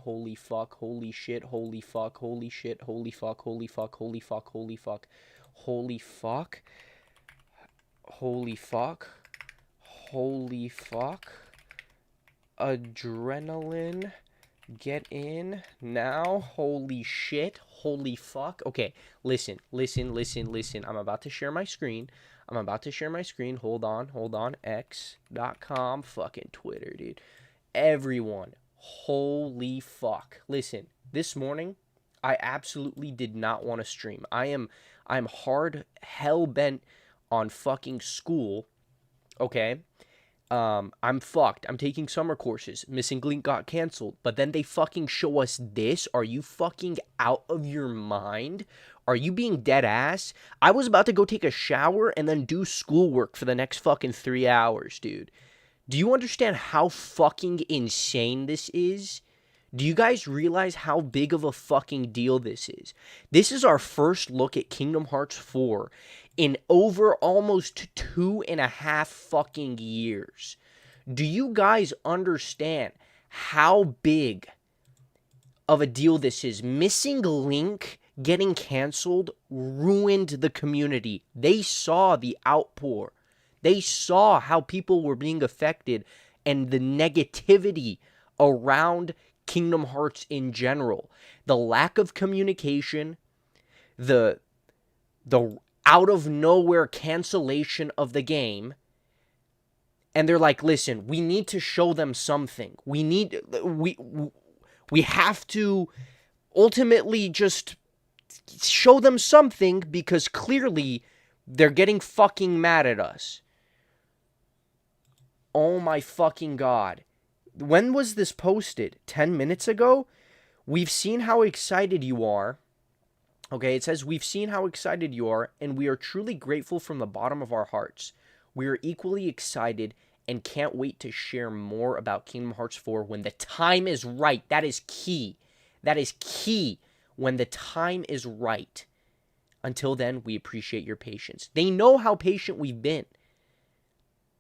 holy fuck, holy shit, holy fuck, holy shit, holy fuck, holy fuck, holy fuck, holy fuck, holy fuck, holy fuck, holy fuck, adrenaline, get in now, holy shit, holy fuck. Okay, listen, I'm about to share my screen. Hold on, x.com, fucking Twitter, dude. Everyone, holy fuck. Listen, this morning, I absolutely did not want to stream. I'm hard hell bent on fucking school, okay? I'm fucked. I'm taking summer courses. Missing Link got canceled. But then they fucking show us this? Are you fucking out of your mind? Are you being dead ass? I was about to go take a shower and then do schoolwork for the next fucking 3 hours, dude. Do you understand how fucking insane this is? Do you guys realize how big of a fucking deal this is? This is our first look at Kingdom Hearts 4 in over almost 2.5 fucking years. Do you guys understand how big of a deal this is? Missing Link getting canceled ruined the community. They saw the outpour. They saw how people were being affected and the negativity around Kingdom Hearts in general. The lack of communication, the out of nowhere cancellation of the game. And they're like, listen, we need to show them something. We have to ultimately just show them something because clearly they're getting fucking mad at us. Oh my fucking god. When was this posted? 10 minutes ago? We've seen how excited you are. Okay, it says, we've seen how excited you are, and we are truly grateful from the bottom of our hearts. We are equally excited and can't wait to share more about Kingdom Hearts 4 when the time is right. That is key. That is key. When the time is right. Until then, we appreciate your patience. They know how patient we've been.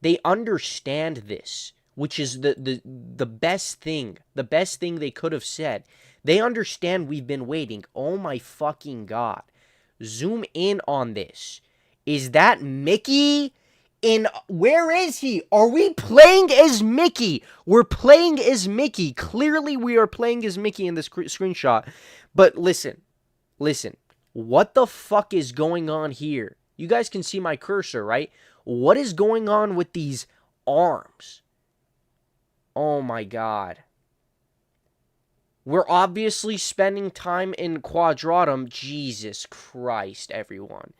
They understand this, which is the best thing. The best thing they could have said. They understand we've been waiting. Oh my fucking god. Zoom in on this. Is that Mickey? Where is he? Are we playing as Mickey? We're playing as Mickey. Clearly we are playing as Mickey in this screenshot. But listen. What the fuck is going on here? You guys can see my cursor, right? What is going on with these arms? Oh my god. We're obviously spending time in Quadratum. Jesus Christ, everyone.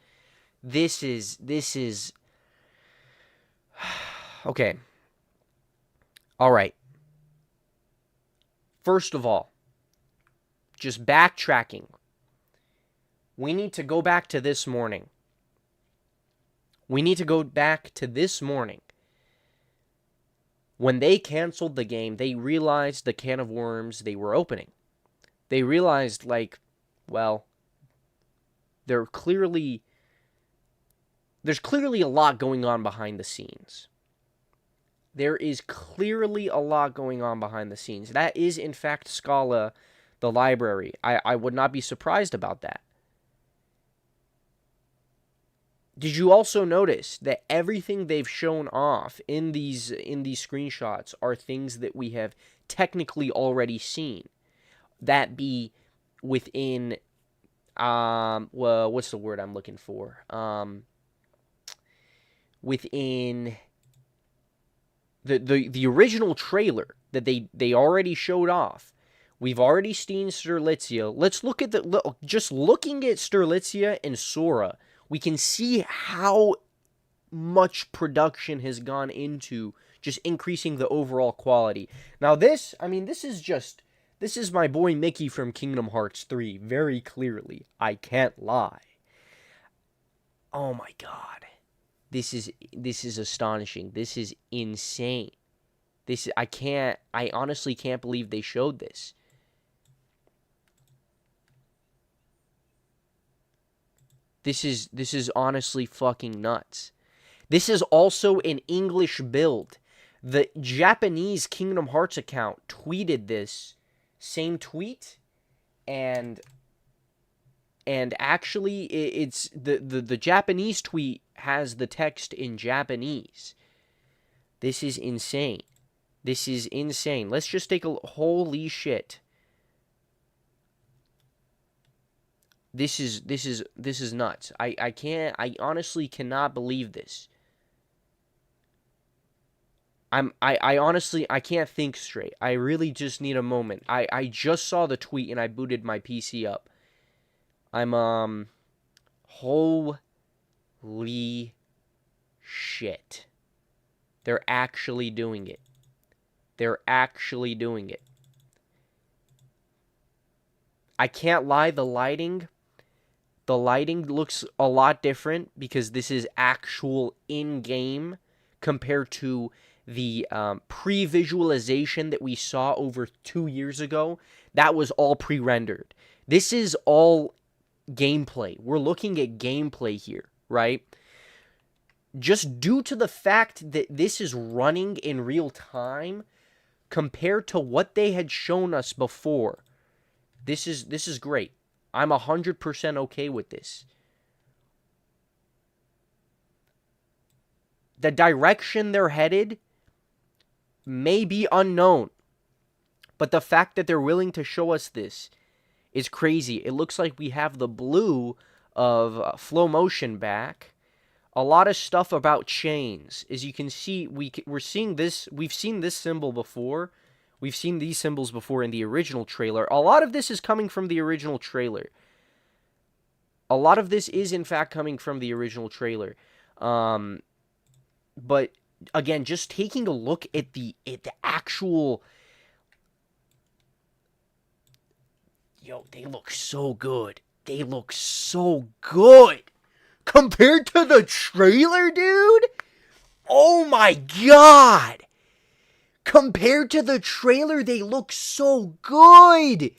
This is... Okay. Alright. First of all, just backtracking. We need to go back to this morning. When they canceled the game, they realized the can of worms they were opening. They realized, like, well, there's clearly a lot going on behind the scenes. There is clearly a lot going on behind the scenes. That is, in fact, Scala, the library. I would not be surprised about that. Did you also notice that everything they've shown off in these screenshots are things that we have technically already seen? That be within, well, what's the word I'm looking for? Within the original trailer that they already showed off. We've already seen Strelitzia. Let's look at just looking at Strelitzia and Sora, we can see how much production has gone into just increasing the overall quality. Now this is my boy Mickey from Kingdom Hearts 3, very clearly. I can't lie. Oh my god. This is astonishing. This is insane. I honestly can't believe they showed this. This is honestly fucking nuts. This is also an English build. The Japanese Kingdom Hearts account tweeted this same tweet, and actually it's the Japanese tweet has the text in Japanese. This is insane. This is insane. Let's just take a holy shit. This is nuts. I honestly cannot believe this. I honestly I can't think straight. I really just need a moment. I just saw the tweet and I booted my PC up. I'm holy shit. They're actually doing it. They're actually doing it. I can't lie, the lighting looks a lot different because this is actual in-game compared to the pre-visualization that we saw over 2 years ago. That was all pre-rendered. This is all gameplay. We're looking at gameplay here, right? Just due to the fact that this is running in real time compared to what they had shown us before. This is great. I'm 100% okay with this. The direction they're headed may be unknown, but the fact that they're willing to show us this is crazy. It looks like we have the blue of Flow Motion back. A lot of stuff about chains. As you can see, we're seeing this. We've seen this symbol before. We've seen these symbols before in the original trailer. A lot of this is coming from the original trailer. A lot of this is, in fact, coming from the original trailer. But, again, just taking a look at the actual... Yo, they look so good. They look so good. Compared to the trailer, dude? Oh, my God. Compared to the trailer, they look so good.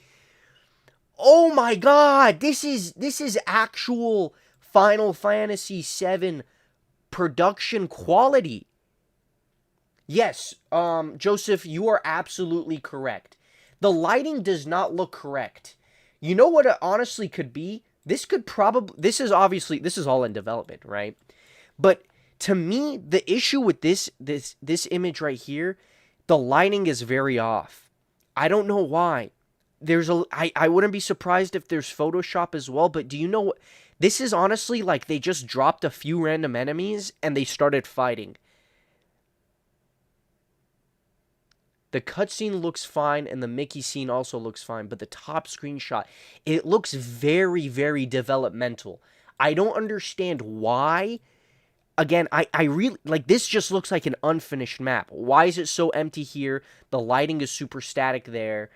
Oh my God, this is actual Final Fantasy VII production quality. Yes, Joseph, you are absolutely correct. The lighting does not look correct. You know what it honestly could be? This is all in development, right? But to me, the issue with this image right here, the lighting is very off. I don't know why. I wouldn't be surprised if there's Photoshop as well, but do you know what? This is honestly like they just dropped a few random enemies and they started fighting. The cutscene looks fine and the Mickey scene also looks fine, but the top screenshot, it looks very, very developmental. I don't understand why. Again, I really, like, this just looks like an unfinished map. Why is it so empty here? The lighting is super static there.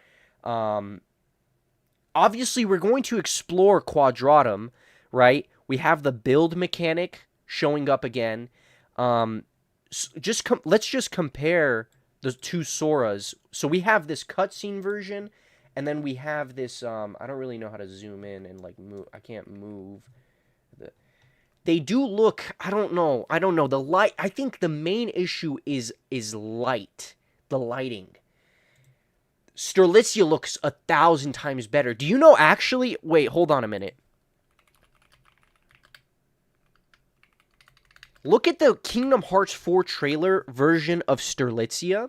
Obviously, we're going to explore Quadratum, right? We have the build mechanic showing up again. Let's just compare the two Soras. So we have this cutscene version, and then we have this, I don't really know how to zoom in and, like, move. I can't move. They do look, I don't know. The light, I think the main issue is light. The lighting. Strelitzia looks 1,000 times better. Do you know actually? Wait, hold on a minute. Look at the Kingdom Hearts 4 trailer version of Strelitzia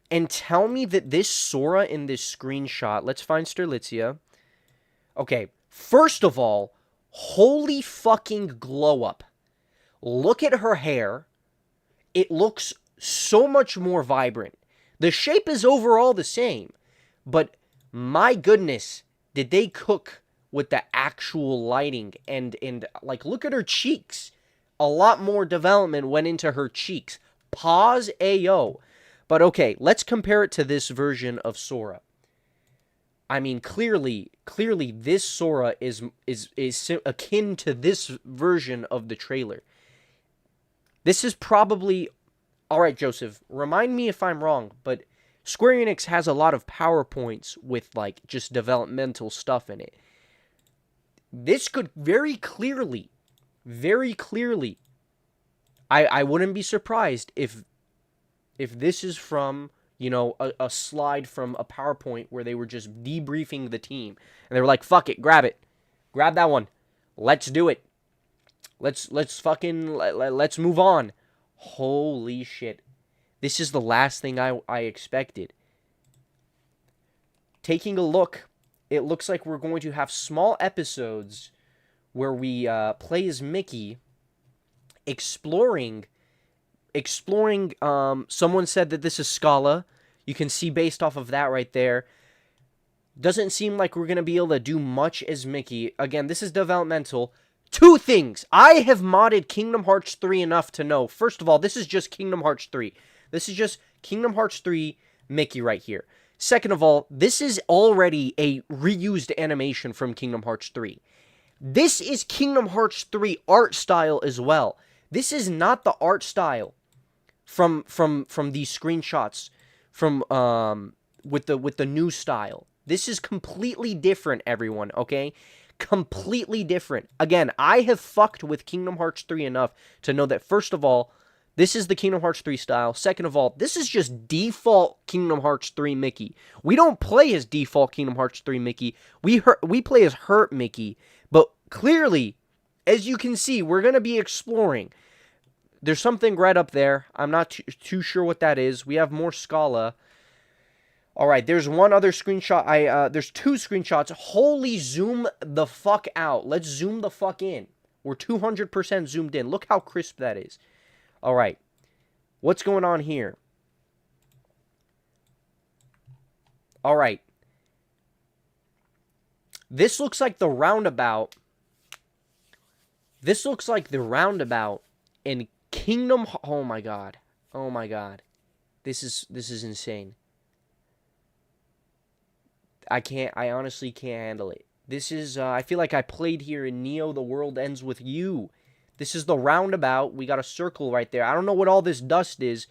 and tell me that this Sora in this screenshot, let's find Strelitzia. Okay, first of all, holy fucking glow up. Look at her hair. It looks so much more vibrant. The shape is overall the same, but my goodness, did they cook with the actual lighting and like, look at her cheeks. A lot more development went into her cheeks. Pause, ayo. But okay, let's compare it to this version of Sora. I mean, clearly, this Sora is akin to this version of the trailer. This is probably... Alright, Joseph, remind me if I'm wrong, but Square Enix has a lot of PowerPoints with, like, just developmental stuff in it. This could very clearly, I wouldn't be surprised if this is from You know, a slide from a PowerPoint where they were just debriefing the team. And they were like, fuck it, grab it. Grab that one. Let's do it. Let's move on. Holy shit. This is the last thing I expected. Taking a look, it looks like we're going to have small episodes where we play as Mickey, exploring. Someone said that this is Scala. You can see based off of that right there. Doesn't seem like we're going to be able to do much as Mickey. Again, this is developmental. Two things. I have modded Kingdom Hearts 3 enough to know. First of all, this is just Kingdom Hearts 3. This is just Kingdom Hearts 3 Mickey right here. Second of all, this is already a reused animation from Kingdom Hearts 3. This is Kingdom Hearts 3 art style as well. This is not the art style from these screenshots from with the new style. This is completely different, everyone, okay? Completely different. Again, I have fucked with Kingdom Hearts 3 enough to know that, first of all, this is the Kingdom Hearts 3 style. Second of all, this is just default Kingdom Hearts 3 Mickey. We don't play as default Kingdom Hearts 3 Mickey. We play as Hurt Mickey. But clearly, as you can see, we're going to be exploring. There's something red up there. I'm not too sure what that is. We have more Scala. All right, there's one other screenshot. There's two screenshots. Holy zoom the fuck out. Let's zoom the fuck in. We're 200% zoomed in. Look how crisp that is. All right. What's going on here? All right. This looks like the roundabout. This looks like the roundabout in Kingdom. Oh my god. Oh my god. This is insane. I honestly can't handle it. This is, I feel like I played here in Neo, The World Ends With You. This is the roundabout. We got a circle right there. I don't know what all this dust is.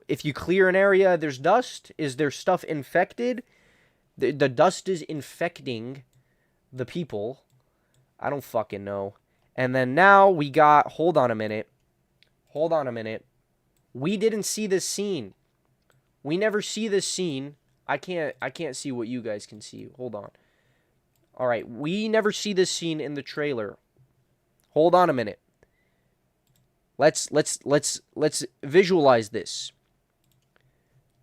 If you clear an area, there's dust. Is there stuff infected? The dust is infecting the people. I don't fucking know. And then now we got, hold on a minute. Hold on a minute. We didn't see this scene. We never see this scene. I can't see what you guys can see. Hold on. All right, we never see this scene in the trailer. Hold on a minute. Let's visualize this.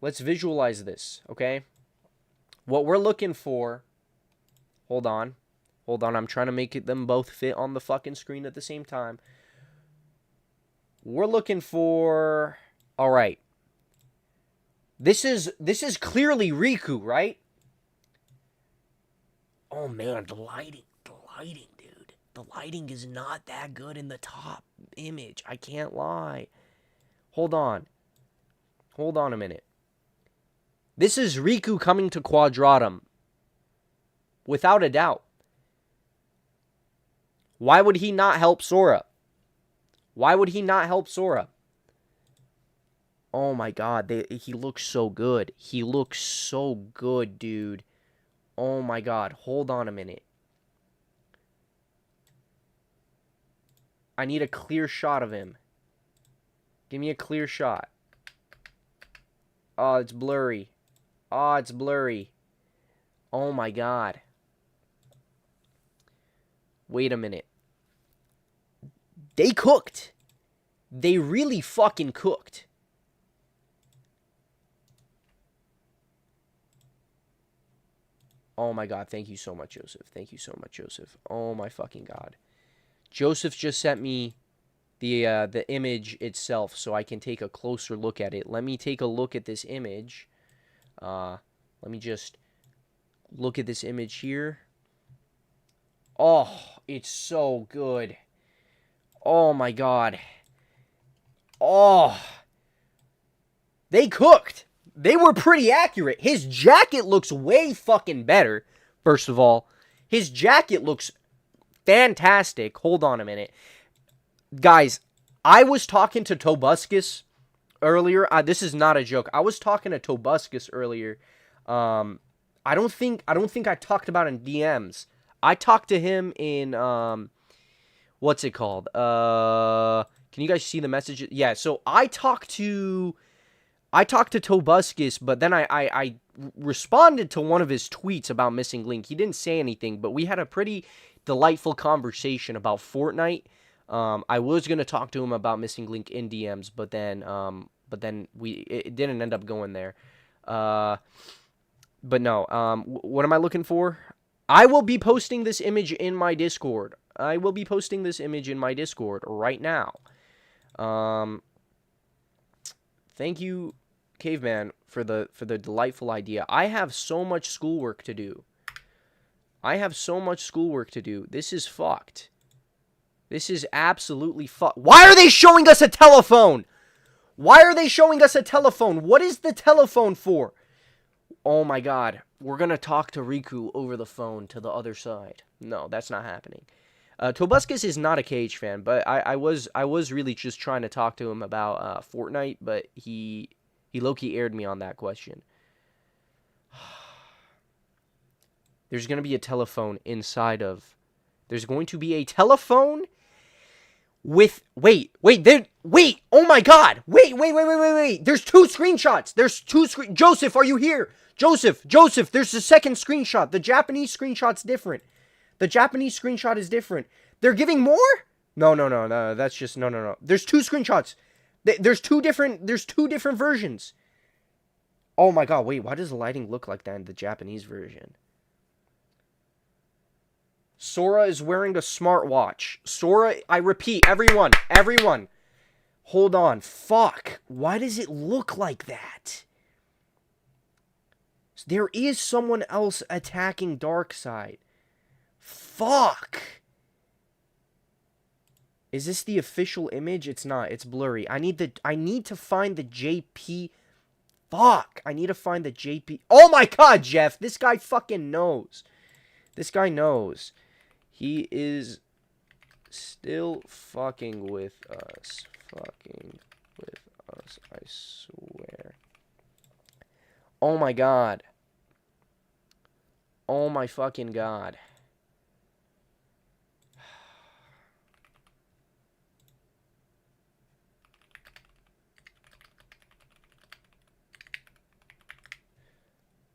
Let's visualize this, okay? What we're looking for. Hold on. Hold on, I'm trying to make them both fit on the fucking screen at the same time. We're looking for, all right. This is clearly Riku, right? Oh man, the lighting, dude. The lighting is not that good in the top image. I can't lie. Hold on. Hold on a minute. This is Riku coming to Quadratum. Without a doubt. Why would he not help Sora? Why would he not help Sora? Oh my god, he looks so good. He looks so good, dude. Oh my god, hold on a minute. I need a clear shot of him. Give me a clear shot. Oh, it's blurry. Oh, it's blurry. Oh my god. Wait a minute. They cooked. They really fucking cooked. Oh my god, thank you so much, Joseph. Thank you so much, Joseph. Oh my fucking god. Joseph just sent me the image itself so I can take a closer look at it. Let me take a look at this image. Let me just look at this image here. Oh, it's so good. Oh my god. Oh. They cooked. They were pretty accurate. His jacket looks way fucking better, first of all. His jacket looks fantastic. Hold on a minute. Guys, I was talking to Tobuscus earlier. This is not a joke. I was talking to Tobuscus earlier. I don't think I talked about in DMs. I talked to him in what's it called? Can you guys see the message? Yeah, so I talked to I talked to Tobuscus, but then I responded to one of his tweets about Missing Link. He didn't say anything, but we had a pretty delightful conversation about Fortnite. I was gonna talk to him about Missing Link in DMs, but then it didn't end up going there. But no. What am I looking for? I will be posting this image in my Discord. I will be posting this image in my Discord right now. Thank you, Caveman, for the delightful idea. I have so much schoolwork to do. This is fucked. This is absolutely fucked. Why are they showing us a telephone? What is the telephone for? Oh my god. We're gonna talk to Riku over the phone to the other side. No, that's not happening. Tobuscus is not a Cage fan, but I was really just trying to talk to him about Fortnite, but he low-key aired me on that question. There's going to be a telephone inside of... There's going to be a telephone with... Wait, oh my god! Wait. There's two screenshots. Joseph, are you here? Joseph, there's a second screenshot. The Japanese screenshot's different. The Japanese screenshot is different. They're giving more? No. That's just no. There's two screenshots. There's two different versions. Oh my god, wait, why does the lighting look like that in the Japanese version? Sora is wearing a smartwatch. Sora, I repeat, everyone. Hold on. Fuck. Why does it look like that? There is someone else attacking Darkseid. Fuck. Is this the official image? It's not. It's blurry. I need to find the JP. Fuck. I need to find the JP. Oh my god, Jeff. This guy fucking knows. This guy knows. He is still fucking with us. I swear. Oh my god. Oh my fucking god.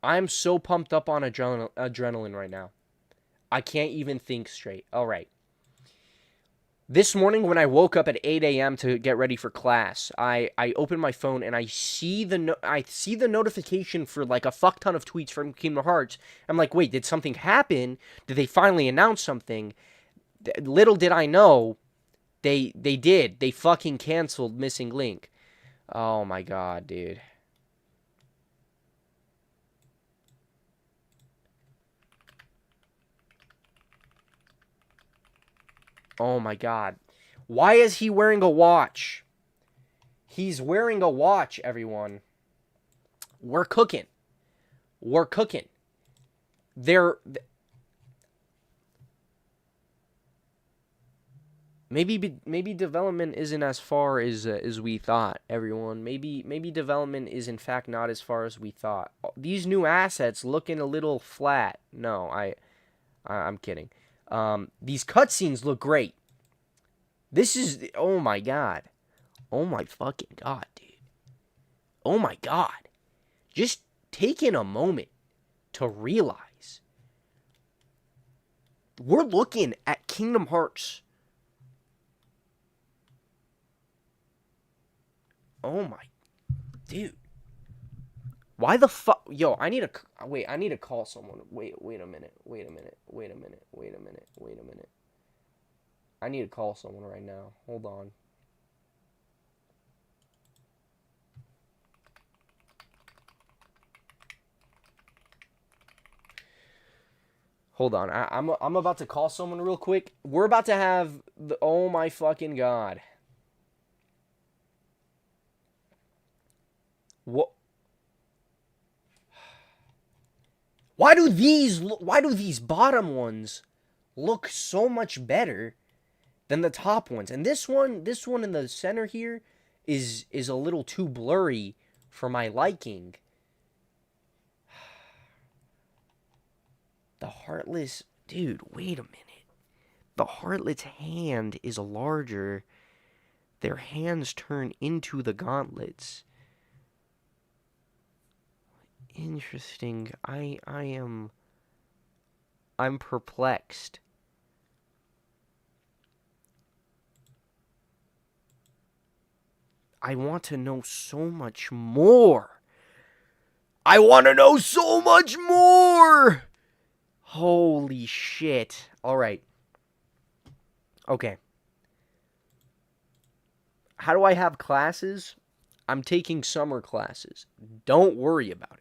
I'm so pumped up on adrenaline right now. I can't even think straight. All right. This morning when I woke up at 8 a.m. to get ready for class, I open my phone and I see the notification for like a fuck ton of tweets from Kingdom Hearts. I'm like, wait, did something happen? Did they finally announce something? Little did I know, they did. They fucking canceled Missing Link. Oh my god, dude. Oh my god. Why is he wearing a watch? He's wearing a watch, everyone. We're cooking. Maybe development isn't as far as we thought, everyone. Maybe development is in fact not as far as we thought. These new assets looking a little flat. No, I'm kidding. These cutscenes look great. This is... Oh my god. Oh my fucking god, dude. Oh my god. Just taking a moment to realize we're looking at Kingdom Hearts. Oh my... Dude. Why the fuck... Yo, I need to call someone. Wait a minute. I need to call someone right now. Hold on. Hold on. I'm about to call someone real quick. We're about to have the... Oh my fucking god. What? Why do these bottom ones look so much better than the top ones? And this one in the center here is a little too blurry for my liking. The Heartless... Dude, wait a minute. The Heartless hand is larger. Their hands turn into the gauntlets. Interesting. I'm perplexed. I want to know so much more. I want to know so much more. Holy shit. All right. Okay. How do I have classes? I'm taking summer classes. Don't worry about it.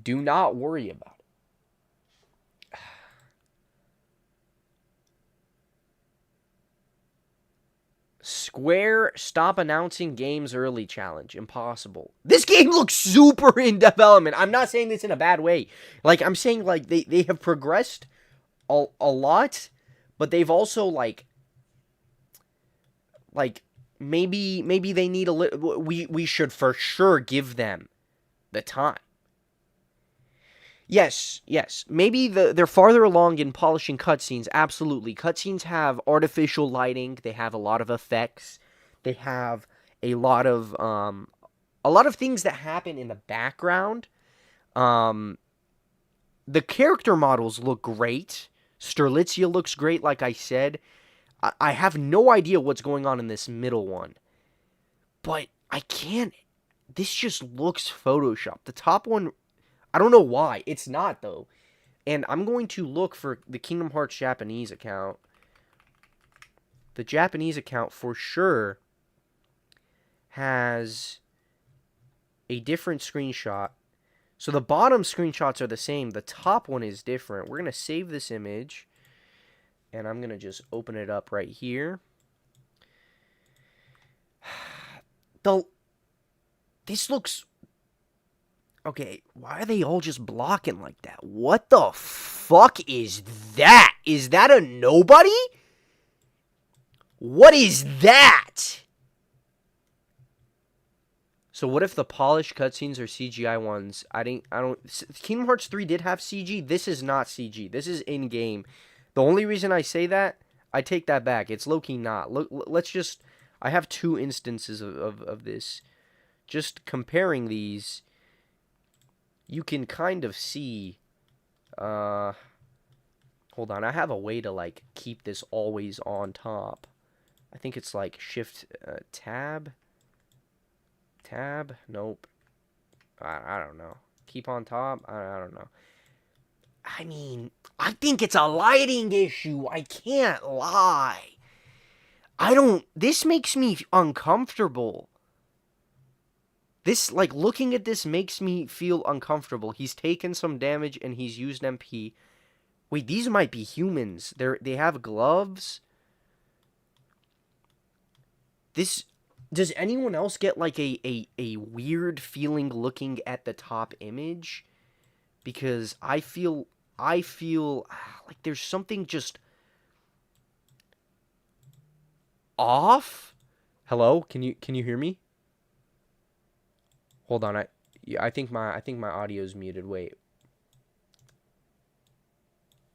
Do not worry about it. Square stop announcing games early challenge. Impossible. This game looks super in development. I'm not saying this in a bad way. Like, I'm saying, like, they have progressed a lot, but they've also, like maybe they need a little. We should for sure give them the time. Yes, yes. Maybe they're farther along in polishing cutscenes. Absolutely. Cutscenes have artificial lighting. They have a lot of effects. They have a lot of things that happen in the background. Um, the character models look great. Strelitzia looks great, like I said. I have no idea what's going on in this middle one. But I can't. This just looks Photoshopped. The top one, I don't know why. It's not, though. And I'm going to look for the Kingdom Hearts Japanese account. The Japanese account, for sure, has a different screenshot. So the bottom screenshots are the same. The top one is different. We're going to save this image. And I'm going to just open it up right here. This looks... Okay, why are they all just blocking like that? What the fuck is that? Is that a nobody? What is that? So what if the polished cutscenes are CGI ones? Kingdom Hearts 3 did have CG. This is not CG. This is in-game. The only reason I say that, I take that back. It's low-key not. Let's just... I have two instances of this. Just comparing these, you can kind of see... hold on. I have a way to, like, keep this always on top. I think it's, like, Shift... Tab? Tab? Nope. I don't know. Keep on top? I don't know. I mean, I think it's a lighting issue. I can't lie. This makes me uncomfortable. This, like, looking at this makes me feel uncomfortable. He's taken some damage and he's used MP. Wait, these might be humans. They have gloves. Does anyone else get, like, a weird feeling looking at the top image? Because I feel like there's something just off. Hello? Can you hear me? Hold on. I think my audio's muted. Wait.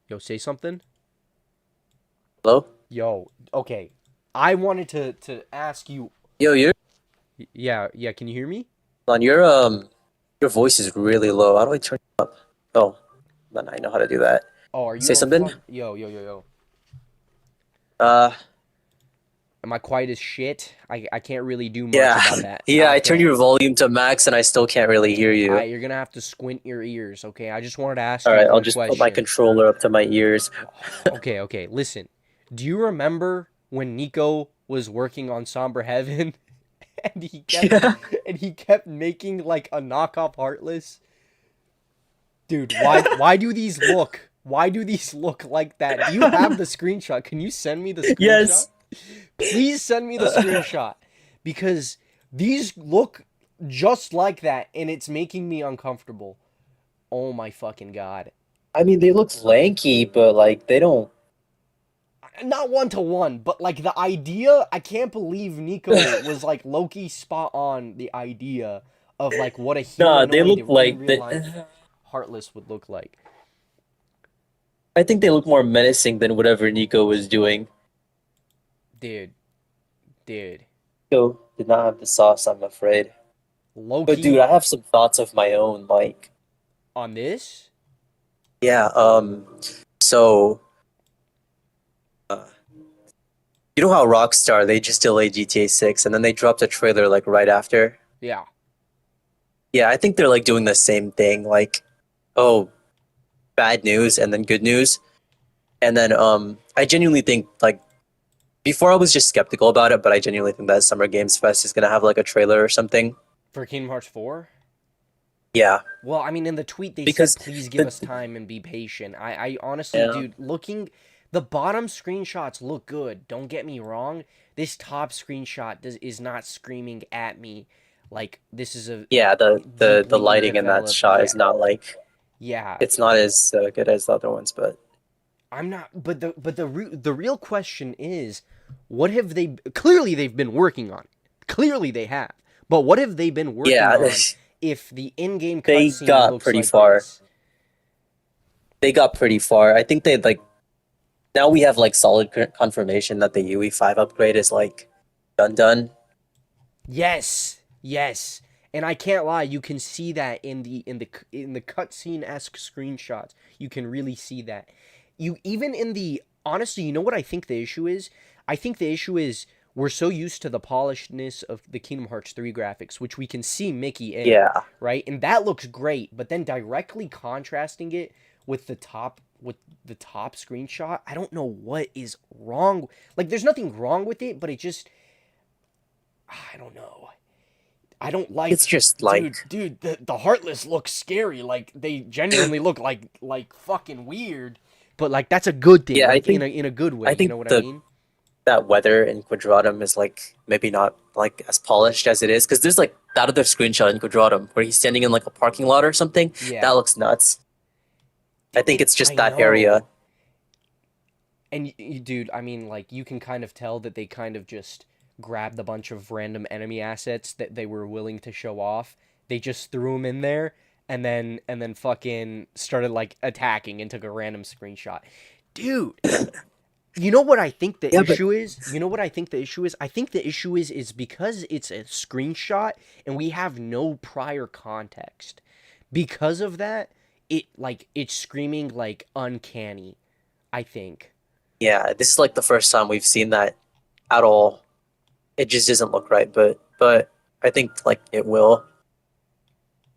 Yo, say something. Hello? Yo, okay. I wanted to ask you. Yo, Yeah, can you hear me? your voice is really low. How do I turn it up? Oh, then I know how to do that. Oh, are you Say on something? fuck? Yo. Uh, Am I quiet as shit? I can't really do much yeah. about that. Yeah, I turned Okay. your volume to max and I still can't really hear you. You're gonna have to squint your ears, okay? I just wanted to ask you Alright, I'll one just put my question. controller up to my ears. Okay. Listen. Do you remember when Nico was working on Somber Heaven and Yeah. he kept making like a knockoff Heartless? Dude, why do these look? Why do these look like that? Do you have the screenshot? Can you send me the screenshot? Yes. Please send me the screenshot because these look just like that and it's making me uncomfortable. Oh my fucking god. I mean, they look lanky, but like they don't. Not one to one, but like the idea, I can't believe Nico was like Loki spot on the idea of like what a Nah, they humanoid look in like real life Heartless would look like. I think they look more menacing than whatever Nico was doing. Dude. Nico did not have the sauce, I'm afraid. Low But dude, key I have some thoughts of my own. Like, on this. yeah. So uh, you know how Rockstar they just delayed GTA 6 and then they dropped a trailer like right after. Yeah. Yeah, I think they're like doing the same thing. Like, oh, bad news and then good news, and then I genuinely think like before I was just skeptical about it, but I genuinely think that Summer Games Fest is gonna have like a trailer or something. For Kingdom Hearts 4? Yeah, Well, I mean, in the tweet they said, because "Please give the us time and be patient." I honestly, yeah, dude, the bottom screenshots look good. Don't get me wrong. This top screenshot is not screaming at me like this is a yeah, the deeply lighting in that developed. shot Yeah, is not like yeah. it's not as good as the other ones, but I'm not. But the real question is, what have they? Clearly, they've been working on. Clearly, they have. But what have they been working yeah, on? If the in-game they cutscene got looks pretty like far. this. They got pretty far. I think they like now we have like solid confirmation that the UE5 upgrade is like done. Yes, yes, and I can't lie. You can see that in the cutscene esque screenshots. You can really see that. You even in the honestly, you know what I think the issue is? I think the issue is we're so used to the polishedness of the Kingdom Hearts 3 graphics, which we can see Mickey in, Yeah, right? And that looks great, but then directly contrasting it with the top screenshot, I don't know what is wrong. Like there's nothing wrong with it, but it just I don't know. I don't like, it's just like dude. The Heartless look scary. Like they genuinely look like fucking weird. But like that's a good thing. yeah. Like in a good way. I You think know what I the mean? that weather in Quadratum is like maybe not like as polished as it is because there's like that other screenshot in Quadratum where he's standing in like a parking lot or something. That Yeah. looks nuts. I think it's just I that area. know. And dude, I mean, like you can kind of tell that they kind of just grabbed a bunch of random enemy assets that they were willing to show off. They just threw them in there and then fucking started like attacking and took a random screenshot. Dude, you know what I think the Yeah, but issue is? You know what I think the issue is? I think the issue is because it's a screenshot and we have no prior context. Because of that, it's screaming like uncanny, I think. yeah, this is like the first time we've seen that at all. It just doesn't look right, but I think like it will.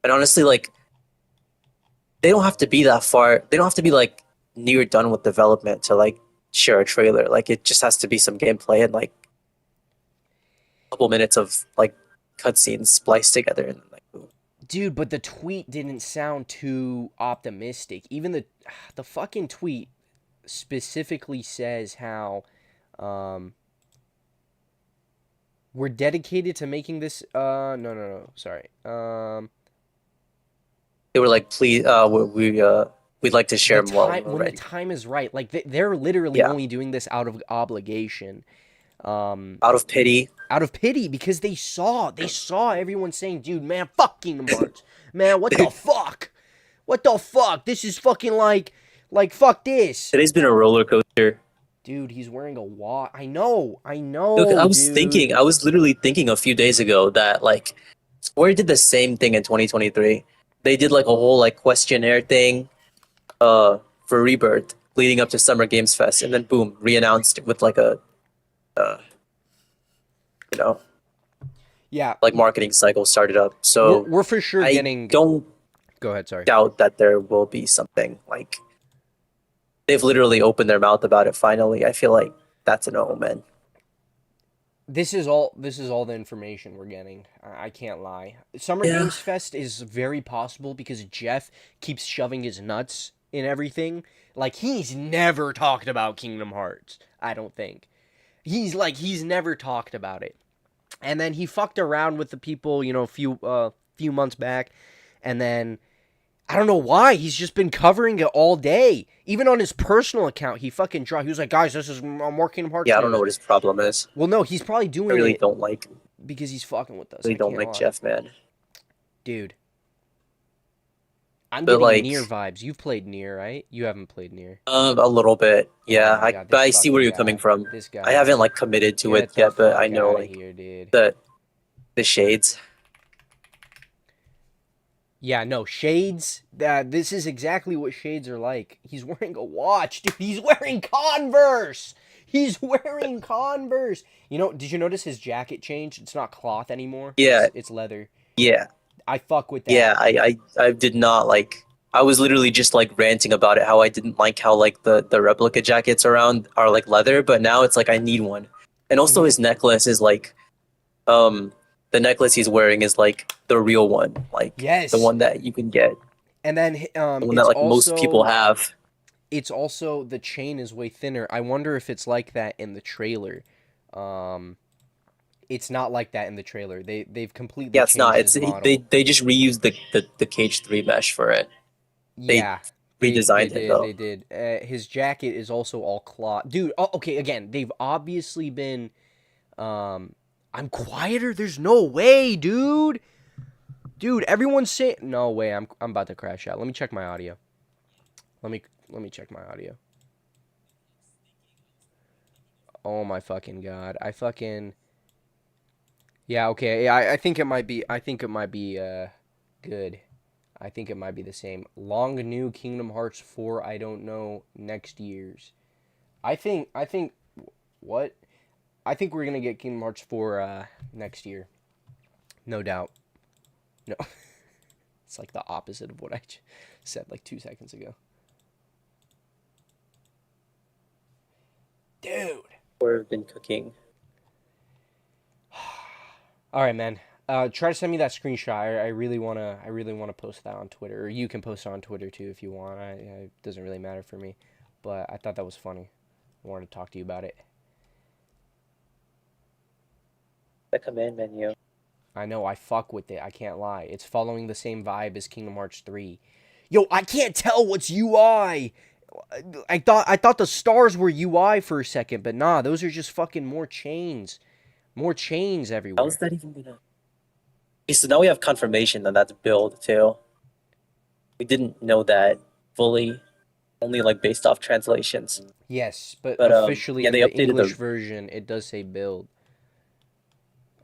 And honestly, like they don't have to be that far. They don't have to be like near done with development to like share a trailer. Like it just has to be some gameplay and like a couple minutes of like cutscenes spliced together and like boom. Dude, but the tweet didn't sound too optimistic. Even the fucking tweet specifically says how um we're dedicated to making this no, sorry. They were like, please, we'd like to share The more time when we're when the ready. time is right. Like they're literally Yeah, only doing this out of obligation. Um out of pity. Out of pity because they saw everyone saying, "Dude, man, fuck Kingdom Hearts. Man, what the fuck? What the fuck? This is fucking like fuck this." Today's been a roller coaster. Dude, he's wearing a watch. I Look, know, dude. I was literally thinking a few days ago that like Square did the same thing in 2023. They did like a whole like questionnaire thing, for Rebirth leading up to Summer Games Fest, and then boom, re-announced it with like a, uh, you know, Yeah, like marketing cycle started up. we're So we're for sure I getting. don't Go ahead, sorry. doubt that there will be something like they've literally opened their mouth about it finally. I feel like that's an omen. This is all the information we're getting. I can't lie. Summer Yeah. Games Fest is very possible because Jeff keeps shoving his nuts in everything. Like he's never talked about Kingdom Hearts, I don't think. He's never talked about it. And then he fucked around with the people, a few months back, and then I don't know why he's just been covering it all day. Even on his personal account, he fucking draw. He was like, "Guys, this is more Kingdom Hearts Yeah, I don't know news." what his problem is. Well, no, he's probably I doing really it don't like because he's fucking with us. really I don't can't like lie, Jeff, man. dude. I'm But getting like Nier vibes. You've played Nier, right? You haven't played Nier. a little bit. Oh Yeah, my god, but this I see where fucking you're coming guy. from. This I guy. haven't like committed to it Get the yet, but I fuck know out of like here, dude. the the shades. Yeah, no, Shades, this is exactly what Shades are like. He's wearing a watch, dude. He's wearing Converse. He's wearing Converse. You know, did you notice his jacket changed? It's not cloth anymore. Yeah, It's leather. yeah, I fuck with yeah. that. I did not like. I was literally just like ranting about it, how I didn't like how like the replica jackets around are like leather, but now it's like I need one. And also Hmm. his necklace is like um the necklace he's wearing is like the real one, like the Yes. one that you can get, And then the one that like most people have. it's also the chain is way thinner. I wonder if it's like that in the trailer. Um it's not like that in the trailer. They've completely Yeah, it's not. changed It's his model. they just reused the Cage 3 mesh for it. They Yeah, they redesigned it did though. they did. His jacket is also all cloth, dude. Oh, okay, again, they've obviously been. Um, I'm quieter. There's no way, dude. Dude, everyone's saying no way. I'm about to crash out. Let me check my audio. Let me check my audio. Oh my fucking god. I fucking yeah. Okay. Yeah, I think it might be. I think it might be good. I think it might be the same. Long new Kingdom Hearts 4. I don't know next year's. I think what? I think we're gonna get Kingdom Hearts 4 next year. No doubt. No. It's like the opposite of what I said like 2 seconds ago. Dude. Or have been cooking. All right, man. Try to send me that screenshot. I really wanna post that on Twitter, or you can post it on Twitter too if you want. It doesn't really matter for me, but I thought that was funny. I wanted to talk to you about it. The command menu. I know I fuck with it. I can't lie. It's following the same vibe as Kingdom Hearts 3. Yo, I can't tell what's UI. I thought the stars were UI for a second, but nah, those are just fucking more chains. More chains How's everywhere. that even gonna? Okay, so now we have confirmation that that's build too. We didn't know that fully, only like based off translations. Yes, but But officially yeah, in they the updated English the version, it does say build.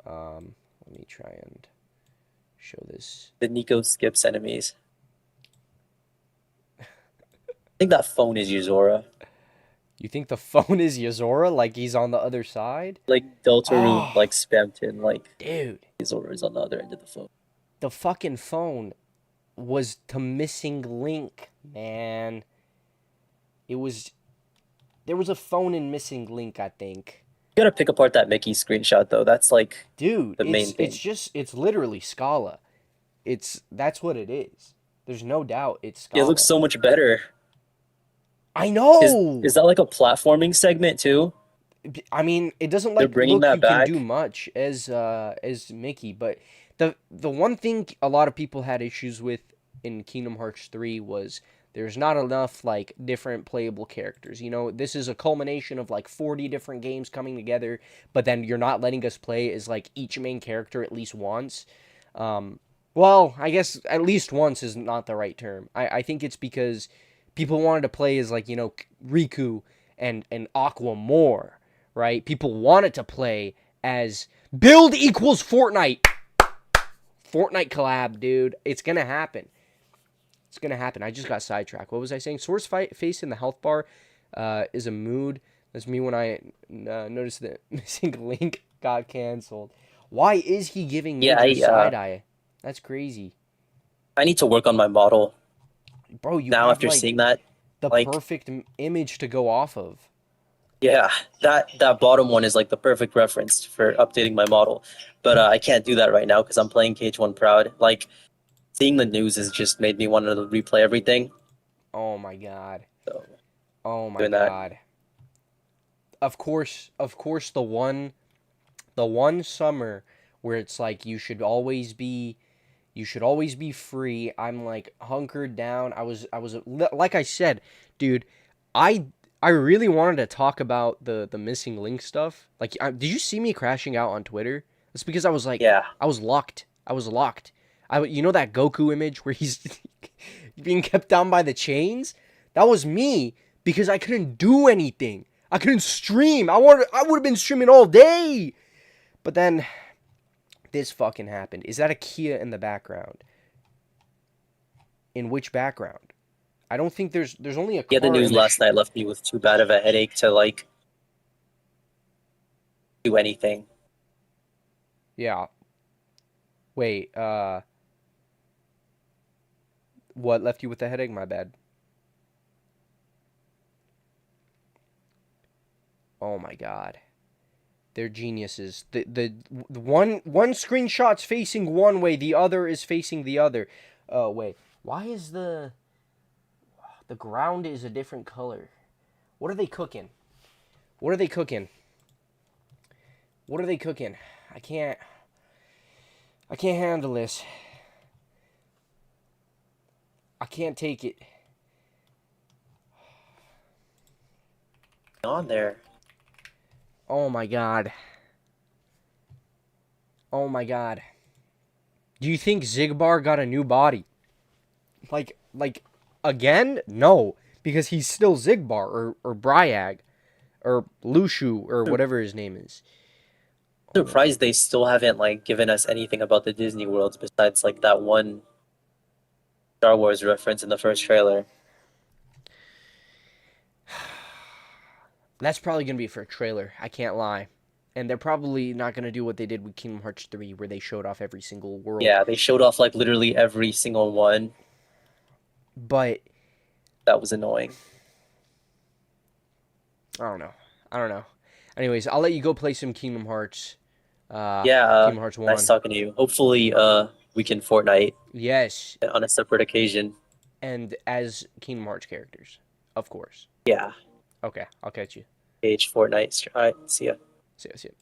Let me try and show this. the Nico skips enemies. I think that phone is Yuzora. You think the phone is Yozora, like he's on the other side? Like Deltarune Oh, like spammed in like dude. Yuzora is on the other end of the phone. The fucking phone was to Missing Link, man. It was there was a phone in Missing Link, I think. You gotta pick apart that Mickey screenshot though. That's like Dude, the it's main it's thing. just it's literally Scala. That's what it is. There's no doubt it's It looks Scala. so much better. I Is know. that like a platforming segment too? I mean, it doesn't They're like bringing look that you can do back. much as Mickey, but the one thing a lot of people had issues with in Kingdom Hearts 3 was there's not enough like different playable characters. You know, this is a culmination of like 40 different games coming together, but then you're not letting us play as like each main character at least once. Um, well, I guess at least once is not the right term. I think it's because people wanted to play as like, you know, Riku and Aqua more, right? People wanted to play as build equals Fortnite. Fortnite collab, dude. It's gonna happen. It's gonna happen. I just got sidetracked. What was I saying? Source face in the health bar is a mood. That's me when I noticed that Missing Link got canceled. Why is he giving Yeah, Ninja side eye? That's crazy, I need to work on my model bro. You now have after like seeing that. the Like, perfect image to go off of. yeah, that bottom one is like the perfect reference for updating my model. But I can't do that right now because I'm playing Cage One Proud. Like, seeing the news has just made me want to replay everything. Oh my god. So Oh my doing that. god. Of course, the one summer where it's like you should always be free. I'm like hunkered down. I was like I said, dude, I I really wanted to talk about the Missing Link stuff. Like did you see me crashing out on Twitter? It's because I was like Yeah, I was locked. I was locked. You know that Goku image where he's being kept down by the chains? That was me because I couldn't do anything. I couldn't stream. I would have been streaming all day. But then this fucking happened. Is that a Kia in the background? In which background? I don't think there's only a Yeah, the car news in the last night left me with too bad of a headache to like do anything. Yeah. Wait, what left you with a headache? My bad. Oh my god. They're geniuses. The one screenshot's facing one way, the other is facing the other. Oh wait. Why is the ground is a different color? What are they cooking? What are they cooking? What are they cooking? I can't handle this. I can't take it. On there. Oh my god. Oh my god. Do you think Zigbar got a new body? Like again? No, because he's still Zigbar or Bryag or Lushu or whatever his name is. Surprised they still haven't like given us anything about the Disney worlds besides like that one Star Wars reference in the first trailer. That's probably gonna be for a trailer. I can't lie. And they're probably not gonna do what they did with Kingdom Hearts 3, where they showed off every single world. Yeah, they showed off like literally every single one. But That was annoying. I don't know. I don't know. Anyways, I'll let you go play some Kingdom Hearts. Yeah, Kingdom Hearts 1. nice talking to you. Hopefully, we can Fortnite Yes, on a separate occasion. and as Kingdom Hearts characters, of course. Yeah, Okay, I'll catch you. Age Fortnite. All right, see ya. See ya, see ya.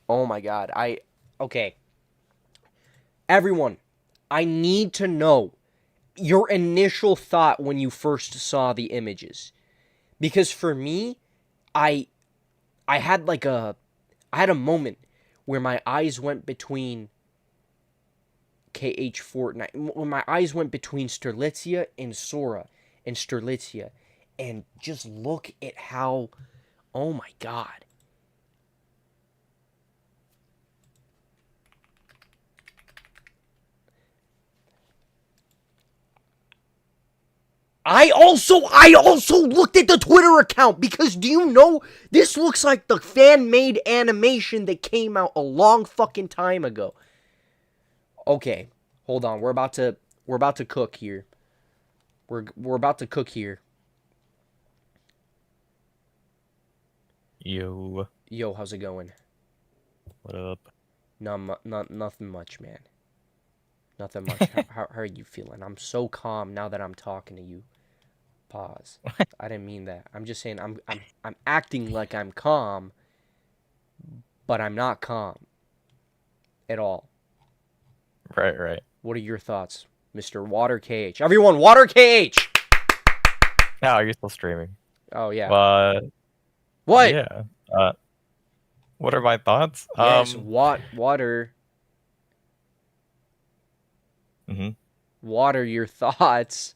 Oh my god, okay. Everyone, I need to know your initial thought when you first saw the images. Because for me, I I had like a I had a moment where my eyes went between KH Fortnite, when my eyes went between Sterlitzia and Sora and Sterlitzia, and just look at how, oh my god. I also looked at the Twitter account because do you know this looks like the fan-made animation that came out a long fucking time ago. Okay, hold on. We're about to cook here. We're about to cook here. Yo, Yo, how's it going? what up? Nothing much, man. Nothing much. How are you feeling? I'm so calm now that I'm talking to you. Pause. I didn't mean that. I'm just saying I'm acting like I'm calm, but I'm not calm at all. Right. What are your thoughts, Mr. Water KH? Everyone, Water KH. Oh, you're still streaming. Oh yeah. What? What? Yeah. What are my thoughts? Yes, water. Mhm. Water your thoughts.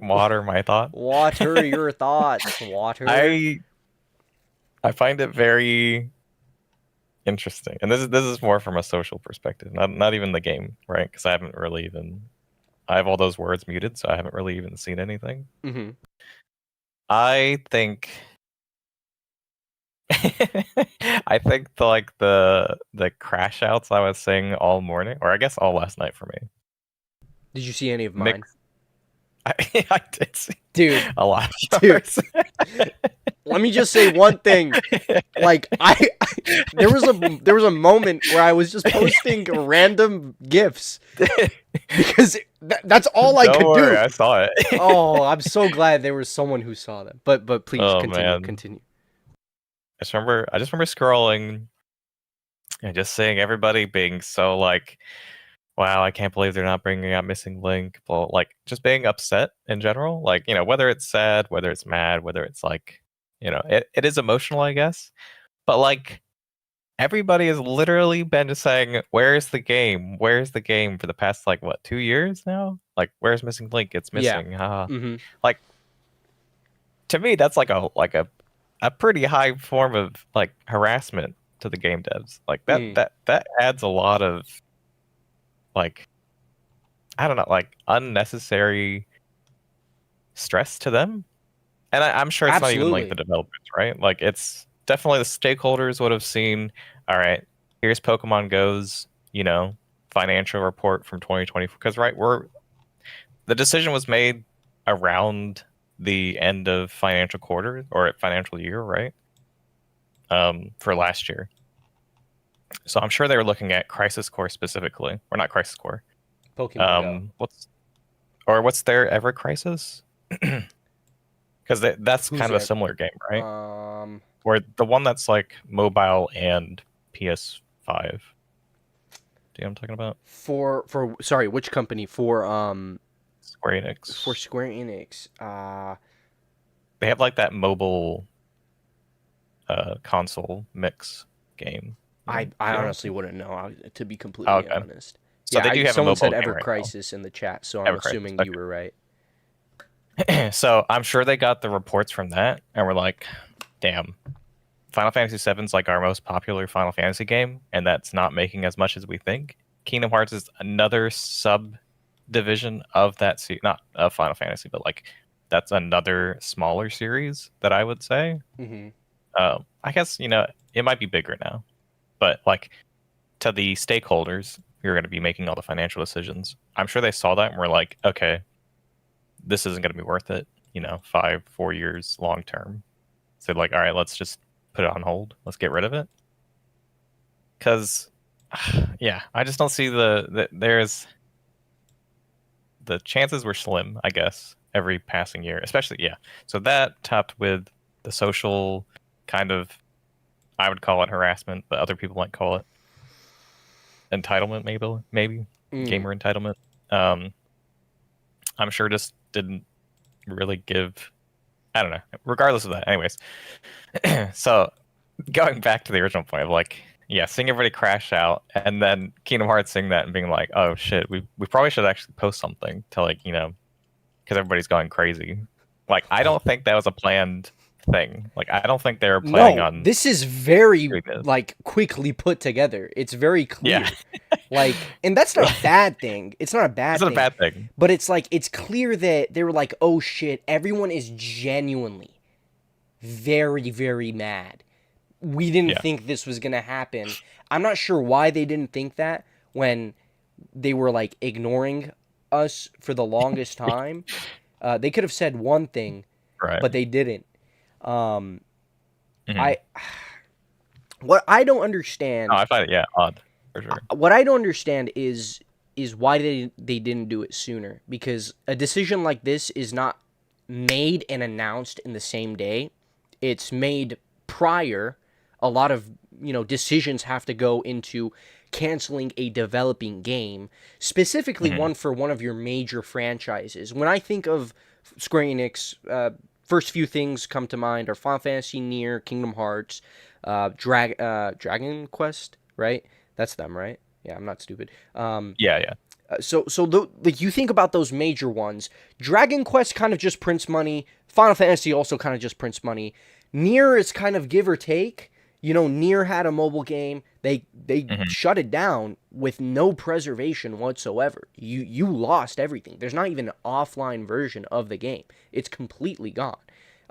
Water my thought. Water your thoughts. Water. I find it very interesting, and this is more from a social perspective, not even the game, right? Because I have all those words muted, so I haven't really even seen anything. Mm-hmm. I think I think the crash outs I was seeing all morning, or I guess all last night for me. Did you see any of mine? I did see Dude, a lot of dude. yours. Let me just say one thing. Like there was a moment where I was just posting random gifs because that's all I could Don't worry, do. I saw it. Oh, I'm so glad there was someone who saw them. But please Oh, continue. man. Continue. I just remember scrolling and just seeing everybody being so like, wow, I can't believe they're not bringing out Missing Link. Well, like just being upset in general, like, you know, whether it's sad, whether it's mad, whether it's like, you know, it is emotional, I guess. But like everybody has literally been just saying, "Where's the game? Where's the game?" for the past like what 2 years now. Like, where's Missing Link? It's Yeah. missing. Mm-hmm. Like to me, that's like a pretty high form of like harassment to the game devs. Like that Mm. that adds a lot of like I don't know, like unnecessary stress to them. And I'm sure it's not even like the Absolutely. developers, right? Like it's definitely the stakeholders would have seen, all right, here's Pokemon Go's, financial report from 2020 because the decision was made around the end of financial quarter or financial year, right? For last year. So I'm sure they were looking at Crisis Core specifically, or not Crisis Core. Pokemon Go. What's their Ever Crisis? Because that's Who's kind of a that? similar game, right? Um, Or the one that's like mobile and PS5. Do you know what I'm talking about? for sorry, which company? Square For Enix. Square Enix. They have like that mobile console mix game. I Do you know? honestly wouldn't know, to be Oh, completely okay. honest. So Yeah, they do have a someone said mobile game Ever right Crisis in the chat, so now. I'm Ever Crisis. assuming you were right. So I'm sure they got the reports from that and were like, damn, Final Fantasy VII's like our most popular Final Fantasy game, and that's not making as much as we think. Kingdom Hearts is another subdivision of that not of Final Fantasy, but like that's another smaller series that I would say. Mm-hmm. I guess it might be bigger now, but like to the stakeholders who are going to be making all the financial decisions, I'm sure they saw that and were like, okay, this isn't going to be worth it. 4 years long term. So like, all right, let's just put it on hold. Let's get rid of it. Because, yeah, I just don't see there's the chances were slim, I guess, every passing year, especially, yeah. So that topped with the social kind of, I would call it harassment, but other people might call it entitlement, maybe gamer entitlement. I'm sure just didn't really give, I don't know, regardless of that. Anyways, so going back to the original point of like, yeah, seeing everybody crash out and then Kingdom Hearts seeing that and being like, oh shit, we probably should actually post something to like, because everybody's going crazy. Like, I don't think that was a planned thing. Like, I don't think they were planning on. This is very doing this. like quickly put together. It's very clear. Yeah. Like, and that's not a bad thing. It's not a bad It's thing. not a bad thing. But it's like, it's clear that they were like, oh shit, everyone is genuinely very, very mad. We didn't think this was going to happen. I'm not sure why they didn't think that when they were like ignoring us for the longest time. They could have said one thing, Right. but they didn't. What I don't understand. No, I find it odd for sure. What I don't understand is why they didn't do it sooner, because a decision like this is not made and announced in the same day. It's made prior. A lot of decisions have to go into canceling a developing game, specifically one for one of your major franchises. When I think of Square Enix, first few things come to mind are Final Fantasy, Nier, Kingdom Hearts, Dragon Quest, right? That's them, right? Yeah, I'm not stupid. Yeah. So you think about those major ones. Dragon Quest kind of just prints money. Final Fantasy also kind of just prints money. Nier is kind of give or take. Nier had a mobile game. They shut it down with no preservation whatsoever. You lost everything. There's not even an offline version of the game. It's completely gone.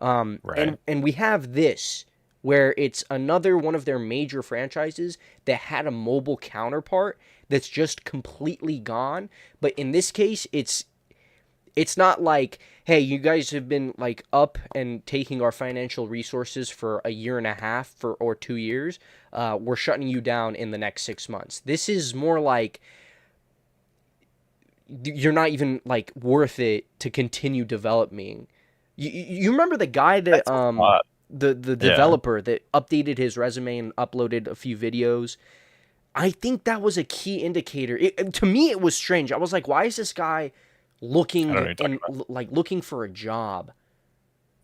Right. And we have this where it's another one of their major franchises that had a mobile counterpart that's just completely gone. But in this case, it's not like, hey, you guys have been like up and taking our financial resources for a year and a half or 2 years. We're shutting you down in the next 6 months. This is more like you're not even like worth it to continue developing. You remember the guy that the developer that updated his resume and uploaded a few videos? I think that was a key indicator. To me, it was strange. I was like, why is this guy looking looking for a job?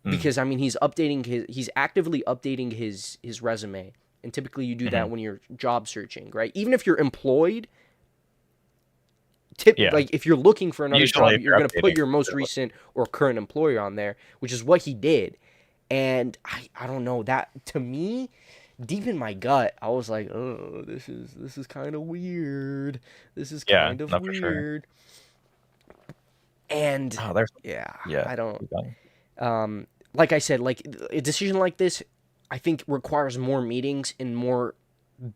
Because I mean, he's actively updating his resume, and typically you do that when you're job searching, right? Even if you're employed, like if you're looking for another job, you're going to put your most recent or current employer on there, which is what he did. And I don't know, that to me deep in my gut, I was like, oh, this is kind of weird. This is Yeah, kind of no, for sure. weird. And Oh, there's yeah, yeah. I don't. Keep going. Like I said, like a decision like this, I think requires more meetings and more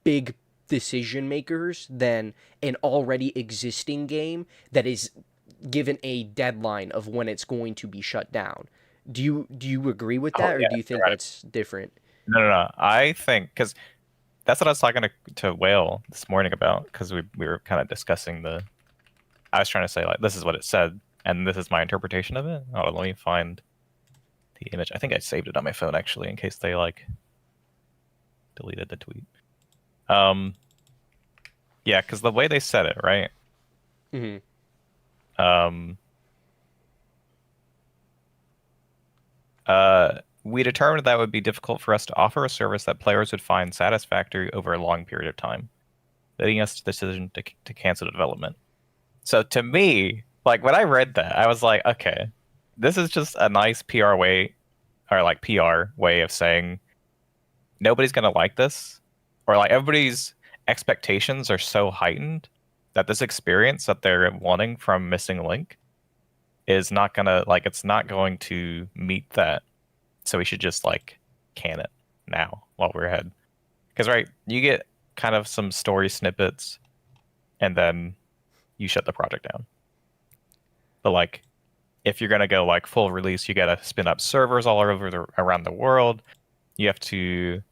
big decision makers than an already existing game that is given a deadline of when it's going to be shut down. Do you agree with Oh that, or yeah, do you you're think right. that's different? No, no, no. I think because that's what I was talking to Whale this morning about because we were kind of discussing the. I was trying to say like this is what it said and this is my interpretation of it. Oh, let me find the image. I think I saved it on my phone actually in case they like deleted the tweet. Um, yeah, because the way they said it, right? Hmm. Um, we determined that it would be difficult for us to offer a service that players would find satisfactory over a long period of time, leading us to the decision to cancel the development. So to me, like when I read that, I was like, okay, this is just a nice PR way or like PR way of saying nobody's gonna like this, or like everybody's expectations are so heightened that this experience that they're wanting from Missing Link is not gonna like it's not going to meet that. So we should just like can it now while we're ahead. Because right, you get kind of some story snippets, and then you shut the project down. But like, if you're gonna go like full release, you gotta spin up servers all over around the world. You have to,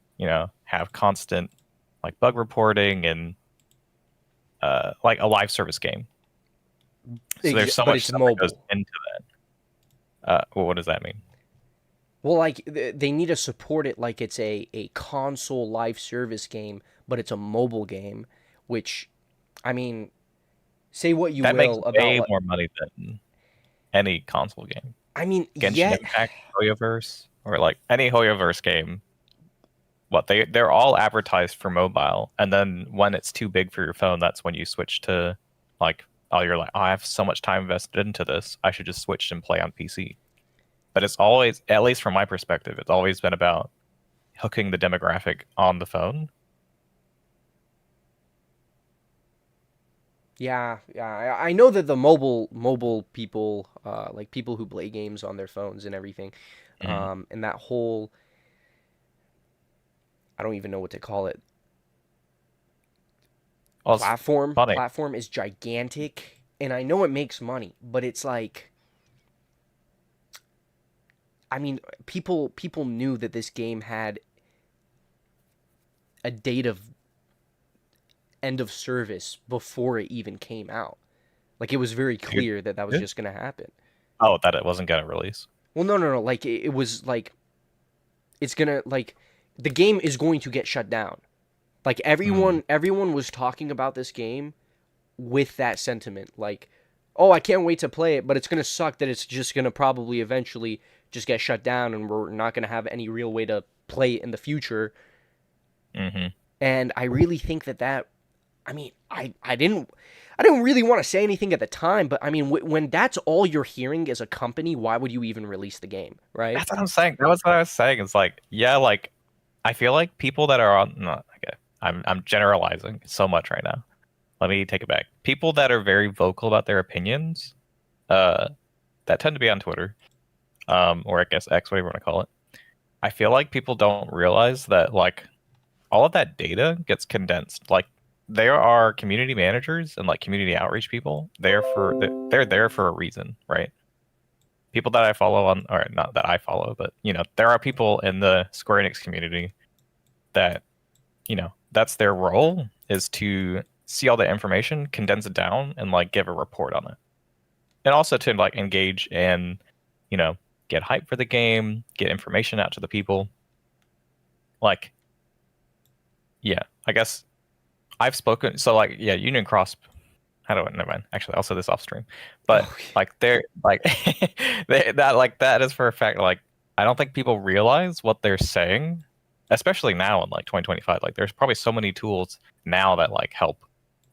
have constant like bug reporting and like a live service game. So there's so But much it's stuff that goes mobile. into that. Well, what does that mean? Well, like they need to support it like it's a console live service game, but it's a mobile game, which, I mean, say what you That makes will about way more money than any console game. I mean, Genshin yet Impact, Hoyoverse, or like any Hoyoverse game. What they're all advertised for mobile, and then when it's too big for your phone, that's when you switch to like, oh, you're like, oh, I have so much time invested into this, I should just switch and play on PC. But it's always, at least from my perspective, it's always been about hooking the demographic on the phone. yeah, I know that the mobile people, like people who play games on their phones and everything, Mhm. and that whole, I don't even know what to call it, Well, it's platform funny. platform is gigantic, and I know it makes money, but it's like, I mean, people knew that this game had a date of end of service before it even came out. Like, it was very clear that that was just gonna happen. Oh, that it wasn't gonna release. Well, no. Like, it was like, it's gonna, like, the game is going to get shut down. Like, Mm. everyone was talking about this game with that sentiment. Like, oh, I can't wait to play it, but it's gonna suck that it's just gonna probably eventually just get shut down, and we're not gonna have any real way to play it in the future. Hmm. And I really think that, I mean, I didn't really want to say anything at the time, but I mean, when that's all you're hearing as a company, why would you even release the game, right? That's what I'm saying. That was what I was saying. It's like, yeah, like I feel like people that are on. No, okay, I'm generalizing so much right now. Let me take it back. People that are very vocal about their opinions, uh, that tend to be on Twitter, or I guess X, whatever you want to call it. I feel like people don't realize that like all of that data gets condensed. Like there are community managers and like community outreach people there for they're there for a reason, right? People that I follow on, or not that I follow, but there are people in the Square Enix community that that's their role is to see all the information, condense it down, and like give a report on it, and also to like engage and you know get hype for the game, get information out to the people. Like, yeah, I guess I've spoken. So like, yeah, Union Cross. How do I? Never mind. Actually, I'll say this off stream. But Okay. like, they're like that is for a fact. Like, I don't think people realize what they're saying, especially now in like 2025. Like, there's probably so many tools now that like help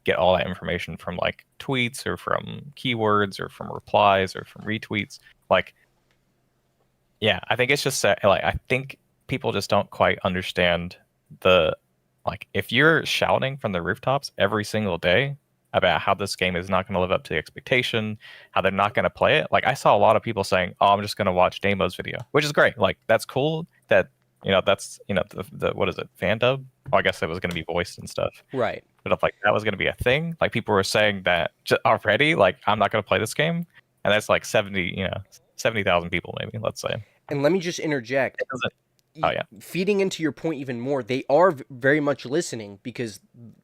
get all that information from like tweets or from keywords or from replies or from retweets. Like, yeah, I think it's just like I think people just don't quite understand the like if you're shouting from the rooftops every single day about how this game is not going to live up to the expectation, how they're not going to play it. Like I saw a lot of people saying, "Oh, I'm just going to watch Damo's video," which is great. Like that's cool. That that's the what is it, fan dub? Oh, I guess it was going to be voiced and stuff. Right. But if like that was going to be a thing, like people were saying that already. Like I'm not going to play this game, and that's like 70,000 people maybe. Let's say. And let me just interject. It doesn't. Oh yeah. Feeding into your point even more, they are very much listening because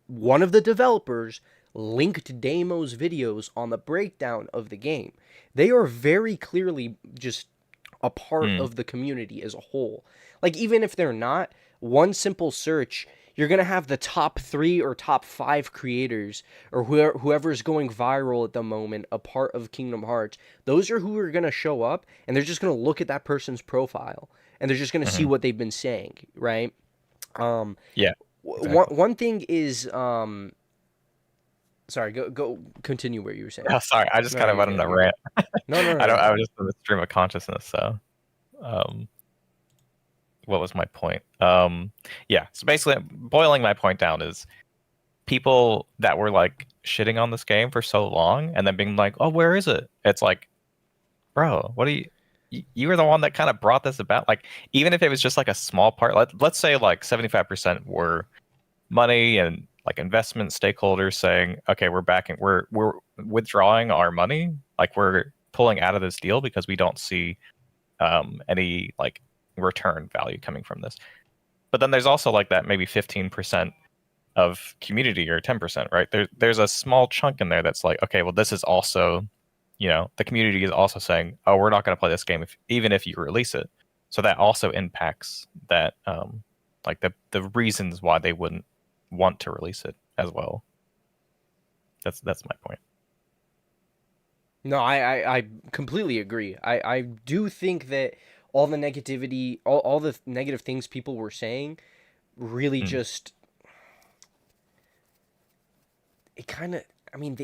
one of the developers linked Damo's videos on the breakdown of the game. They are very clearly just a part of the community as a whole. Like even if they're not, one simple search, you're going to have the top 3 or top 5 creators or whoever's going viral at the moment, a part of Kingdom Hearts. Those are who are going to show up, and they're just going to look at that person's profile, and they're just going to see what they've been saying, right? Yeah. Exactly. One thing is, sorry, go continue where you were saying. Oh, sorry, I just kind of went on a rant. No. I was just in the stream of consciousness, so what was my point? Yeah, so basically boiling my point down is people that were like shitting on this game for so long and then being like, "Oh, where is it?" It's like, bro, what are you were the one that kind of brought this about. Like even if it was just like a small part, let's say like 75% were money and like investment stakeholders saying, okay, we're withdrawing our money, like we're pulling out of this deal because we don't see any like return value coming from this. But then there's also like that maybe 15% of community or 10%, right? There's a small chunk in there that's like, okay, well this is also, the community is also saying, oh, we're not going to play this game even if you release it. So that also impacts that like the reasons why they wouldn't want to release it as well. That's my point. No, I completely agree. I do think that all the negativity, all the negative things people were saying really just, it kind of, I mean,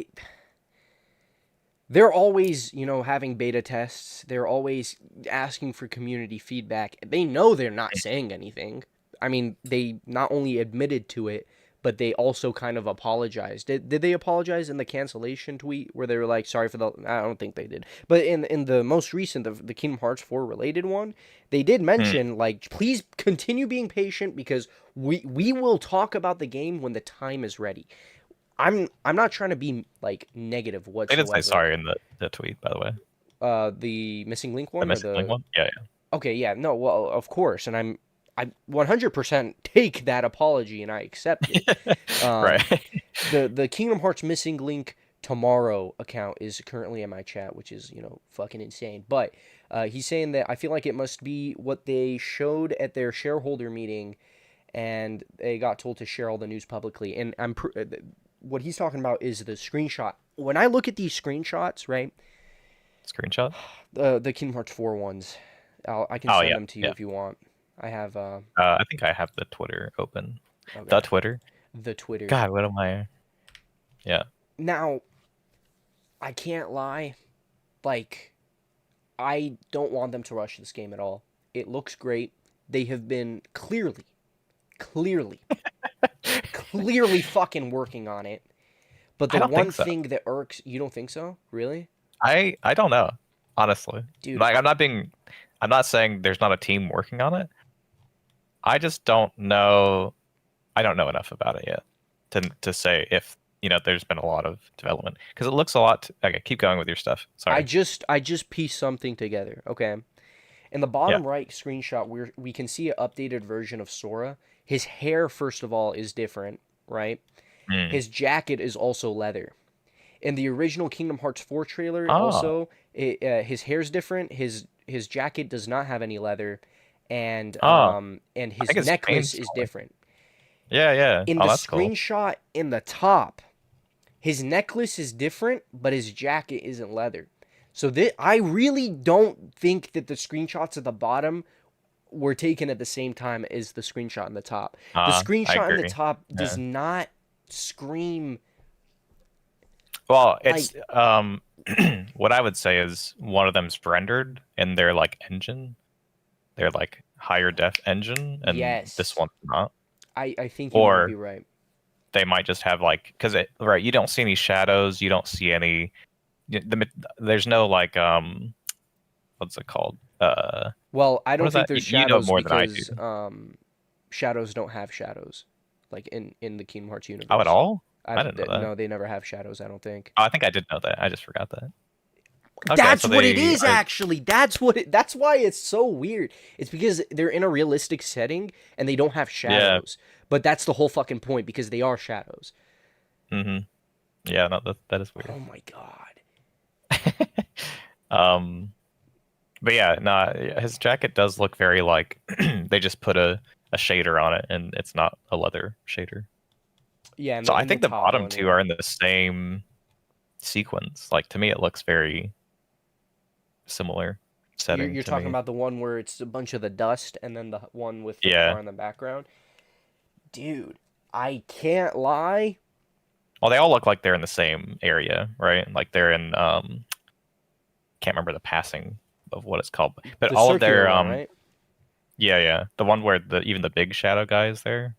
they're always, having beta tests. They're always asking for community feedback. They know they're not saying anything. I mean, they not only admitted to it, but they also kind of apologized. Did they apologize in the cancellation tweet where they were like, sorry for the... I don't think they did. But in the most recent, the Kingdom Hearts 4 related one, they did mention, like, please continue being patient because we will talk about the game when the time is ready. I'm not trying to be, like, negative whatsoever. They did say sorry in the tweet, by the way. The Missing Link one? The Missing Link one? Yeah. Okay, yeah. No, well, of course. And I 100% take that apology and I accept it. Right. The Kingdom Hearts Missing Link Tomorrow account is currently in my chat, which is, fucking insane. But he's saying that I feel like it must be what they showed at their shareholder meeting and they got told to share all the news publicly. And what he's talking about is the screenshot. When I look at these screenshots, right? Screenshot? The Kingdom Hearts 4 ones. I can send them to you if you want. I have I think I have the Twitter open. Okay. The Twitter. God, what am I? Yeah. Now, I can't lie. Like, I don't want them to rush this game at all. It looks great. They have been clearly fucking working on it. But the one thing that irks, you don't think so? Really? I don't know, honestly. Dude, like I'm not saying there's not a team working on it. I just don't know. I don't know enough about it yet to say if there's been a lot of development because it looks a lot. Okay, keep going with your stuff. Sorry. I just pieced something together. Okay, in the bottom right screenshot, we can see an updated version of Sora. His hair, first of all, is different, right? His jacket is also leather. In the original Kingdom Hearts 4 trailer, also, his hair's different. His jacket does not have any leather. And his necklace is different. Yeah. In the screenshot in the top, his necklace is different, but his jacket isn't leather. So I really don't think that the screenshots at the bottom were taken at the same time as the screenshot in the top. The screenshot in the top does not scream. Well, it's what I would say is one of them's rendered in their like engine. They're like higher def engine, and this one's not. I think you might be Or right. they might just have like, because right, you don't see any shadows, you don't see any. There's no like what's it called? Well, I What don't is think that? there's You know shadows more than I do. because shadows don't have shadows, like in the Kingdom Hearts Oh, at universe. all? I didn't know that. No, they never have shadows. I don't think. Oh, I think I did know that. I just forgot that. Okay, That's so what it they is, are. actually. That's why it's so weird. It's because they're in a realistic setting and they don't have Yeah. shadows. But that's the whole fucking point because they are shadows. Mm-hmm. Yeah. No, that is weird. Oh my god. um. But yeah, no, his jacket does look very like they just put a shader on it, and it's not a leather shader. Yeah, So I in the think the top bottom one, two yeah. are in the same sequence. Like to me, it looks very similar setting You're to talking me. about the one where it's a bunch of the dust and then the one with the Yeah. car in the background. Dude, I can't lie. Well, they all look like they're in the same area, right? Like they're in can't remember the passing of what it's called, but The all of circular their one, right? yeah, the one where the even the big shadow guy is there.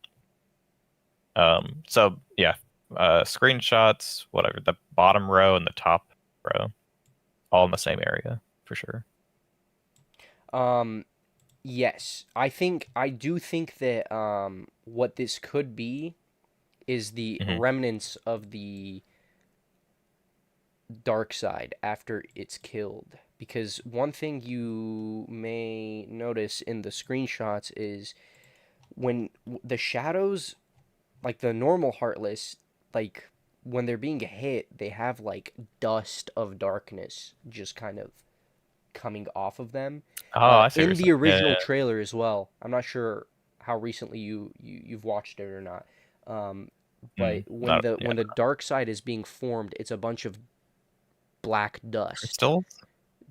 So yeah, screenshots, whatever, the bottom row and the top row, all in the same area for sure. Um, yes. I do think that what this could be is the Hmm. remnants of the dark side after it's killed. Because one thing you may notice in the screenshots is when the shadows, like the normal Heartless, like when they're being hit, they have like dust of darkness just kind of coming off of them. Oh, I see what In you're the saying. Yeah, original yeah. trailer as well. I'm not sure how recently you've watched it or not. But Not when yeah. the dark side is being formed, it's a bunch of black dust. Crystals?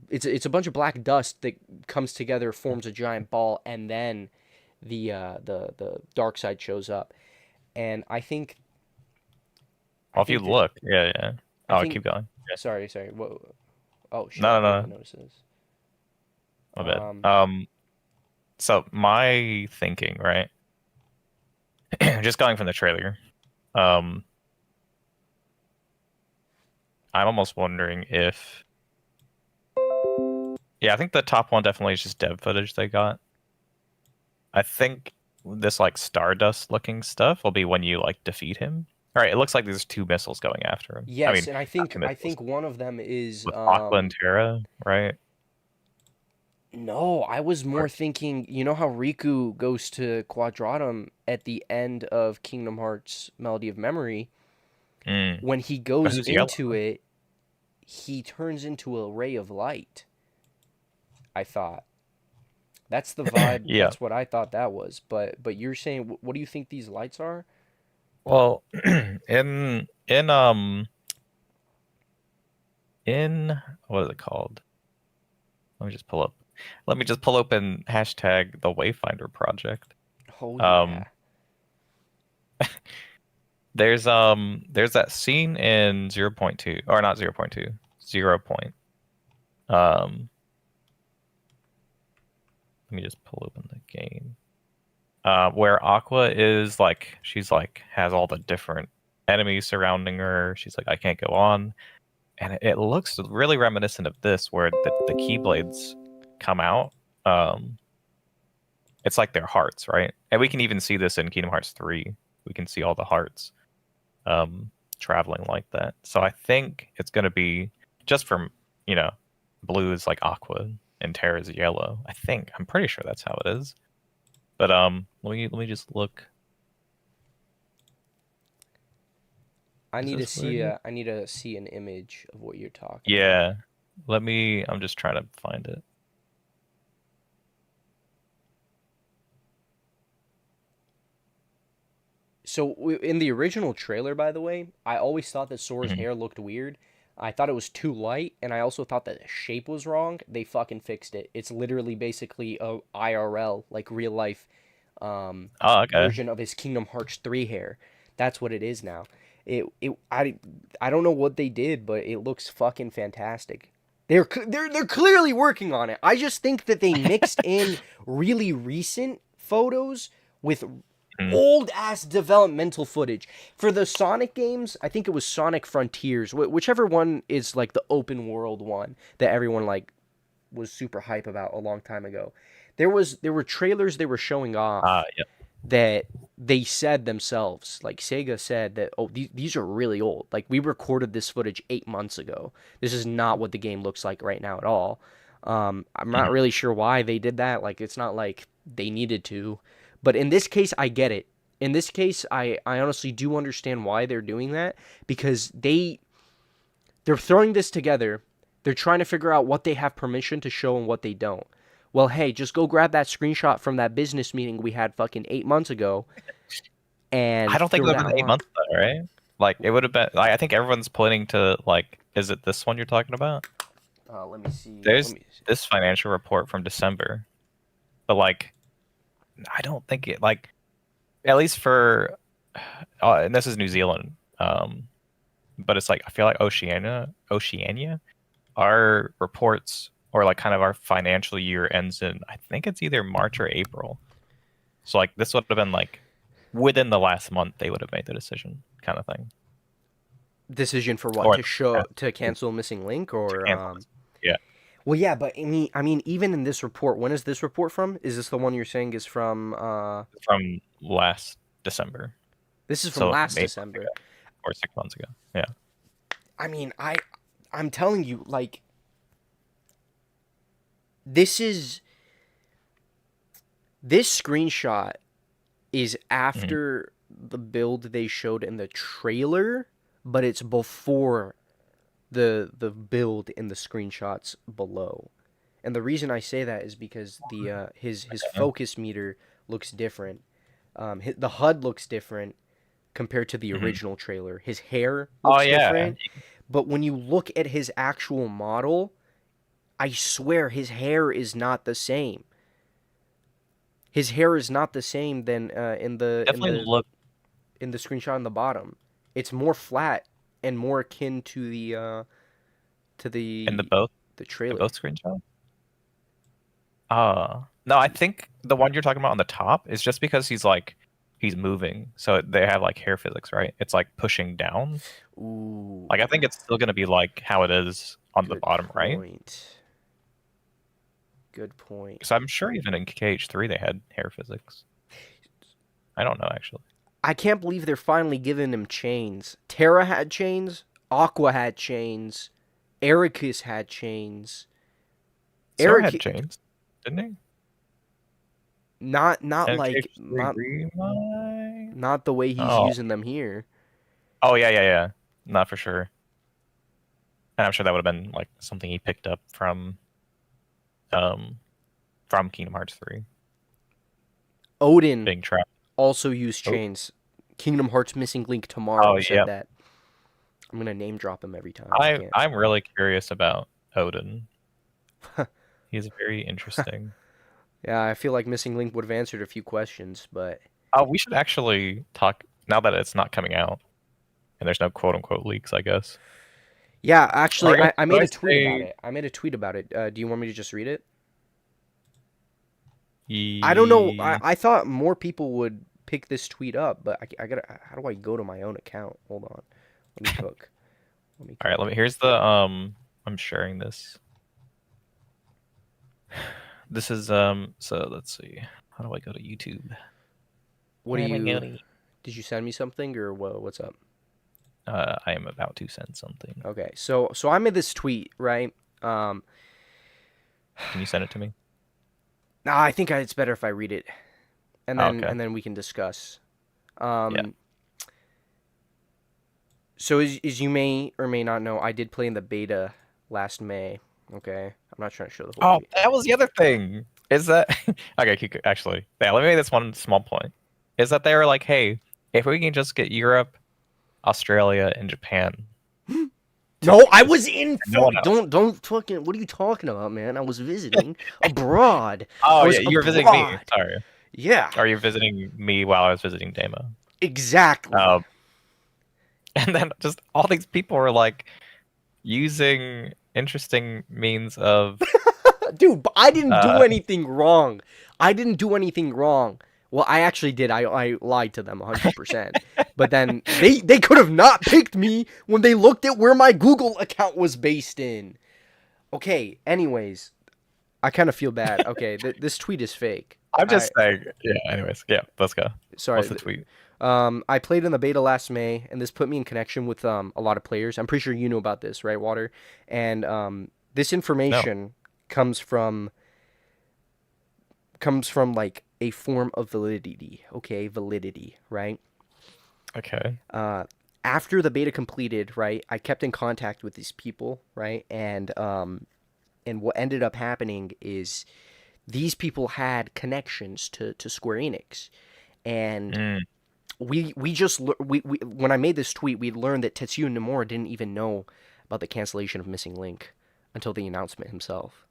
It's a bunch of black dust that comes together, forms a giant ball, and then the dark side shows up. And I Well, if you think that look, yeah, yeah. I Oh, think keep going. Yeah. sorry. Whoa. Oh shit, No, I didn't no, even no. notice this. My bad. Um, So my thinking, right? Just going from the trailer, um, I'm almost wondering if, yeah, I think the top one definitely is just dev footage they got. I think this like Stardust looking stuff will be when you like defeat him. All right, it looks like there's two missiles going after him. I yes, mean, and not two I missiles think one of them is with Aqua and Terra, right? no, I was Or, more thinking, you know how Riku goes to Quadratum at the end of Kingdom Hearts Melody of Memory? mm, When he but goes who's yellow? into it, he turns into a ray of light. I thought. That's the vibe. Yeah. That's what I thought that was. But you're saying what do you think these lights are? Well, in in what is it called? Let me just pull up. Let me just pull open hashtag the Wayfinder project. Oh Um, yeah. there's that scene in 0.2 or not 0.2, 0 point. Um, let me just pull open the game. Where Aqua is like she's like has all the different enemies surrounding her. She's like I can't go on, and it looks really reminiscent of this where the Keyblades come out. It's like their hearts, right? And we can even see this in Kingdom Hearts 3. We can see all the hearts traveling like that. So I think it's going to be just from, blue is like aqua and Terra is yellow. I think. I'm pretty sure that's how it is. But let me just look. I Is need to this where it is? I need to see an image of what you're talking about. Yeah. I'm just trying to find it. So in the original trailer, by the way, I always thought that Sora's Mhm. hair looked weird. I thought it was too light, and I also thought that the shape was wrong. They fucking fixed it. It's literally basically a IRL, like real life, Oh, okay. version of his Kingdom Hearts 3 hair. That's what it is now. I don't know what they did, but it looks fucking fantastic. They're clearly working on it. I just think that they mixed in really recent photos with Hmm. old ass developmental footage for the Sonic games. I think it was Sonic Frontiers, whichever one is like the open world one that everyone like was super hype about a long time ago. There were trailers they were showing off Yeah. that they said themselves, like Sega said that, oh, these are really old. Like, we recorded this footage 8 months ago. This is not what the game looks like right now at all. I'm not Mhm. really sure why they did that. Like, it's not like they needed to. But in this case, I get it. In this case, I honestly do understand why they're doing that, because they're throwing this together. They're trying to figure out what they have permission to show and what they don't. Well, hey, just go grab that screenshot from that business meeting we had fucking 8 months ago and I don't think it throw would have that been eight line. months though, right? Like it would have been. I think everyone's pointing to like. Is it this one you're talking about? Let me see. There's this financial report from December, but like, I don't think it like. At least for, and this is New Zealand. But it's like I feel like Oceania, our reports or like kind of our financial year ends in I think it's either March or April. So like this would have been like within the last month they would have made the decision, kind of thing. Decision for what? Or To cancel Missing Link, or cancel. Yeah, well, yeah, but I mean even in this report, when is this report from? Is this the one you're saying is from from last December, this is from so last 8 months December. ago, or 6 months ago. Yeah, I mean, I'm telling you, like, this is this screenshot is after the build they showed in the trailer, but it's before the build in the screenshots below. And the reason I say that is because the his focus meter looks different. The HUD looks different compared to the original trailer. His hair looks different. But when you look at his actual model, I swear his hair is not the same. His hair is not the same than definitely look in the screenshot on the bottom. It's more flat and more akin to the in the trailer. both screenshots. No, I think the one you're talking about on the top is just because he's moving, so they have like hair physics, right? It's like pushing down. Ooh. Like I think it's still gonna be like how it is on the Good bottom right. point. Good point. Because I'm sure even in KH3 they had hair physics. I don't know actually. I can't believe they're finally giving him chains. Terra had chains. Aqua had chains. Ericus had chains. Sora had chains, didn't he? Not And like KH3 Remake? not the way he's Oh. using them here. Oh yeah. Not for sure. And I'm sure that would have been like something he picked up from Kingdom Hearts 3 Odin being trapped. also used chains. Kingdom Hearts Missing Link tomorrow said that. I'm gonna name drop him every time. I'm really curious about Odin. He's very interesting. Yeah, I feel like Missing Link would have answered a few questions, but We should actually talk now that it's not coming out and there's no quote unquote leaks, I guess. yeah, actually, Or I made a tweet say- about it. I made a tweet about it. Do you want me to just read it? I don't know. I thought more people would pick this tweet up, but I gotta. How do I go to my own account? Hold on. Let me cook. All right, here's the I'm sharing this. This is so let's see. How do I go to YouTube? What do you? Did you send me something or what's up? I am about to send something. Okay, so I made this tweet, right? Can you send it to me? Nah, I think it's better if I read it, and then Okay. and then we can discuss. Yeah. So as you may or may not know, I did play in the beta last May. Okay, I'm not trying to show the whole. Oh, that was the other thing. Is that okay? Actually, yeah. Let me make this one small point. Is that they were like, hey, if we can just get Europe, Australia, and Japan. No, I was in. No, no. Don't fucking. What are you talking about, man? I was visiting abroad. Oh I was yeah, you were visiting me. abroad. Sorry. Yeah, Or you're visiting me while I was visiting Damo. exactly. And then just all these people were like using interesting means of Dude, but I didn't do anything wrong. I didn't do anything wrong. Well, I actually did. I lied to them 100%. But then they could have not picked me when they looked at where my Google account was based in. Okay, anyways, I kind of feel bad. Okay, this tweet is fake. I'm just saying. Yeah. Anyways, yeah. Let's go. Sorry. What's the tweet? I played in the beta last May, and this put me in connection with a lot of players. I'm pretty sure you know about this, right, Water? And this information comes from like a form of validity. Okay, validity, right? Okay. After the beta completed, right, I kept in contact with these people, right, and what ended up happening is these people had connections to Square Enix, and we when I made this tweet, we learned that Tetsuya Nomura didn't even know about the cancellation of Missing Link until the announcement himself.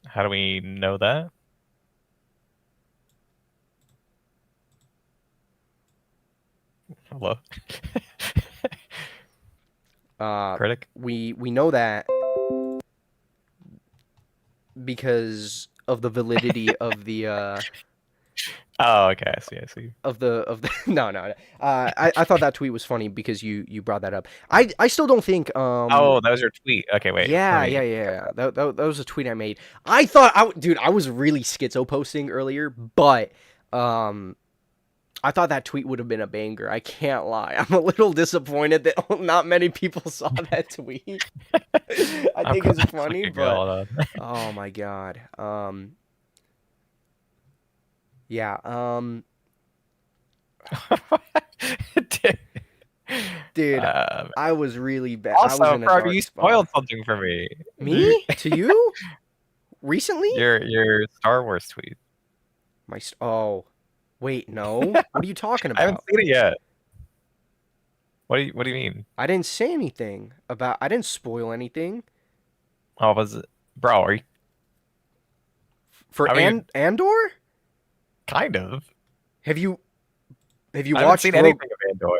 How do we know that? Hello. Critic. We know that because of the validity of the Oh, okay. I see. of the no. I thought that tweet was funny because you brought that up. I still don't think Oh, that was your tweet. Okay, wait. Yeah. That was a tweet I made. I thought I was really schizo posting earlier, but I thought that tweet would have been a banger. I can't lie. I'm a little disappointed that not many people saw that tweet. I think it's funny, but oh my god. Yeah. Dude, I was really bad. Also, I was in a bro, dark you spot. spoiled something for me. Me? To you? Recently? Your Star Wars tweet. Oh, wait, no. What are you talking about? I haven't seen it yet. What do you mean? I didn't say anything about. I didn't spoil anything. Oh, was it, bro? Are you For Andor? kind of? Have you I haven't watched seen anything of Andor.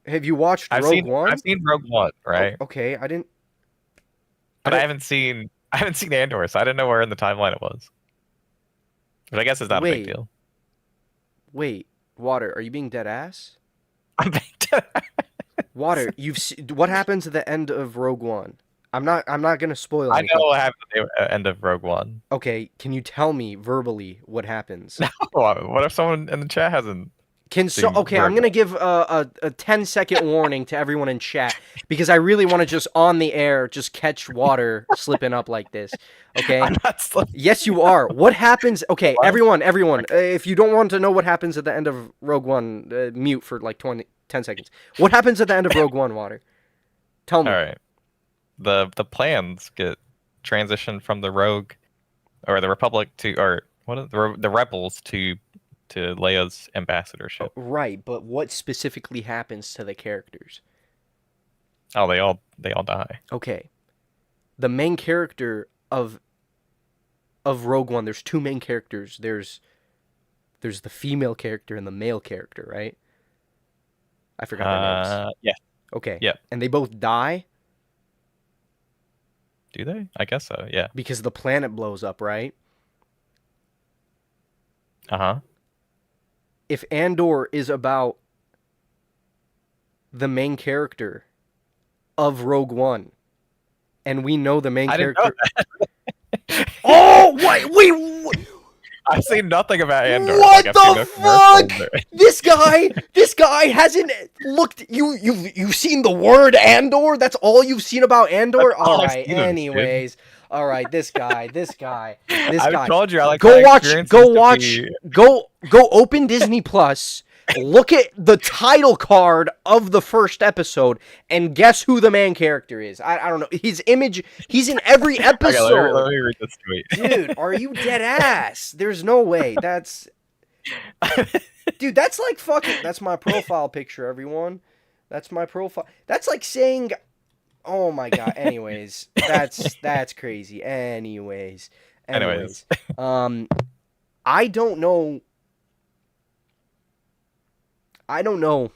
Have you watched Rogue One? I've seen Rogue One, right? Oh, okay, I didn't. But I haven't seen Andor, so I didn't know where in the timeline it was. But I guess it's not a big deal. Wait, Water, are you being dead ass? I'm being dead. Water, what happens at the end of Rogue One? I'm not gonna spoil I anything. know what happened at the end of Rogue One. Okay, can you tell me verbally what happens? What if someone in the chat hasn't? Okay, I'm gonna give a 10-second warning to everyone in chat because I really want to just on the air just catch Water slipping up like this. Okay. I'm not slipping. Yes, you are. What happens? Okay, what? Everyone. If you don't want to know what happens at the end of Rogue One, mute for like 10 seconds. What happens at the end of Rogue One, Water? Tell me. All right. The plans get transitioned from the Rogue or the Republic to the Rebels to Leia's ambassadorship. Right, but what specifically happens to the characters? Oh, they all die. Okay. The main character of Rogue One, there's two main characters. There's the female character and the male character, right? I forgot their names. Yeah. Okay. Yeah. And they both die? Do they? I guess so, yeah. Because the planet blows up, right? Uh-huh. If Andor is about the main character of Rogue One, and we know the main character. Oh, wait! I've seen nothing about Andor. What the fuck? This guy hasn't looked. You've seen the word Andor? That's all you've seen about Andor? All right. Anyways. All right, this guy. I've told you I like go open Disney Plus, look at the title card of the first episode, and guess who the main character is. I don't know. His image, he's in every episode. Okay, let me read this tweet. Dude, are you dead ass? There's no way. Dude, that's like fucking, that's my profile picture, everyone. That's my profile. That's like saying, oh my god. Anyways, that's crazy. Anyways. I don't know.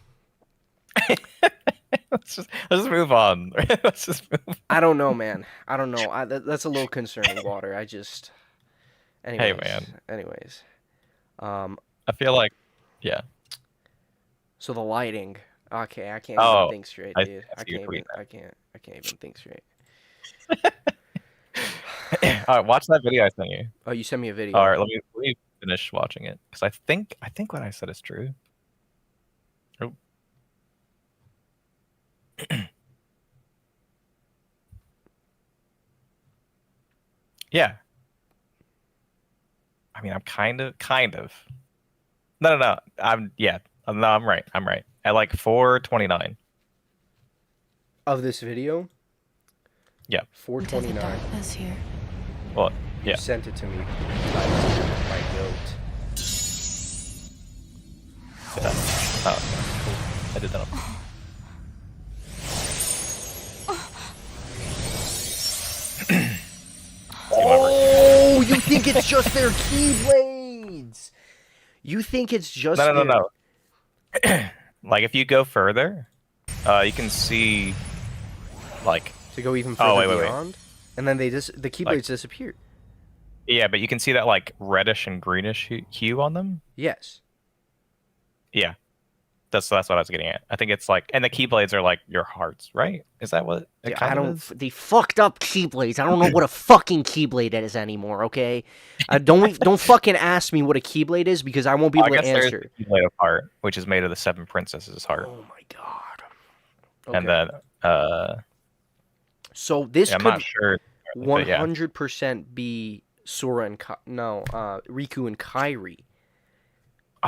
Let's just move on. Let's just move on. I don't know, man. I don't know. That's a little concerning, Water. Anyways, Hey, man. Anyways. I feel like, yeah. So the lighting. Okay, I can't even Oh, think straight, I dude. see your tweet I can't even think straight. All right, watch that video I sent you. Oh, you sent me a video. All right, let me finish watching it because I think what I said is true. Oh. Yeah. I mean, I'm kind of. No. No, I'm right. I'm right. At like 4:29. Of this video? Yeah. 429. darkness here. Well, You yeah. sent it to me. My goat. Oh, cool. I did that. Oh, you think it's just their keyblades? You think it's just No. Like if you go further, you can see like to go even further wait. beyond, and then the keyblades disappear. Yeah, but you can see that like reddish and greenish hue on them. Yes. Yeah. That's what I was getting at. I think it's like, and the keyblades are like your hearts, right? Is that what it I kind of don't. is? They fucked up keyblades. I don't know what a fucking keyblade is anymore. Okay, don't fucking ask me what a keyblade is because I won't be I able to guess there's answer. the keyblade of heart, which is made of the seven princesses' heart, Oh my god. and Okay. then So this I'm not could sure. but yeah. 100% be Sora and Riku and Kairi.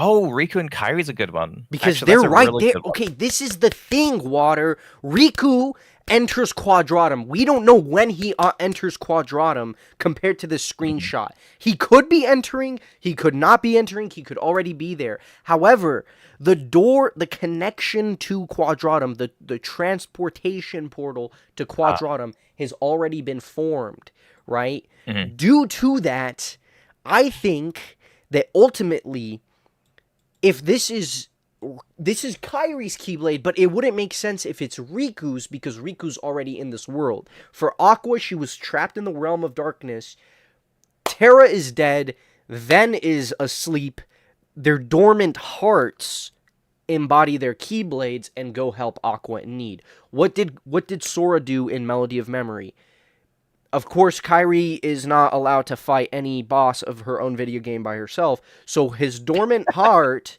Oh, Riku and Kairi's a good one. Because Actually, that's they're a right really there. good one. Okay, this is the thing, Water. Riku enters Quadratum. We don't know when he enters Quadratum compared to this screenshot. He could be entering. He could not be entering. He could already be there. However, the door, the connection to Quadratum, the transportation portal to Quadratum has already been formed, right? Mhm. Due to that, I think that ultimately, if this is Kairi's Keyblade, but it wouldn't make sense if it's Riku's because Riku's already in this world. For Aqua, she was trapped in the realm of darkness. Terra is dead. Ven is asleep. Their dormant hearts embody their Keyblades and go help Aqua in need. What did Sora do in Melody of Memory? Of course, Kairi is not allowed to fight any boss of her own video game by herself, so his dormant heart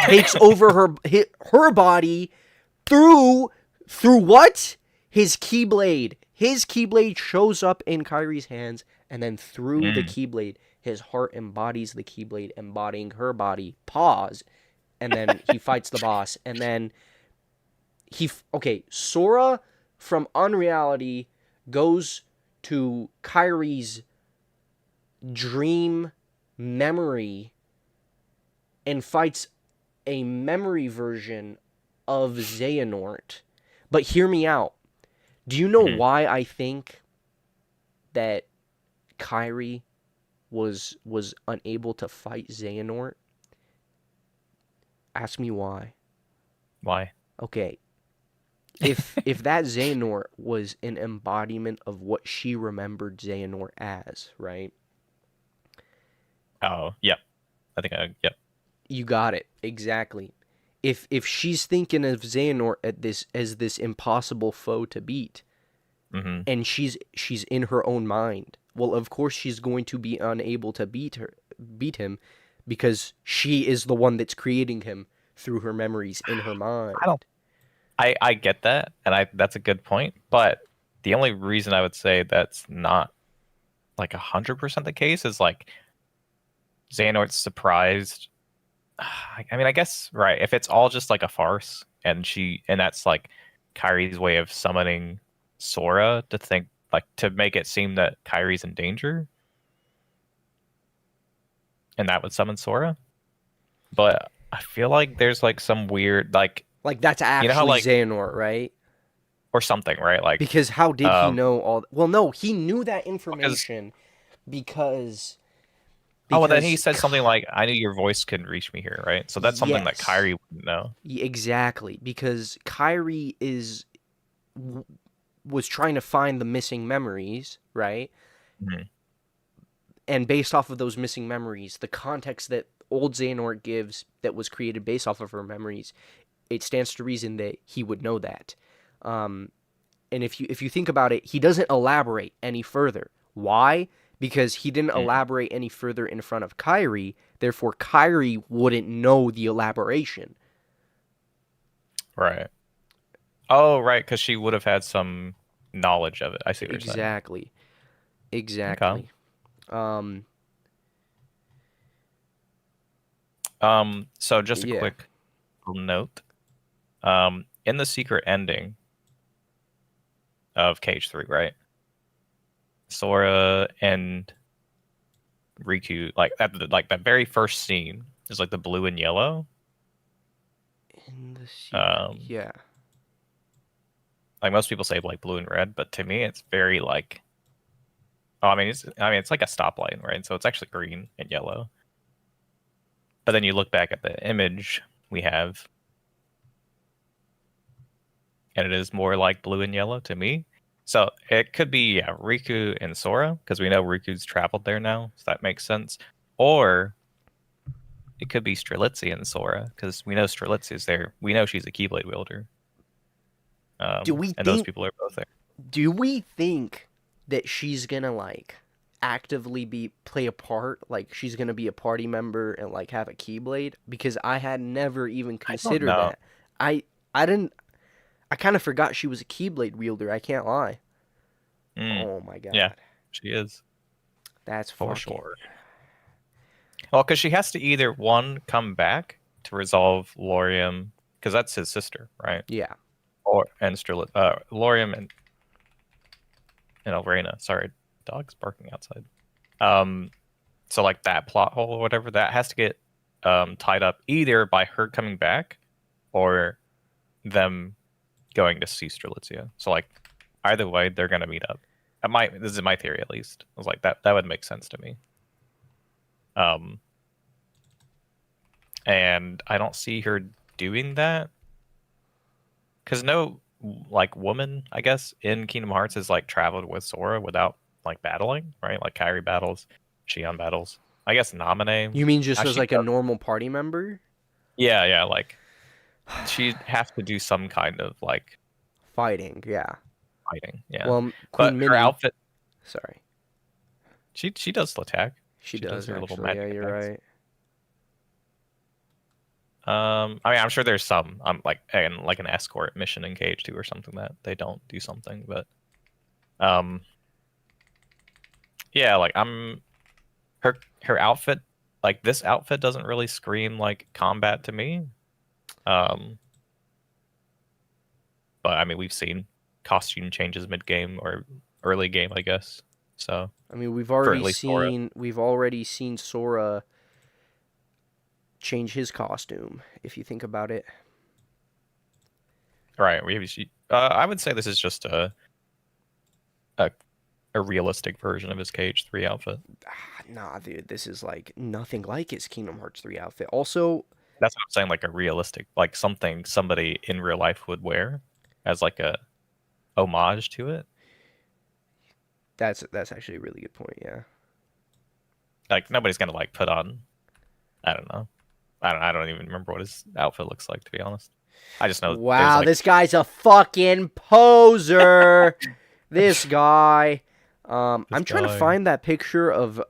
takes over her body through what? His Keyblade. His Keyblade shows up in Kairi's hands, and then through the Keyblade, his heart embodies the Keyblade, embodying her body. Pause. And then he fights the boss, and then Sora from Unreality goes to Kairi's dream memory and fights a memory version of Xehanort. But hear me out. Do you know why I think that Kairi was unable to fight Xehanort? Ask me why. Why? Okay. If that Xehanort was an embodiment of what she remembered Xehanort as, right? Oh, yep. I think yep. You got it. Exactly. If she's thinking of Xehanort as this impossible foe to beat, and she's in her own mind, well, of course she's going to be unable to beat him because she is the one that's creating him through her memories in her mind. I get that, and that's a good point. But the only reason I would say that's not like 100% the case is like Xehanort's surprised. I mean, I guess right. If it's all just like a farce, and that's like Kairi's way of summoning Sora to make it seem that Kairi's in danger, and that would summon Sora. But I feel like there's like some weird like that's actually how, like, Xehanort, right? or something, right? Like Because how did he know all? Well, no, he knew that information because. Oh, well, then he said something like, "I knew your voice couldn't reach me here," right? So that's something that Yes. Kairi wouldn't know. Exactly, because Kairi was trying to find the missing memories, right? Mhm. And based off of those missing memories, the context that old Xehanort gives that was created based off of her memories, it stands to reason that he would know that. And if you think about it, he doesn't elaborate any further. Why? Because he didn't elaborate any further in front of Kairi. Therefore, Kairi wouldn't know the elaboration. Right. Oh, right, because she would have had some knowledge of it. I see what you're saying. Exactly. Exactly. So just a Yeah. quick note. In the secret ending of Cage 3, right? Sora and Riku, like that very first scene is like the blue and yellow. In the secret, yeah. Like most people say like blue and red, but to me it's very like it's like a stoplight, right? So it's actually green and yellow. But then you look back at the image we have, and it is more like blue and yellow to me. So it could be Riku and Sora, because we know Riku's traveled there now, so that makes sense. Or it could be Strelitzia and Sora, because we know Strelitzia's there. We know she's a Keyblade wielder. Those people are both there. Do we think that she's gonna like actively play a part, like she's gonna be a party member and like have a Keyblade? Because I had never even considered that. I kind of forgot she was a Keyblade wielder. I can't lie. Oh my god. Yeah, she is. That's for sure. Well, because she has to either one come back to resolve Lauriam, because that's his sister, right? Yeah. Lauriam and Elrena. Sorry, dog's barking outside. So like that plot hole or whatever, that has to get tied up either by her coming back or them going to see Strelitzia. So like either way, they're gonna meet up. This is my theory at least. I was like that would make sense to me. And I don't see her doing that. Because no, like, woman, I guess, in Kingdom Hearts has, like, traveled with Sora without, like, battling, right? Like, Kairi battles, Xion battles. I guess Naminé. You mean just as, like, a normal party member? Yeah, like, she'd have to do some kind of, like... Fighting, yeah. Yeah. Well, Queen Minnie... her outfit... Sorry. She does attack. She does her little magic. Yeah, you're right. I'm sure there's some like an escort mission in Cage 2 or something that they don't do something, but yeah, like her outfit, like this outfit doesn't really scream like combat to me. But I mean, we've seen costume changes mid game or early game, I guess. So I mean, we've already seen Sora change his costume, if you think about it. Right. I would say this is just a realistic version of his Cage 3 outfit. Nah, dude, this is like nothing like his Kingdom Hearts 3 outfit. Also, that's what I'm saying, like a realistic, like something somebody in real life would wear as like a homage to it. That's actually a really good point, yeah. Like nobody's gonna like put on, I don't know. I don't even remember what his outfit looks like, to be honest. I just know. Wow, this guy's a fucking poser. This guy. I'm trying to find that picture of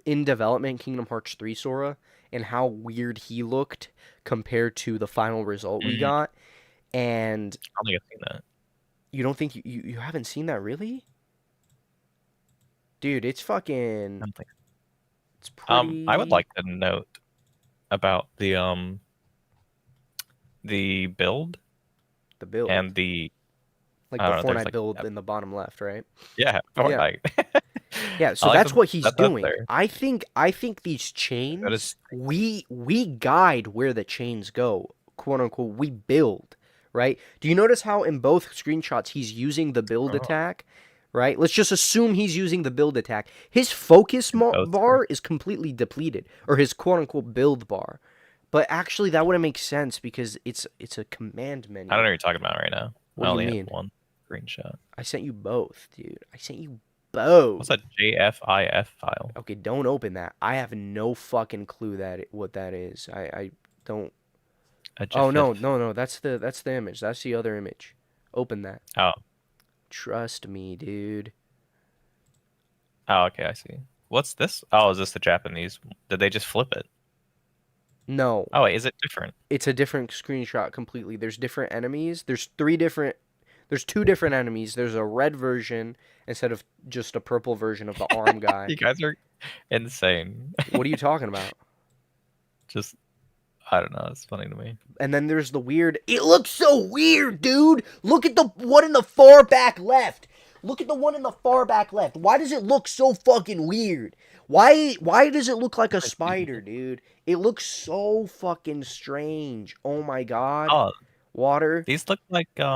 in development Kingdom Hearts 3 Sora and how weird he looked compared to the final result we got. And I don't think I've seen that. You don't think you haven't seen that, really? Dude, it's fucking. It's pretty. I would like to note about the build. The build. And the like the Fortnite build in the bottom left, right? Yeah, Fortnite. Yeah, so that's what he's doing. I think these chains we guide where the chains go, quote unquote, we build, right? Do you notice how in both screenshots he's using the build attack? Right? Let's just assume he's using the build attack. His focus bar is completely depleted, or his quote-unquote build bar. But actually, that wouldn't make sense because it's a command menu. I don't know what you're talking about right now. What do you mean? Have one screenshot. I sent you both, dude. I sent you Bo. What's a JFIF file? Okay, don't open that. I have no fucking clue what that is. I don't. A Oh no, JFIF? no, no. That's the image. That's the other image. Open that. Oh. Trust me, dude. Oh, okay, I see. What's this? Oh, is this the Japanese? Did they just flip it? No, Oh, wait, is it different? it's a different screenshot completely. There's different enemies. There's two different enemies. There's a red version instead of just a purple version of the arm guy. You guys are insane. What are you talking about? Just, I don't know. It's funny to me. And then there's the weird. It looks so weird, dude. Look at the one in the far back left. Look at the one in the far back left. Why does it look so fucking weird? Why does it look like a spider, dude? It looks so fucking strange. Oh my god. Oh, Water. these look like that.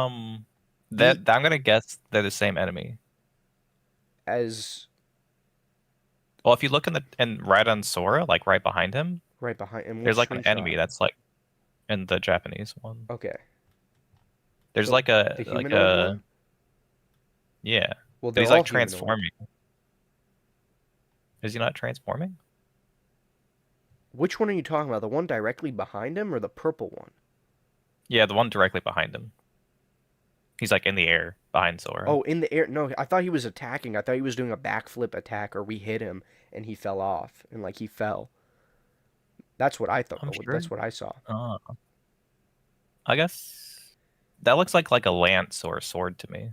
I'm gonna guess they're the same enemy. As Well, if you look in right on Sora, like right behind him, right behind him. there's like an enemy that's like in the Japanese one. Okay. There's The- like The a humanoid one? yeah. Well, But they're he's all like humanoid. transforming. Is he not transforming? Which one are you talking about? The one directly behind him or the purple one? Yeah, the one directly behind him. He's like in the air behind Sora. Oh, in the air. No, I thought he was attacking. I thought he was doing a backflip attack, or we hit him and he fell off and like he fell. That's what I thought. I'm sure. That's what I saw. I guess that looks like a lance or a sword to me.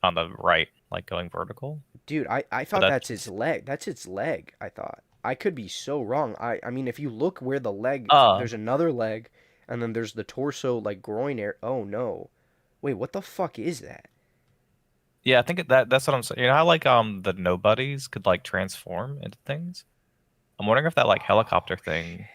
On the right, like going vertical. Dude, I thought that's that's its leg. That's its leg, I thought. I could be so wrong. I mean, if you look where the leg, there's another leg, and then there's the torso, like groin area. Oh no. Wait, what the fuck is that? Yeah, I think that's what I'm saying. You know how like the nobodies could like transform into things? I'm wondering if that like helicopter thing.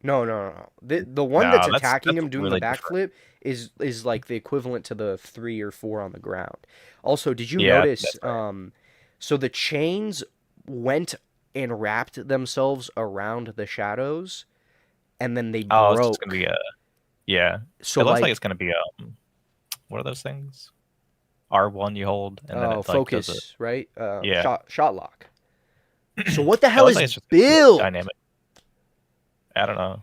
No, no, no, no. The one No, that's that's- attacking that's him doing really the backflip is like the equivalent to the 3 or 4 on the ground. Also, did you Yeah, notice that's right. so the chains went and wrapped themselves around the shadows and then they Oh, it's broke. just gonna be a yeah. So It looks like, like it's gonna be what are those things? R1 you hold and then it like focus, does it. right? Yeah. Shot lock. So what the It hell looks is like it's just gonna be build? dynamic. I don't know.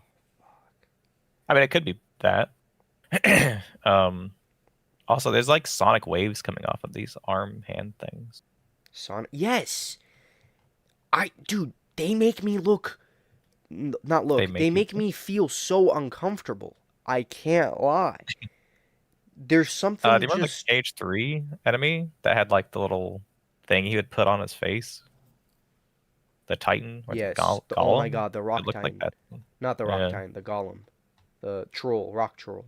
I mean, it could be that. Also, there's like sonic waves coming off of these arm hand things. Sonic. Yes. Dude, they make me look not look. They you make feel- me feel so uncomfortable. I can't lie. There's something do you remember just the Cage 3 enemy that had like the little thing he would put on his face? The Titan or yes. the Oh my Golem? god, the It rock looked like titan. that. Not the rock Yeah. titan, the golem. The troll, rock troll.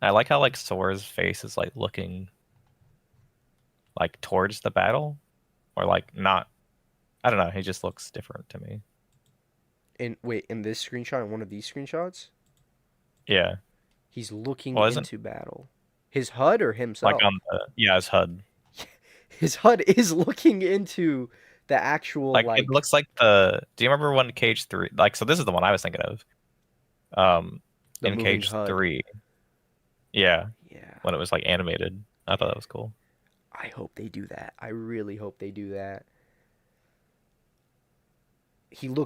I like how like Sora's face is like looking like towards the battle, or like not. I don't know. He just looks different to me. In this screenshot, in one of these screenshots, Yeah, he's looking Well, isn't- into battle. His HUD or himself? like on his HUD. His HUD is looking into the actual Like, like it looks like the. Do you remember when Cage 3? Like, so this is the one I was thinking of. the In moving Cage HUD. 3. Yeah, Yeah. when it was like animated. I thought that was cool. I hope they do that. I really hope they do that.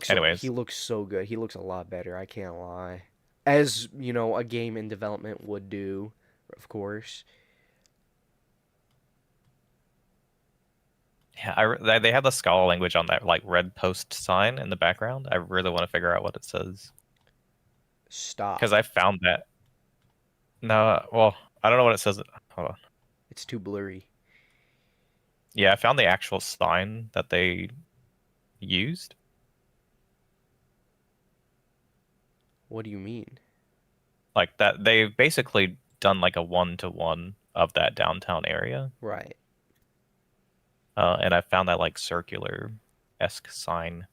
Anyways. He looks so good. He looks a lot better, I can't lie. As, you know, a game in development would do, of course. Yeah, they have the Scala language on that like red post sign in the background. I really want to figure out what it says Stop. because I found that. No, well, I don't know what it says. Hold on. It's too blurry. Yeah, I found the actual sign that they used. What do you mean? Like that, they've basically done like a 1-to-1 of that downtown area, Right. and I found that like circular-esque sign.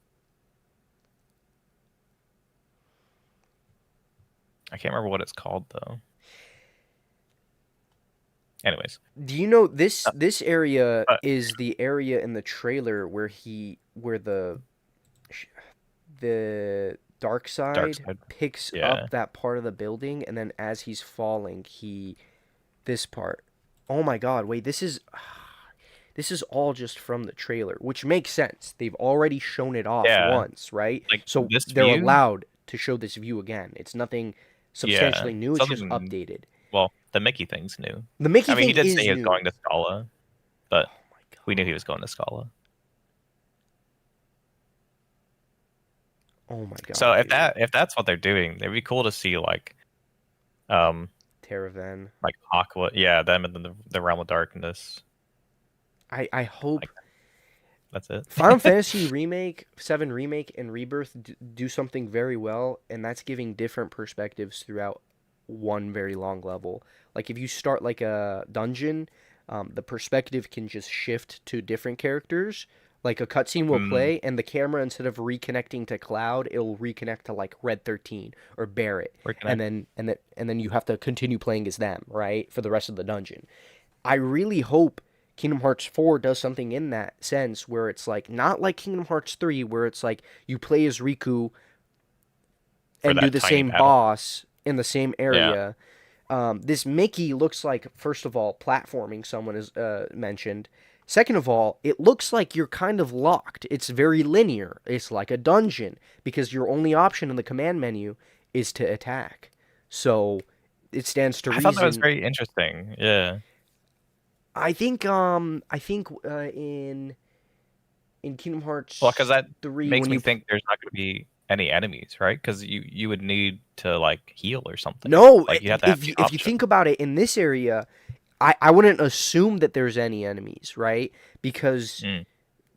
I can't remember what it's called though. Anyways, Do you know this area uh, is the area in the trailer where the dark side Darkseid. picks Yeah. up that part of the building, and then as he's falling, this part. Oh my god, wait, this is this is all just from the trailer, which makes sense. They've already shown it off Yeah, once, right? like So this they're view. allowed to show this view again. It's nothing Yeah, substantially new. It's just something. updated. Well, the Mickey thing's new. The Mickey I mean, he thing did say is he was new. going to Scala, but Oh my god. we knew he was going to Scala. Oh my god. So dude. if that's what they're doing, it'd be cool to see um Terraven. like Aqua, yeah, them and the Realm of Darkness. I hope Like, that's it. Final Fantasy Remake, 7 Remake, and Rebirth do something very well, and that's giving different perspectives throughout one very long level. Like if you start like a dungeon, the perspective can just shift to different characters. Like a cutscene will Mm, play, and the camera, instead of reconnecting to Cloud, it'll reconnect to like Red 13 or Barret, reconnect. and then you have to continue playing as them, right, for the rest of the dungeon. I really hope Kingdom Hearts 4 does something in that sense where it's like not like Kingdom Hearts 3 where it's like you play as Riku For and do that the tiny same battle. boss in the same Yeah, area. This Mickey looks like, first of all, platforming, someone has mentioned. Second of all, it looks like you're kind of locked. It's very linear. It's like a dungeon because your only option in the command menu is to attack. So it stands to I thought that was reason. very interesting. Yeah, I think in Kingdom well, Hearts because that 3 makes when me you think there's not going to be any enemies, right? Because you would need to like heal or something. no, Like you have to have the if you option. think about it in this area, I wouldn't assume that there's any enemies, right? Because Mm,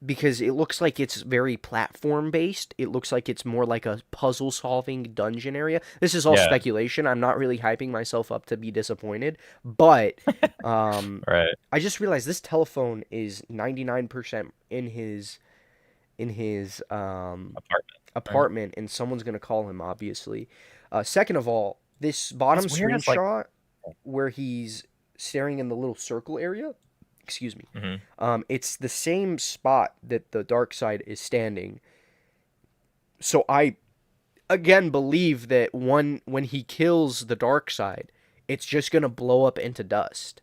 because it looks like it's very platform based. It looks like it's more like a puzzle solving dungeon area. This is all yeah, speculation. I'm not really hyping myself up to be disappointed, but right. I just realized this telephone is 99% in his Apartment, right? apartment, and someone's gonna call him, obviously. Second of all, this What's bottom weird is like, screenshot where he's staring in the little circle area, excuse me, mhm. it's the same spot that the dark side is standing. So I again believe that when he kills the dark side, it's just gonna blow up into dust.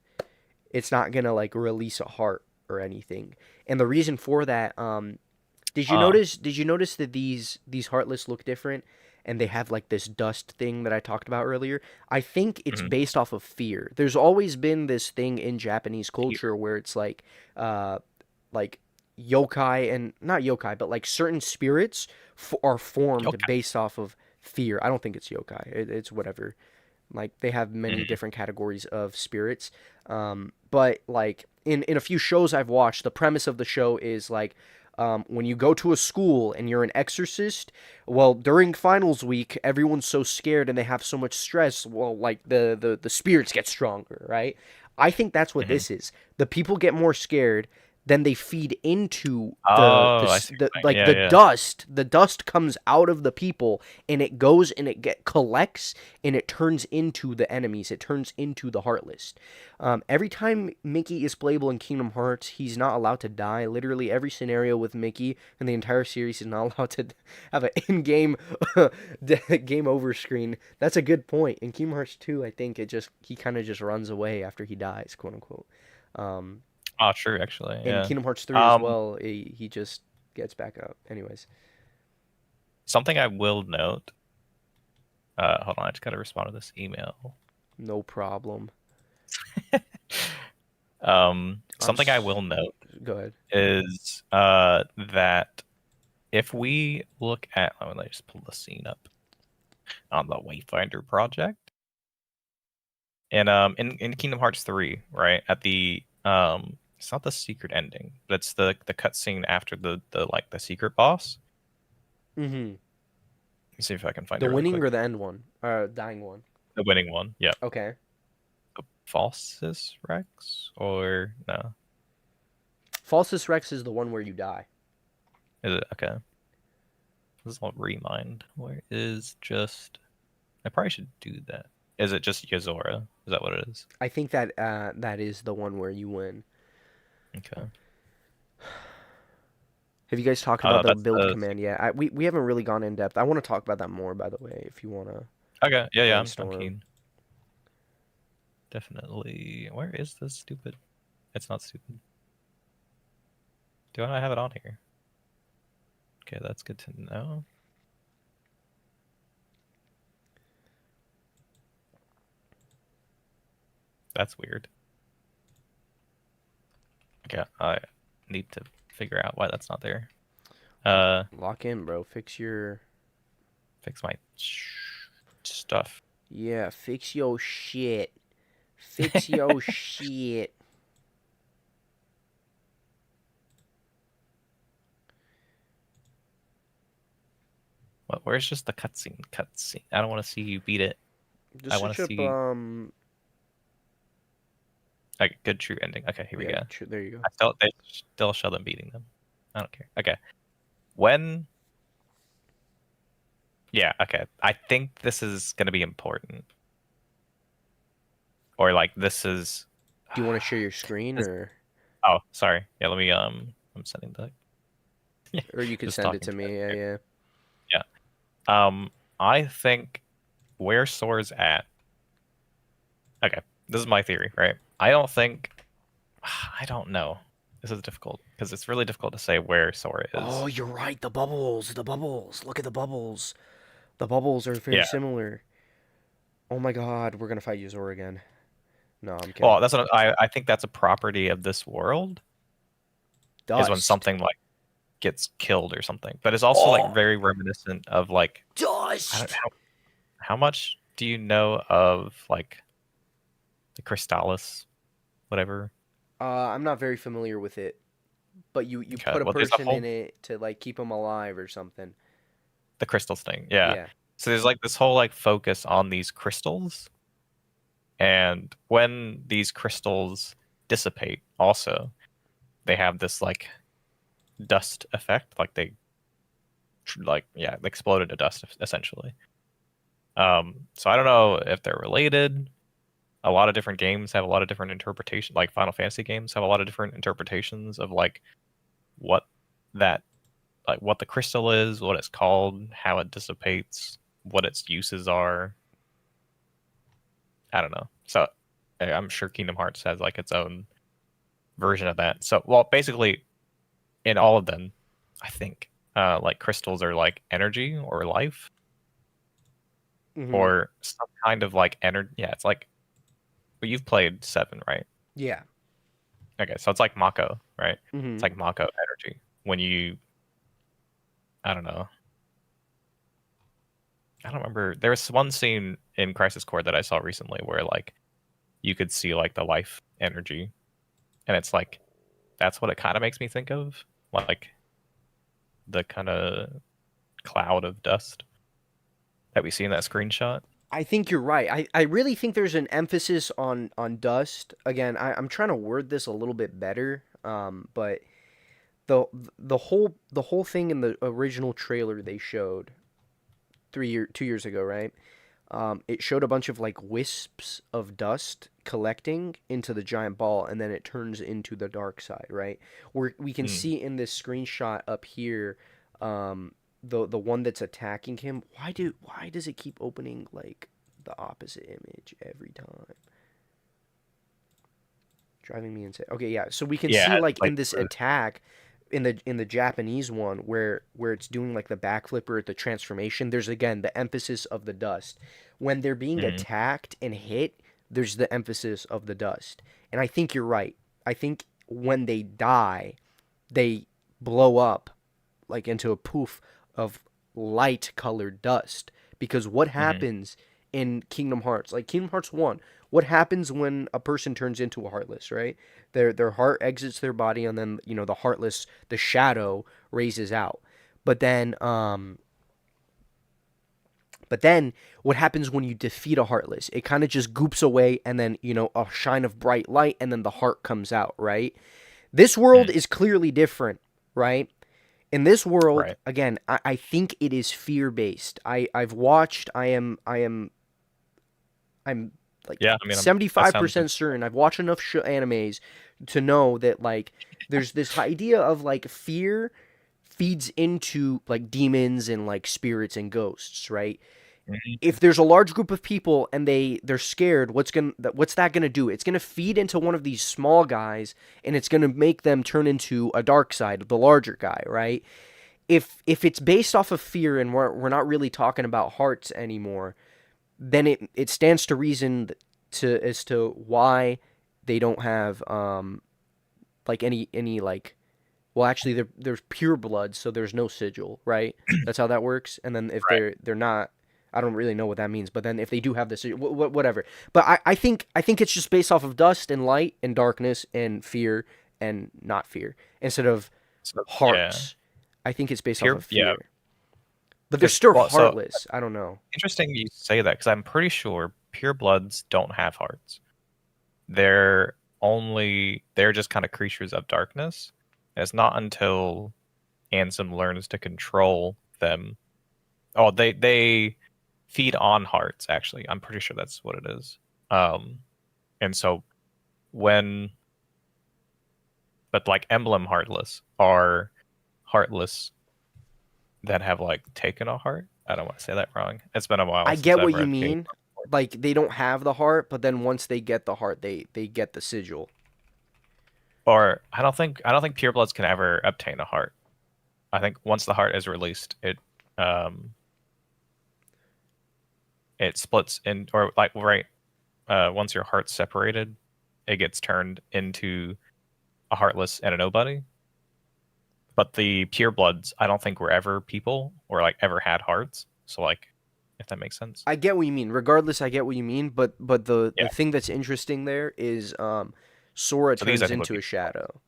It's not gonna like release a heart or anything. And the reason for that, Ah, did you notice that these heartless look different and they have like this dust thing that I talked about earlier? I think it's mhm. based off of fear. There's always been this thing in Japanese He- culture where it's uh like yokai, and not yokai, but like certain spirits are formed Okay. based off of fear. I don't think it's yokai. It's whatever. Like they have many Mhm. different categories of spirits. But like in a few shows I've watched, the premise of the show is like when you go to a school and you're an exorcist, well, during finals week, everyone's so scared and they have so much stress. Well, like the spirits get stronger, right? I think that's what Mhm. this is. The people get more scared, then they feed into Oh, I see what you're saying. like Yeah, the yeah. dust. The dust comes out of the people and it goes and it get collects and it turns into the enemies. It turns into the heartless. Every time Mickey is playable in Kingdom Hearts, he's not allowed to die. Literally every scenario with Mickey in the entire series is not allowed to have an in-game game over screen. That's a good point. In Kingdom Hearts 2, I think he kind of just runs away after he dies, quote unquote. Um, Oh, true, actually, in yeah. Kingdom Hearts 3 as Um, well, he just gets back up. Anyways, something I will note. Hold on, I just gotta respond to this email. no problem. Something I will note Go ahead. is that if we look at, let me just pull the scene up on the Wayfinder project, and in Kingdom Hearts 3, right at the it's not the secret ending, but it's the cutscene after the like the secret boss. Mm-hmm. Let's see if I can find The it real winning quick. or the end one? Dying one. The winning one, yeah. Okay. Falsus Rex or no? Falsus Rex is the one where you die. Is it okay? This is all remind. Where is just? I probably should do that. Is it just Yozora? Is that what it is? I think that that is the one where you win. Okay. Have you guys talked Oh about no, the that's build the. command yet? We haven't really gone in depth. I want to talk about that more, by the way, if you want to Okay, yeah, yeah, I'm brainstorm. keen. Definitely. Where is this stupid? It's not stupid. Do I have it on here? Okay, that's good to know. That's weird. Okay, I need to figure out why that's not there. Lock in, bro. Fix your... Fix my stuff. Yeah, fix your shit. Fix your shit. What? Where's just the cutscene? Cutscene. I don't want to see you beat it. Just wanna search up, see- Like good true ending. Okay, here we yeah, go. there you go. They still show them beating them. I don't care. Okay. When? Yeah. Okay. I think this is gonna be important. Or like this is. Do you want to share your screen, This- or Oh, sorry. Yeah. Let me. I'm sending the. or you could Just send it talking to me? Yeah, here. yeah. I think where Sora's at. Okay, this is my theory, right? I don't think. I don't know. This is difficult because it's really difficult to say where Sora is. Oh, you're right. The bubbles. The bubbles. Look at the bubbles. The bubbles are very Yeah. similar. Oh my God, we're gonna fight Yuzora again. No, I'm kidding. Well, that's what I think that's a property of this world is when Dust. something like gets killed or something. But it's also Oh. like very reminiscent of like Dust. how much do you know of like the Crystallis, whatever? I'm not very familiar with it, but you Okay, put a well, there's a person whole- in it to like keep them alive or something. The crystals thing, yeah. Yeah. So there's like this whole like focus on these crystals, and when these crystals dissipate, also they have this like dust effect, like they explode into dust essentially. So I don't know if they're related. A lot of different games have a lot of different interpretations. Like Final Fantasy games have a lot of different interpretations of like what that what the crystal is, what it's called, how it dissipates, what its uses are. I don't know. So I'm sure Kingdom Hearts has like its own version of that. So well, basically, in all of them, I think like crystals are like energy or life Mhm. or some kind of like energy. Yeah, it's like. But you've played 7, right? Yeah. Okay, so it's like Mako, right? Mhm. It's like Mako energy. When you, I don't know. I don't remember. There was one scene in Crisis Core that I saw recently where like you could see like the life energy, and it's like that's what it kind of makes me think of, like the kind of cloud of dust that we see in that screenshot. I think you're right. I really think there's an emphasis on dust. Again, I'm trying to word this a little bit better. But the the whole thing in the original trailer they showed 2 years ago, right? It showed a bunch of like wisps of dust collecting into the giant ball, and then it turns into the dark side, right? Where we can see in this screenshot up here, the one that's attacking him. Why does it keep opening like the opposite image every time? Driving me insane. Okay, yeah. So we can Yeah, see it's like like in this the- attack in the Japanese one where it's doing like the backflip or the transformation, there's again the emphasis of the dust. When they're being Mhm. attacked and hit, there's the emphasis of the dust. And I think you're right. I think when they die, they blow up like into a poof of light colored dust. Because what happens in Kingdom Hearts, like Kingdom Hearts 1, what happens when a person turns into a heartless, right? Their heart exits their body, and then the heartless, the shadow raises out. But then what happens when you defeat a heartless? It kind of just goops away, and then a shine of bright light, and then the heart comes out, right? This world is clearly different, right? In this world, Right. again, I think it is fear based. I've watched. I'm like Yeah, I mean, that 75% sounds certain. I've watched enough animes to know that like there's this idea of like fear feeds into like demons and like spirits and ghosts, right? Mhm. if there's a large group of people and they're scared, what's that gonna do? It's gonna feed into one of these small guys, and it's gonna make them turn into a dark side, the larger guy, right? If it's based off of fear and we're not really talking about hearts anymore, then it stands to reason to as to why they don't have like any like, well, actually there's pure blood, so there's no sigil, right? That's how that works. And then if Right. they're not, I don't really know what that means. But then if they do have this, whatever. But I think it's just based off of dust and light and darkness and fear and not fear instead of So yeah, hearts. I think it's based off pure of yeah. fear. But they're Because still well, so heartless. I don't know. interesting you say that because I'm pretty sure purebloods don't have hearts. They're just kind of creatures of darkness. And it's not until Ansem learns to control them. Oh, they feed on hearts. Actually, I'm pretty sure that's what it is. And so when, but like emblem heartless are heartless that have like taken a heart. I don't want to say that wrong. It's been a while I since get I've what you read King. mean. Like they don't have the heart, but then once they get the heart, they get the sigil. Or I don't think purebloods can ever obtain a heart. I think once the heart is released, um it splits in or like right once your heart's separated, it gets turned into a heartless and a nobody. But the purebloods, I don't think were ever people or like ever had hearts. So like, if that makes sense. I get what you mean. Regardless, I get what you mean. But the Yeah. thing that's interesting there is Sora So these I turns think would into be. a shadow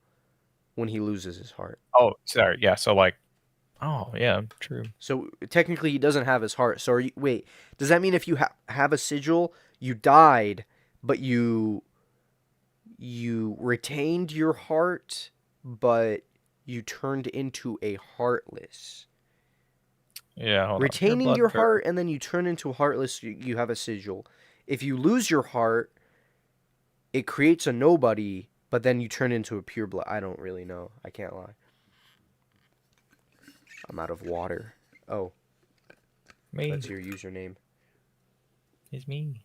when he loses his heart. Oh, sorry. Yeah. So like, oh yeah, true. So technically, he doesn't have his heart. So wait, does that mean if you have a sigil, you died, but you retained your heart, but you turned into a heartless? Yeah. Hold on. Retaining your heart and then you turn into a heartless, you have a sigil. If you lose your heart, it creates a nobody, but then you turn into a pure blood. I don't really know. I can't lie. I'm out of water. Oh, Me. that's your username. It's me.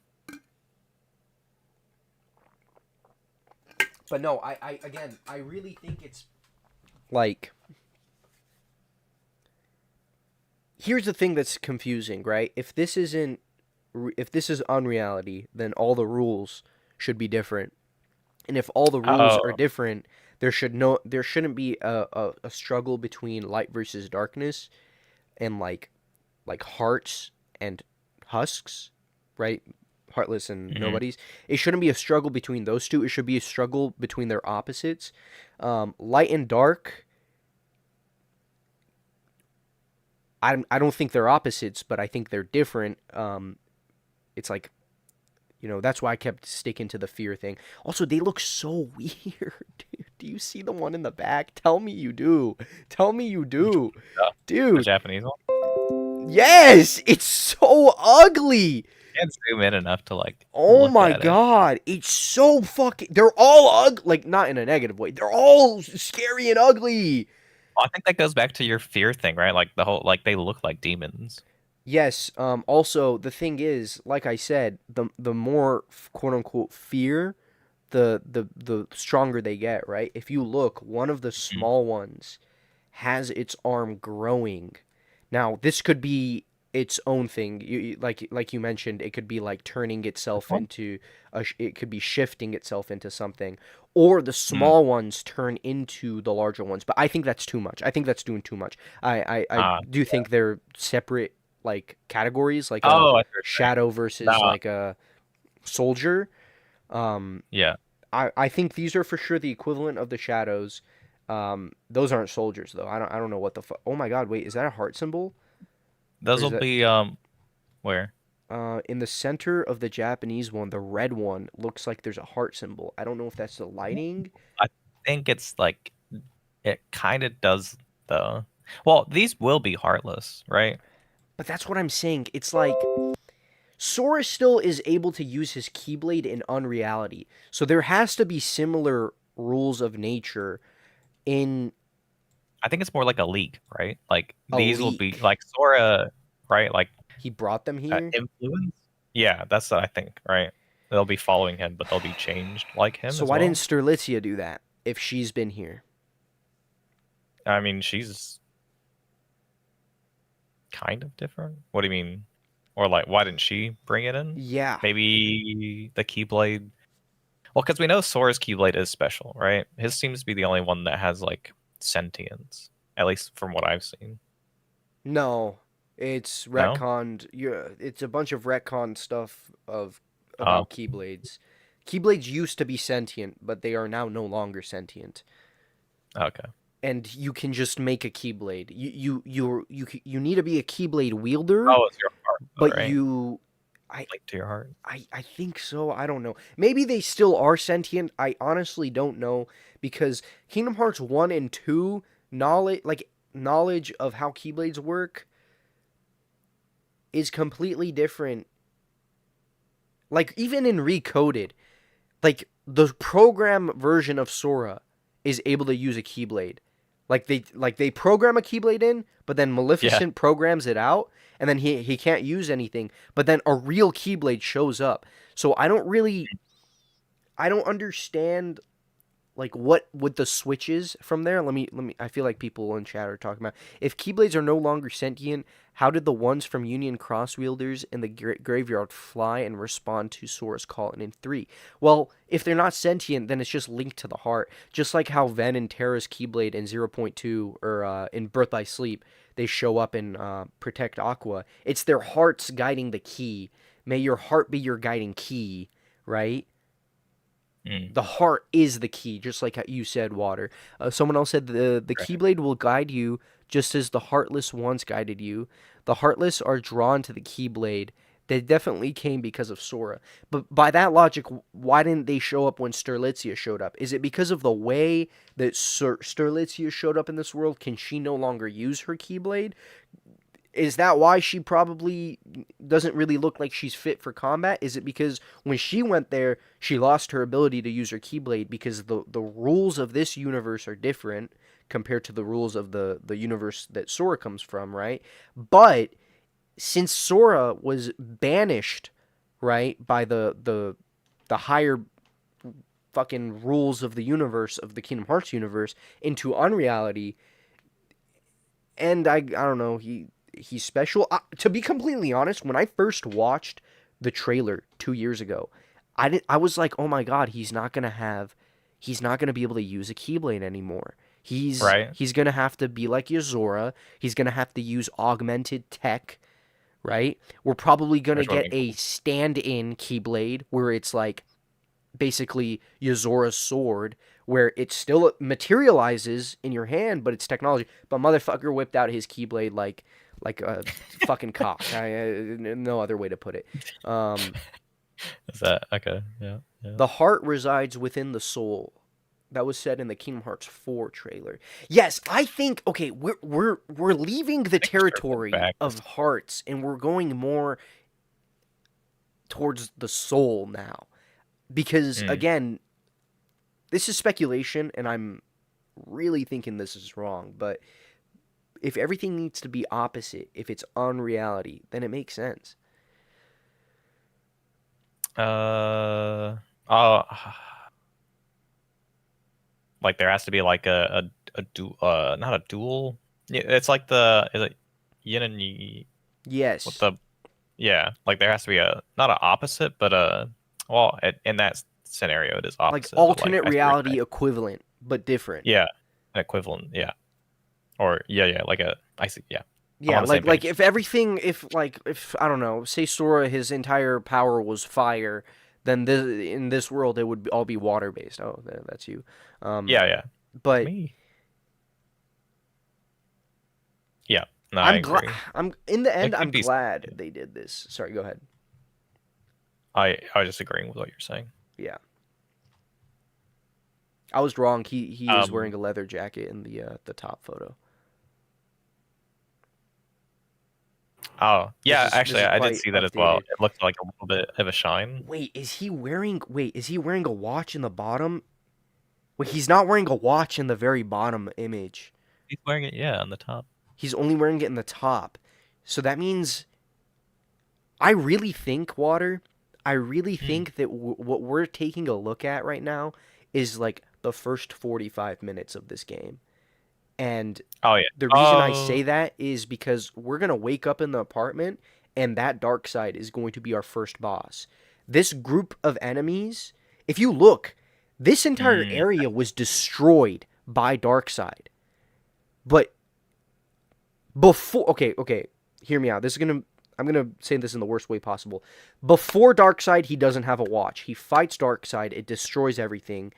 But no, I really think it's like, here's the thing that's confusing, right? If this is unreality, then all the rules should be different. And if all the rules are Oh. different, there shouldn't be a struggle between light versus darkness and like hearts and husks, right? Heartless and Mhm. nobodies. It shouldn't be a struggle between those two. It should be a struggle between their opposites. Light and dark. I don't think they're opposites, but I think they're different. It's like, that's why I kept sticking to the fear thing. Also, they look so weird, dude. Do you see the one in the back? Tell me you do. Tell me you do. The Dude, Japanese one. yes, it's so ugly. Can't zoom in enough to like. Oh look my at it. god, it's so fucking. They're all ugly, like not in a negative way. They're all scary and ugly. Well, I think that goes back to your fear thing, right? Like the whole like they look like demons. Yes. Also, the thing is, like I said, the more quote unquote fear, the stronger they get. Right? If you look, one of the Mhm. small ones has its arm growing. Now, this could be its own thing. Like you mentioned, it could be like turning Which itself one? into it could be shifting itself into something, or the Mm. small ones turn into the larger ones. But I think that's too much. I think that's doing too much. I Ah, do think they're separate like categories, like a oh, I see what you're saying. shadow versus No. like a soldier. Um, Yeah. I think these are for sure the equivalent of the shadows. Those aren't soldiers though. I don't know what the fuck. Oh my god, wait, is that a heart symbol? Those Or is will that be where? in the center of the Japanese one, the red one looks like there's a heart symbol. I don't know if that's the lighting. I think it's like it kind of does though. Well, these will be heartless, right? But that's what I'm saying. It's like Sora still is able to use his Keyblade in unreality. So there has to be similar rules of nature in I think it's more like a leak, right? Like a these will be leak. like Sora, right? Like He brought them here. influence. Yeah, that's what I think. Right, they'll be following him, but they'll be changed like him So as why well. didn't Sterlitzia do that if she's been here? I mean, she's kind of different. What do you mean? Or like, why didn't she bring it in? Yeah. Maybe the Keyblade. Well, because we know Sora's Keyblade is special, right? His seems to be the only one that has like sentience, at least from what I've seen. No, it's No? retconned. It's a bunch of retconned stuff of Oh, about Keyblades. Keyblades used to be sentient, but they are now no longer sentient. okay. And you can just make a Keyblade. You need to be a Keyblade wielder, Oh, it's your heart, though, but right? I Link to your heart. I think so. I don't know. Maybe they still are sentient. I honestly don't know because Kingdom Hearts 1 and 2 knowledge of how Keyblades work is completely different. Like even in Recoded, like the program version of Sora is able to use a Keyblade. Like they program a Keyblade in, but then Maleficent programs it out, and then he can't use anything. But then a real Keyblade shows up. So I don't understand like what would the switches from there. Let me I feel like people in chat are talking about if Keyblades are no longer sentient, how did the ones from Union Cross wielders in the graveyard fly and respond to Sora's call in 3? Well, if they're not sentient, then it's just linked to the heart. Just like how Ven and Terra's Keyblade in 0.2 or in Birth by Sleep, they show up in Protect Aqua. It's their hearts guiding the key. May your heart be your guiding key, right? Mm, The heart is the key, just like how you said, Water. Someone else said the right. Keyblade will guide you just as the Heartless once guided you. The Heartless are drawn to the Keyblade. They definitely came because of Sora. But by that logic, why didn't they show up when Sterlitzia showed up? Is it because of the way that Sterlitzia showed up in this world? Can she no longer use her Keyblade? Is that why she probably doesn't really look like she's fit for combat? Is it because when she went there, she lost her ability to use her Keyblade because the rules of this universe are different compared to the rules of the universe that Sora comes from, right? But since Sora was banished, right, by the higher fucking rules of the universe of the Kingdom Hearts universe into unreality, and I don't know, he's special. To be completely honest, when I first watched the trailer 2 years ago, I was like, oh my god, he's not gonna be able to use a Keyblade anymore. Right. He's gonna have to be like Yozora. He's gonna have to use augmented tech, right? We're probably gonna Which would get be a cool. stand-in Keyblade where it's like basically Yozora's sword, where it still materializes in your hand, but it's technology. But motherfucker whipped out his Keyblade like a fucking cock. No other way to put it. Is that okay? Yeah. Yeah. The heart resides within the soul. That was said in the Kingdom Hearts 4 trailer. Yes, I think okay, we're leaving the I think we're circling territory back. of hearts and we're going more towards the soul now. Because Mm. again, this is speculation and I'm really thinking this is wrong, but if everything needs to be opposite, if it's unreality, then it makes sense. Oh, like there has to be like not a dual. Yeah, it's like the is it yin and yi with Yes. the yeah, like there has to be a not an opposite, but well, in that scenario it is Like opposite. But like alternate I see what you're saying. reality equivalent, but different. Yeah, an equivalent. Yeah, or yeah, like a I see. Yeah, I'm Yeah, on the same like page. if I don't know, say Sora his entire power was fire, then in this world it would all be water based. Oh, that's you. Yeah. But Me. Yeah. No, I I'm glad. agree. I'm in the end. It I'm could be. glad they did this. Sorry, go ahead. I was just agreeing with what you're saying. Yeah, I was wrong. He is Um. wearing a leather jacket in the top photo. Oh, yeah. This Actually, is I did quite see that as well. updated. It looked like a little bit of a shine. Wait, is he wearing? Wait, is he wearing a watch in the bottom? Wait, he's not wearing a watch in the very bottom image. He's wearing it, yeah, on the top. He's only wearing it in the top. So that means I really think, Water, I really Hmm. think that what we're taking a look at right now is like the first 45 minutes of this game. And Oh yeah. the reason I Oh. say that is because we're going to wake up in the apartment and that dark side is going to be our first boss. This group of enemies, if you look, this entire Mm, area was destroyed by Darkseid. But okay, hear me out. I'm gonna say this in the worst way possible. Before Darkseid, he doesn't have a watch. He fights Darkseid, it destroys everything,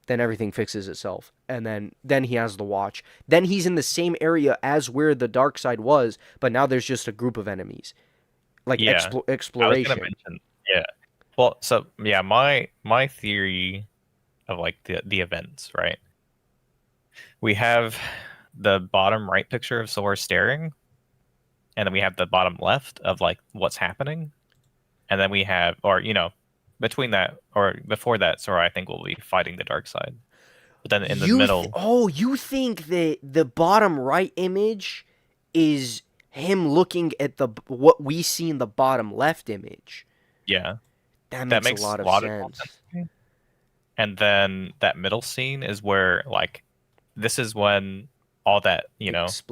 then everything fixes itself. And then he has the watch. Then he's in the same area as where the Darkseid was, but now there's just a group of enemies. Like yeah. I was gonna exploration. mention. Yeah. Well, so yeah, my theory of like the events, right? We have the bottom right picture of Sora staring, and then we have the bottom left of like what's happening, and then we have, or between that or before that, Sora I think will be fighting the dark side. But then in the middle, You think that the bottom right image is him looking at the what we see in the bottom left image? yeah, That that makes a makes lot of logical sense sense. to me. And then that middle scene is where like this is when all that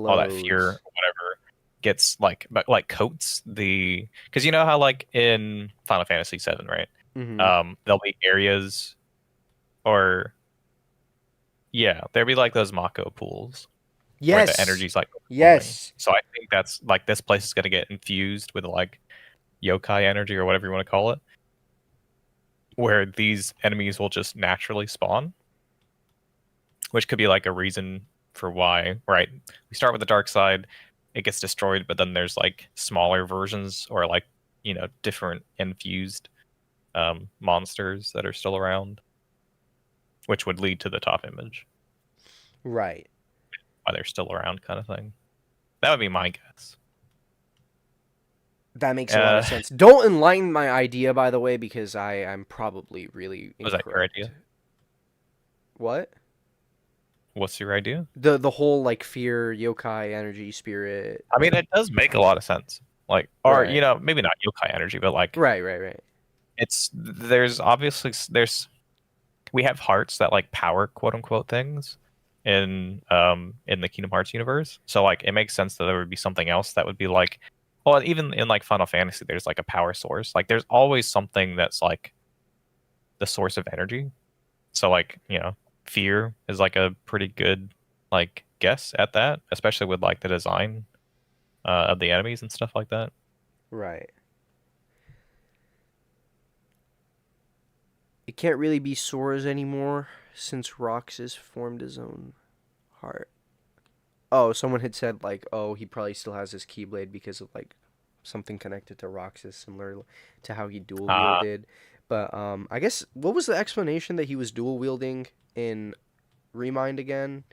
all that fear or Explodes. whatever gets like but like coats the because you know how like in Final Fantasy VII, right? Mm-hmm. There'll be areas or yeah, there'll be like those Mako pools where the Yes. energy's like flowing. Yes. So I think that's like this place is gonna get infused with like yokai energy or whatever you want to call it, where these enemies will just naturally spawn, which could be like a reason for why, right? We start with the dark side, it gets destroyed, but then there's like smaller versions or like, different infused monsters that are still around, which would lead to the top image, Right. why they're still around kind of thing. That would be my guess. That makes a lot of Uh, sense. Don't enlighten my idea, by the way, because I'm probably really was that your incorrect. idea? What? What's your idea? The whole like fear, yokai, energy, spirit. I mean, it does make a lot of sense. Like, or Right. maybe not yokai energy, but like Right. there's obviously we have hearts that like power quote unquote things in the Kingdom Hearts universe. So like it makes sense that there would be something else that would be like, well, even in like Final Fantasy there's like a power source. Like there's always something that's like the source of energy. So like, fear is like a pretty good like guess at that, especially with like the design of the enemies and stuff like that. Right. It can't really be Sora's anymore since Roxas formed his own heart. Oh, someone had said like, oh, he probably still has his Keyblade because of like something connected to Roxas, similar to how he dual Uh wielded. But I guess what was the explanation that he was dual wielding in Remind again?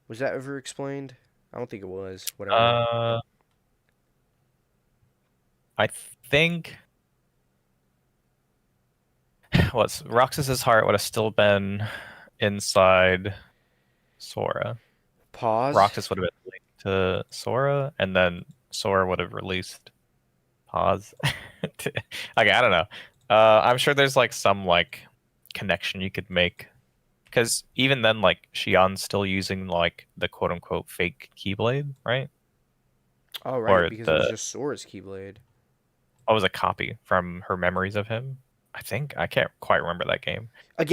Was that ever explained? I don't think it was. Whatever. uh I think what's Roxas's heart would have still been inside Sora. Pause. Roxas would have been linked to Sora, and then Sora would have released Pause. Like I don't know. I'm sure there's like some like connection you could make, because even then, like Shion's still using like the quote unquote fake Keyblade, right? Oh, right, Or because it was the just Sora's Keyblade. what was a copy from her memories of him. I think I can't quite remember that game,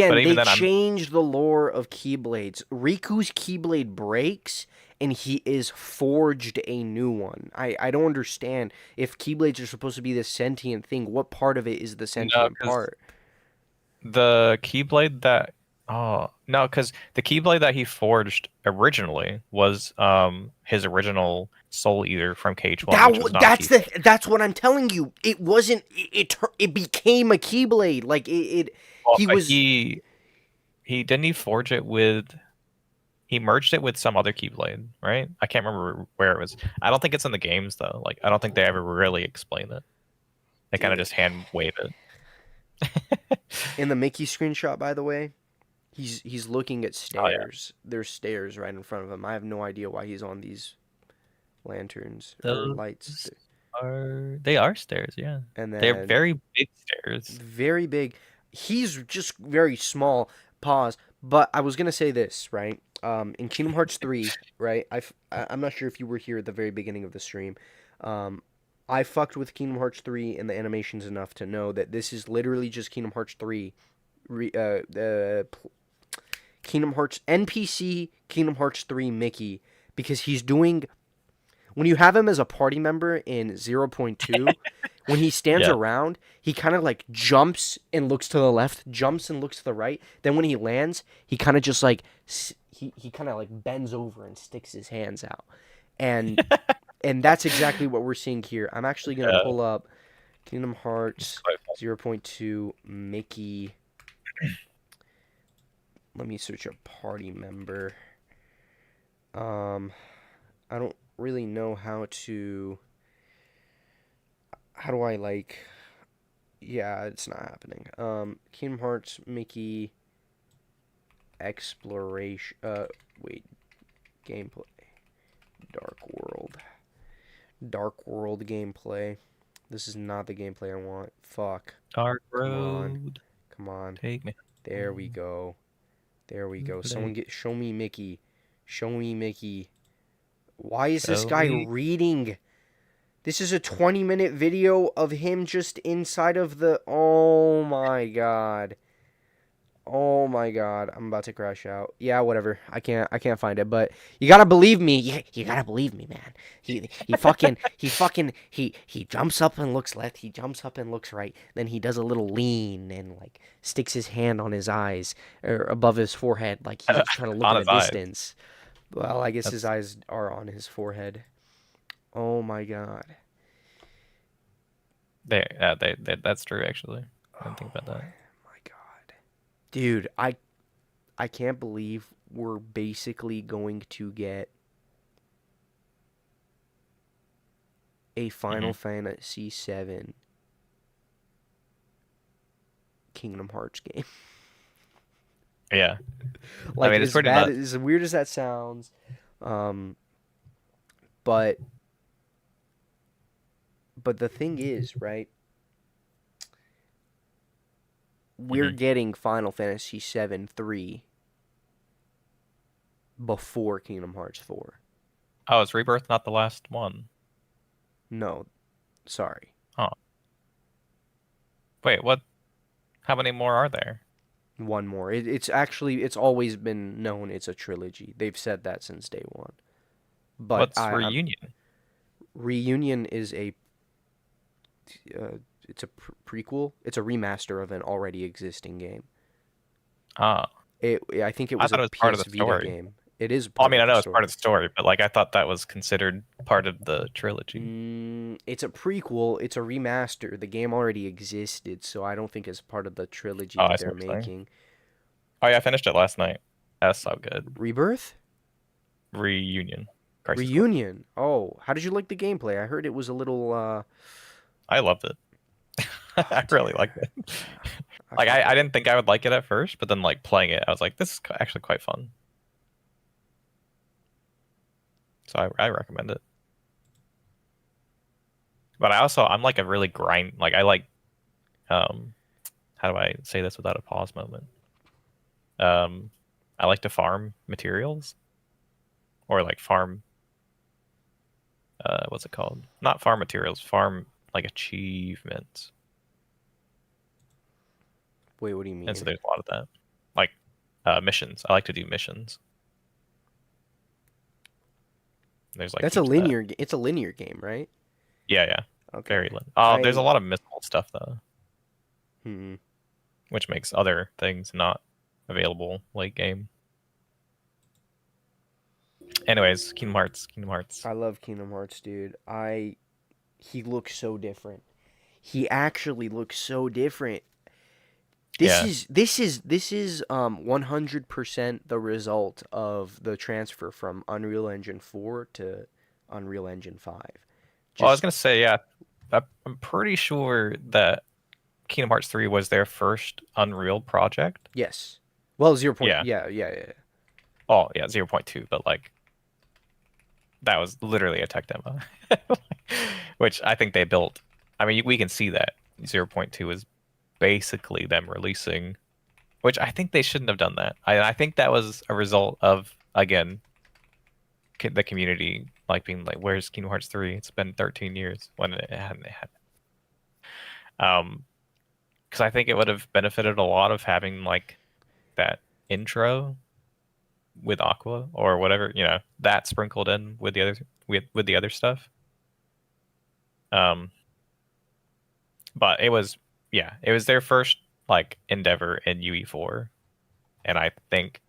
but Again, even they then, I'm changed the lore of Keyblades. Riku's Keyblade breaks, and he is forged a new one. I don't understand. If Keyblades are supposed to be this sentient thing, what part of it is the no, sentient because part? the Keyblade that oh no, because the Keyblade that he forged originally was his original Soul Eater from KH1, which was not a Keyblade. That's what I'm telling you. It wasn't. It became a Keyblade. Like it Well, he but was. he didn't he forge it with he merged it with some other Keyblade, right? I can't remember where it was. I don't think it's in the games though. Like I don't think they ever really explain it. They kind of Dude, just hand wave it. in the Mickey screenshot, by the way, he's looking at Oh yeah. stairs. There's stairs right in front of him. I have no idea why he's on these lanterns or lights. Those They are stairs, yeah. and They're then very big stairs. very big. He's just very small. Pause. But I was gonna say this, right? In Kingdom Hearts 3, right? I'm not sure if you were here at the very beginning of the stream. I fucked with Kingdom Hearts 3 and the animations enough to know that this is literally just Kingdom Hearts 3, Kingdom Hearts NPC Kingdom Hearts 3 Mickey, because he's doing, when you have him as a party member in 0.2, when he stands Yeah. around, he kind of like jumps and looks to the left, jumps and looks to the right. Then when he lands, he kind of just like he kind of like bends over and sticks his hands out, and and that's exactly what we're seeing here. I'm actually gonna Yeah. pull up Kingdom It's Hearts quite fun. 0.2 Mickey. Let me search a party member. I don't really know how to. How do I like? Yeah, it's not happening. Kingdom Hearts Mickey exploration. Wait, gameplay. Dark World gameplay. This is not the gameplay I want. Fuck. Dark Come on. road, Come on. take me. There we go. There we go. Okay. Someone show me Mickey. Show me Mickey. Why is this guy Zoe. reading? This is a 20-minute video of him just inside of the. Oh my god. Oh my god. I'm about to crash out. Yeah, whatever. I can't find it, but you gotta believe me. You gotta believe me, man. He jumps up and looks left. He jumps up and looks right. Then he does a little lean and like sticks his hand on his eyes or above his forehead, like he's trying to look On at his a eyes. distance. Well, I guess his That's- eyes are on his forehead. Oh my god. That's true actually. I didn't think about that. My god. Dude, I can't believe we're basically going to get a Final Fantasy VII Kingdom Hearts game. Yeah. Like, mean, it's as pretty bad, nuts. as weird as that sounds, but the thing is, right? We're Mhm. getting Final Fantasy VII 3 before Kingdom Hearts 4. Oh, is Rebirth not the last one? No, sorry. Wait, what? How many more are there? One more. It's actually, it's always been known it's a trilogy. They've said that since day one. But What's I'm- Reunion? Reunion is a it's a prequel. It's a remaster of an already existing game. Ah. I think it I was thought a it was part of PS the Vita story. game. It is Well, I part mean, I of know the it's part of the story, but like I thought that was considered part of the trilogy. It's a prequel. It's a remaster. The game already existed, so I don't think it's part of the trilogy Oh, I that see they're what you're saying. making. Oh yeah, I finished it last night. That's so good. Rebirth? Reunion. Crisis Core. Reunion. Oh, how did you like the gameplay? I heard it was a little I loved it. I really liked it. Like forgot. I didn't think I would like it at first, but then like playing it, I was like, this is actually quite fun. So I recommend it. But I'm like a really like I like how do I say this without a pause moment? I like to farm materials or like farm what's it called? Not farm materials, farm like achievements. Wait, what do you mean? And so there's a lot of that. Like missions. I like to do missions. There's like That's a heaps of that. linear. It's a linear game, right? Yeah. Okay. Very lit. There's a lot of missable stuff though, Hmm. which makes other things not available late game. Anyways, Kingdom Hearts. I love Kingdom Hearts, dude. He looks so different. He actually looks so different. Yeah. This is 100% the result of the transfer from Unreal Engine 4 to Unreal Engine 5. Well, I was gonna say, yeah, I'm pretty sure that Kingdom Hearts 3 was their first Unreal project. Yes. Well, 0. Yeah. Yeah. Oh, yeah, 0.2, but like that was literally a tech demo, which I think they built. I mean, we can see that 0.2 is basically them releasing, which I think they shouldn't have done that. I think that was a result of, again, the community like being like, "Where's Kingdom Hearts 3? It's been 13 years," when it hadn't. Because I think it would have benefited a lot of having like that intro with Aqua or whatever, that sprinkled in with the other with the other stuff. But it was their first like endeavor in UE4, and I think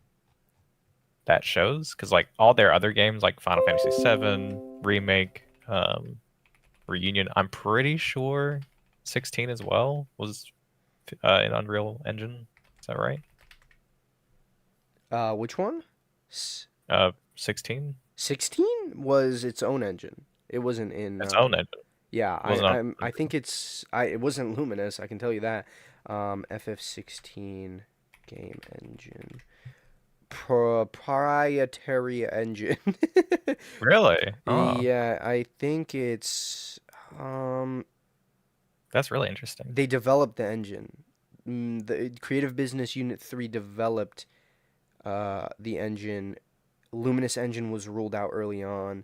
that shows because like all their other games like Final Fantasy VII Remake, Reunion, I'm pretty sure 16 as well was in Unreal Engine. Is that right? Which one? 16. 16 was its own engine. It wasn't in Its own engine. Yeah, It wasn't I think it wasn't Luminous, I can tell you that. FF16 game engine. Proprietary engine. Really? Oh, Yeah, I think it's that's really interesting. they developed the engine. The Creative Business Unit 3 developed the engine. Luminous engine was ruled out early on.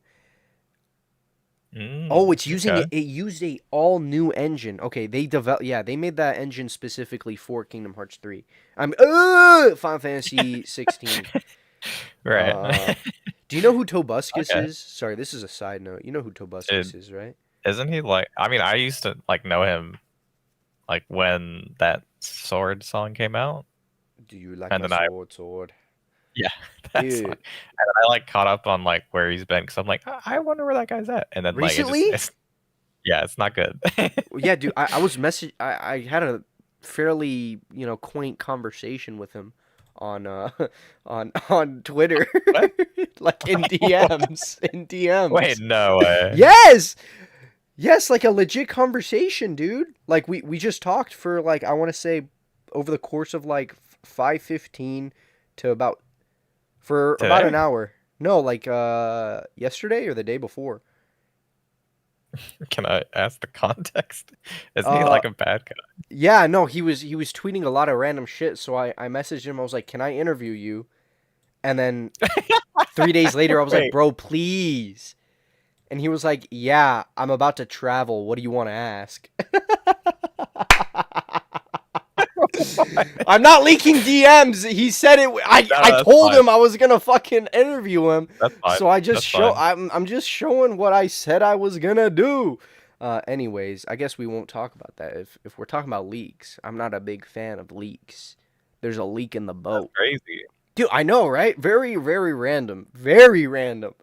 Oh, it's using okay. it used a all new engine. Okay, they made that engine specifically for Kingdom Hearts 3. I'm Final Fantasy 16. Right. Do you know who Tobuscus Okay. is? Sorry, this is a side note. You know who Dude, Tobuscus is, right? isn't he like? I mean, I used to like know him like when that Sword song came out, Do you like and my then sword? yeah, that song. Dude, And I like caught up on like where he's been because I'm like, I wonder where that guy's at, and then like recently? it's not good. Yeah, dude, I had a fairly, quaint conversation with him on on Twitter. What? Like in DMs. In DMs. Wait, no way. Yes! Yes, like a legit conversation, dude. Like we just talked for like I want to say over the course of like 5:15 to about about an Today? hour. No, like yesterday or the day before. Can I ask the context? Isn't he Uh like a bad guy? yeah, no, he was tweeting a lot of random shit, so I messaged him. I was like, "Can I interview you?" And then 3 days later I was like, Wait. "Bro, please." And he was like, "Yeah, I'm about to travel. What do you want to ask?" I'm not leaking DMs. He said it. I No, I that's told fine. him I was gonna fucking interview him. That's fine. So I just That's fine. I'm just showing what I said I was gonna do. Anyways, I guess we won't talk about that. If we're talking about leaks, I'm not a big fan of leaks. There's a leak in the That's boat. crazy. Dude, I know, right? Very, very random. Very random.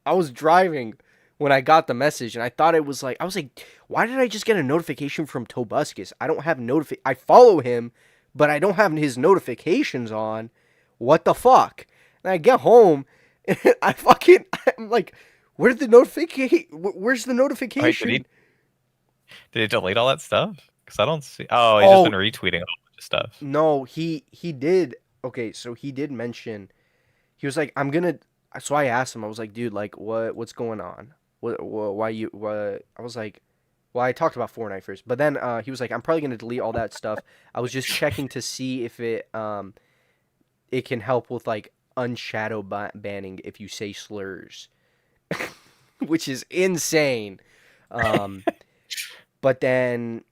I was driving when I got the message and I thought it was like I was like, why did I just get a notification from Tobuscus? I don't have I follow him, but I don't have his notifications on. What the fuck? And I get home and I'm like, where's the notification? Where's the Wait, notification? did he delete all that stuff? Because I don't see. Oh, he's just Oh, been retweeting a whole bunch of stuff. no, he did. Okay, so he did mention he was like, I'm gonna. So I asked him. I was like, dude, like, what's going on? Why you? What? I was like, well, I talked about Fortnite first, but then he was like, I'm probably gonna delete all that stuff. I was just checking to see if it can help with like unshadow banning if you say slurs, which is insane. Um, but then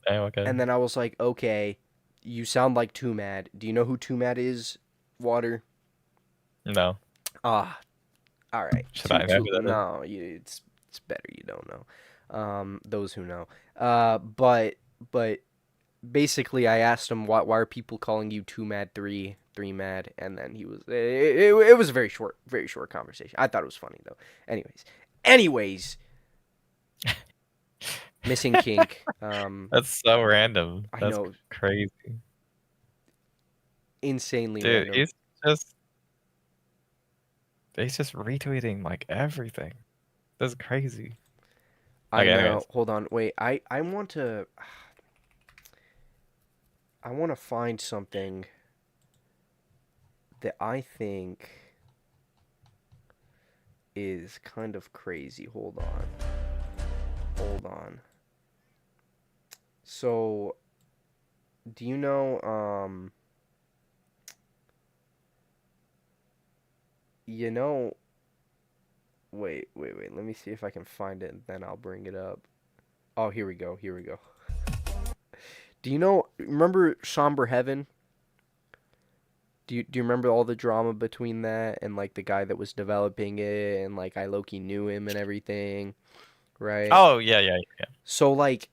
Oh, okay. and then I was like, okay, you sound like Too Mad. Do you know who Too Mad is? Water. No. Ah, all right. Should I know who that is? No, it's better you don't know. Those who know. But basically, I asked him why are people calling you Too Mad 3 Mad, and then he was it was a very short conversation. I thought it was funny though. Anyways, missing kink. That's so random. I That's know, crazy. insanely Dude, random. just he's just retweeting like everything. That's crazy. I Okay, know. anyways. Hold on. Wait. I want to. I want to find something that I think is kind of crazy. Hold on. Hold on. So, do you know, you know, wait, let me see if I can find it, and then I'll bring it up. Oh, here we go, here we go. Do you know, remember Somber Heaven? Do you remember all the drama between that and, like, the guy that was developing it, and, like, I low-key knew him and everything, right? Oh yeah, yeah, yeah. So, like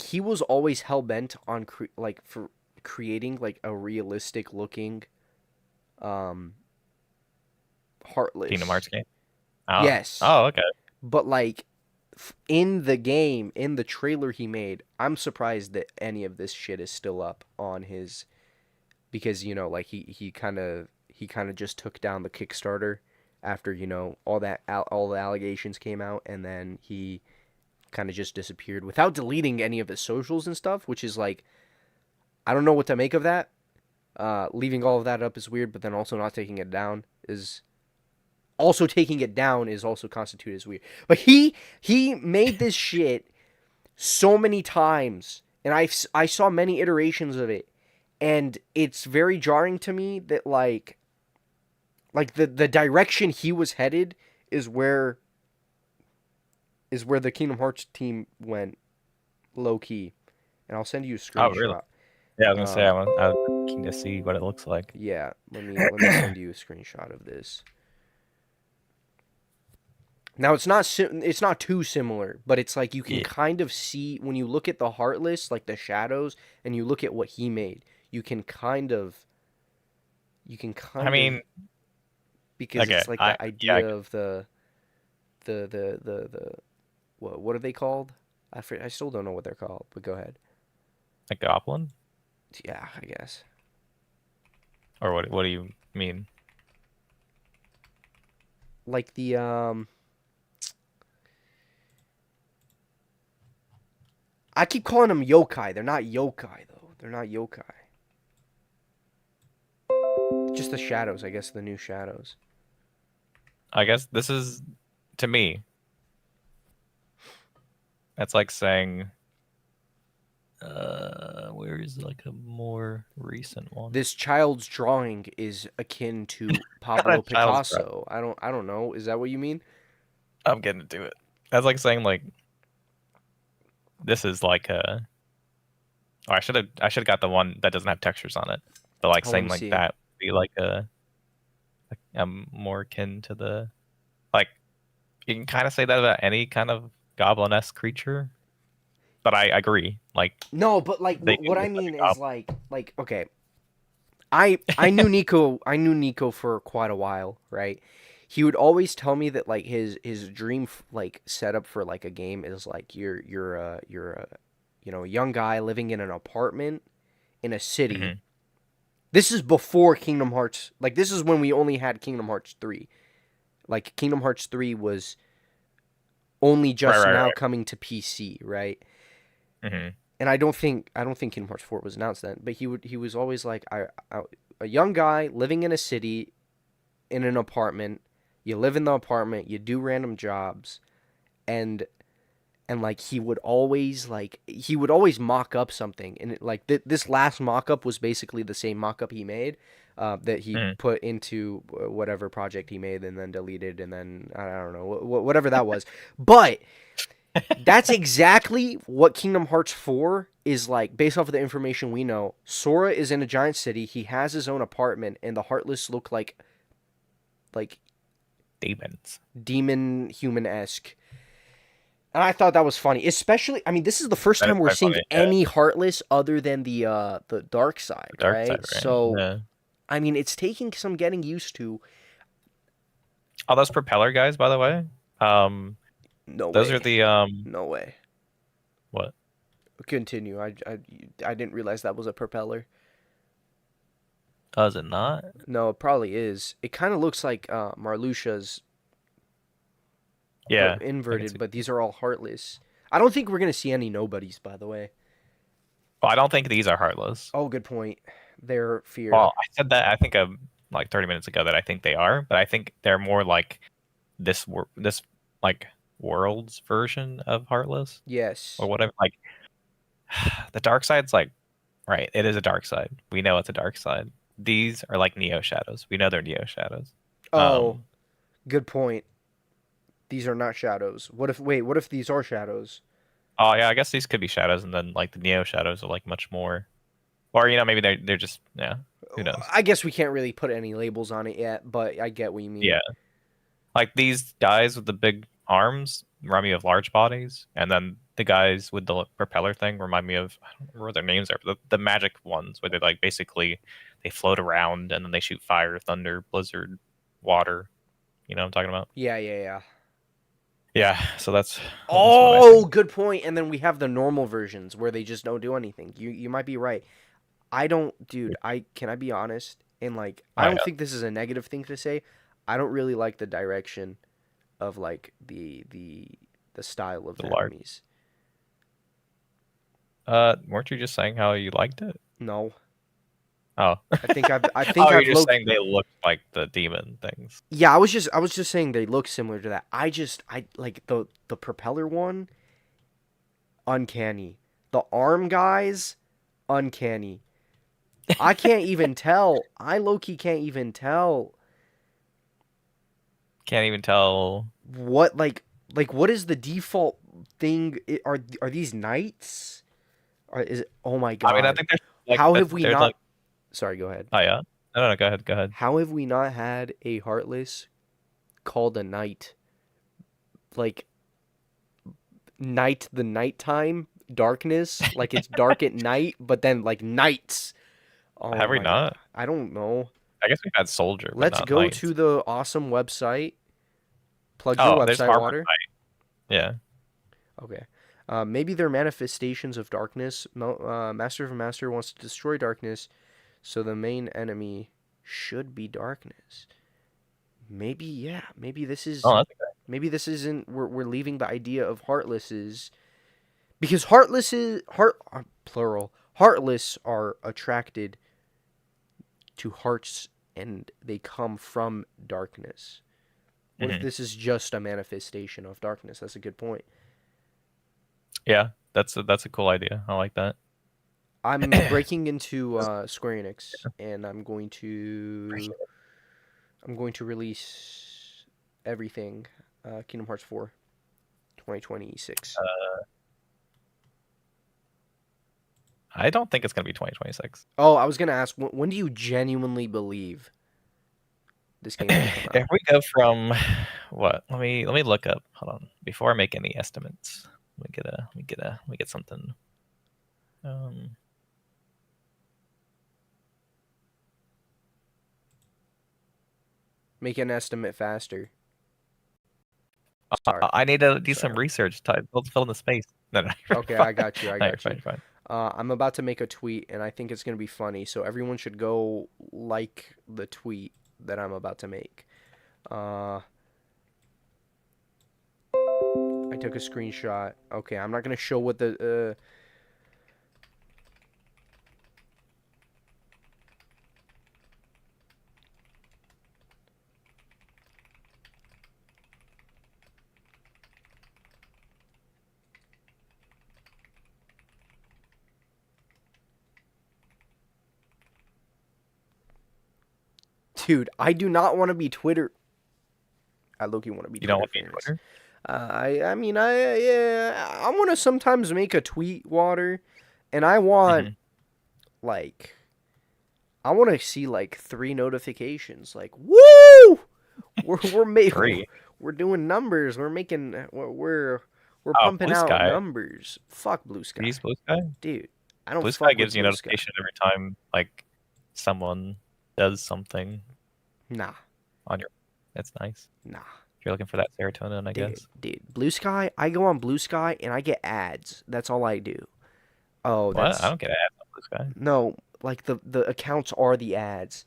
he was always hell-bent on, for creating, like, a realistic-looking, um, Kingdom Heartless. Hearts game. Oh. Yes. Oh, okay. But, like, in the game, in the trailer he made, I'm surprised that any of this shit is still up on his, because, you know, like, he kind of just took down the Kickstarter after, you know, all the allegations came out, and then he kind of just disappeared without deleting any of his socials and stuff, which is, like, I don't know what to make of that. Leaving all of that up is weird, but then also not taking it down is also constituted as weird. But he made this shit so many times, and I saw many iterations of it, and it's very jarring to me that, like the direction he was headed is where the Kingdom Hearts team went, low key. And I'll send you a screenshot. Oh, really? Yeah, I was gonna say I'm keen to see what it looks like. Yeah, let me send you a screenshot of this. Now it's not too similar, but it's like you can kind of see when you look at the Heartless, like the shadows, and you look at what he made. You can kind of. I mean, because okay, it's like the idea of the what are they called? I still don't know what they're called, but go ahead. a goblin, Yeah, I guess. or what do you mean? Like the I keep calling them yokai. They're not yokai though. They're not yokai. Just the shadows, I guess, the new shadows. I guess this is, to me, that's like saying, where is like a more recent one? This child's drawing is akin to Pablo child's Picasso. I don't know. Is that what you mean? I'm getting to it. That's like saying like, this is like a. Oh, I should have got the one that doesn't have textures on it, but like Oh, let saying me like see. that would be like a more akin to the, like, you can kind of say that about any kind of goblin-esque creature, but I agree, like, No, but like they what do I look like mean a is like okay. I knew Nico for quite a while, right? He would always tell me that like his dream like setup for like a game is like you're a you know, a young guy living in an apartment in a city. Mhm. This is before Kingdom Hearts. Like this is when we only had Kingdom Hearts 3. Like Kingdom Hearts 3 was only just Right, now right. coming to PC, right? Hmm. And I don't think Kingdom Hearts 4 was announced then, but he was always like a young guy living in a city in an apartment. You live in the apartment, you do random jobs, and like he would always mock up something, and this last mock up was basically the same mock up he made, that he Mhm. put into whatever project he made and then deleted, and then I don't know whatever that was, but that's exactly what Kingdom Hearts 4 is like based off of the information we know. Sora is in a giant city. He has his own apartment, and the Heartless look like Demons. demon human-esque. And I thought that was funny. Especially, I mean, this is the first That time is we're quite seeing funny, yeah. any Heartless other than the dark side, Dark right? side, right? So, Yeah. I mean, it's taking some getting used to. Oh, those propeller guys, by the way. No Those way. are the No way. what? Continue. I didn't realize that was a propeller. Oh, is it not? No, it probably is. It kind of looks like Marluxia's, Yeah. but I can inverted, see. but these are all Heartless. I don't think we're going to see any nobodies, by the way. Well, I don't think these are heartless. Oh, good point. They're fear. Well, I said that I think like 30 minutes ago that I think they are, but I think they're more like this like world's version of Heartless Yes. or whatever. Like the dark side's like right. It is a dark side. We know it's a dark side. These are like Neo Shadows. We know they're Neo Shadows. Oh, good point. These are not shadows. What if these are shadows? Oh yeah, I guess these could be shadows, and then like the Neo Shadows are like much more, or maybe they're just who knows? I guess we can't really put any labels on it yet, but I get what you mean. Yeah, like these guys with the big arms remind me of large bodies, and then the guys with the propeller thing remind me of I don't remember what their names are, but the magic ones where they like basically they float around and then they shoot fire, thunder, blizzard, water. You know what I'm talking about? Yeah. Yeah, so that's what I Oh, think. good point. And then we have the normal versions where they just don't do anything. You might be right. Dude, can I be honest? And like I Oh don't yeah, think this is a negative thing to say. I don't really like the direction of like the style of the the large. enemies. Weren't you just saying how you liked it? No. Oh. I think I've Oh, you're I've just saying they look like the demon things. Yeah, I was just saying they look similar to that. I like the propeller one, uncanny. The arm guys, uncanny. I can't even tell. I low key can't even tell Can't even tell. what what is the default thing? Are these knights? Or is it? Oh my I mean, I god! think they're How have we they're not? like. Sorry, go ahead. Oh yeah. No, go ahead. Go ahead. How have we not had a heartless called a knight? Like night, the nighttime darkness, like it's dark at night, but then like nights. Oh Have we my god. not? I don't know. I guess we've had soldier, but Let's not go knights. to the awesome website. Plug your Oh, there's website, armor Water. knight. Yeah. Okay. Maybe they're manifestations of darkness. Master of a Master wants to destroy darkness, so the main enemy should be darkness. Maybe, yeah. Maybe this is. Oh, that's Maybe this isn't. We're leaving the idea of heartlesses, because heartless is plural. Heartless are attracted to hearts, and they come from darkness. What if Mhm. this is just a manifestation of darkness? That's a good point. Yeah. That's a cool idea. I like that. I'm breaking into Square Enix, and I'm going to release everything. Kingdom Hearts 4, 2026. I don't think it's gonna be 2026. Oh, I was gonna ask, when do you genuinely believe this game will come If out? we go from what? Let me look up. Hold on. Before I make any estimates, let me get something. Make an estimate faster. Sorry. I need to do Sorry. some research. Let's fill in the space. No, you're Okay, fine. I got you. I No, got you're you. fine. I'm about to make a tweet, and I think it's gonna be funny. So everyone should go like the tweet that I'm about to make. I took a screenshot. Okay, I'm not gonna show what the. Dude, I do not want to be Twitter. I low-key want to be You Twitter don't want to be famous. Twitter? I mean I want to sometimes make a tweet, Water, and I want like I want to see like 3 notifications. Like, woo! We're making 3. we're doing numbers. We're making we're Oh, pumping Blue out Sky. numbers. Fuck Blue Sky, Use Blue Sky. dude. I don't Blue fuck Sky with gives you a Blue Sky. notification every time like someone does something Nah, on your. That's nice. nah. If you're looking for that serotonin, I Dude, guess. dude, Blue Sky. I go on Blue Sky and I get ads. That's all I do. Oh, What? that's I don't get ads on Blue Sky. no. Like the accounts are the ads.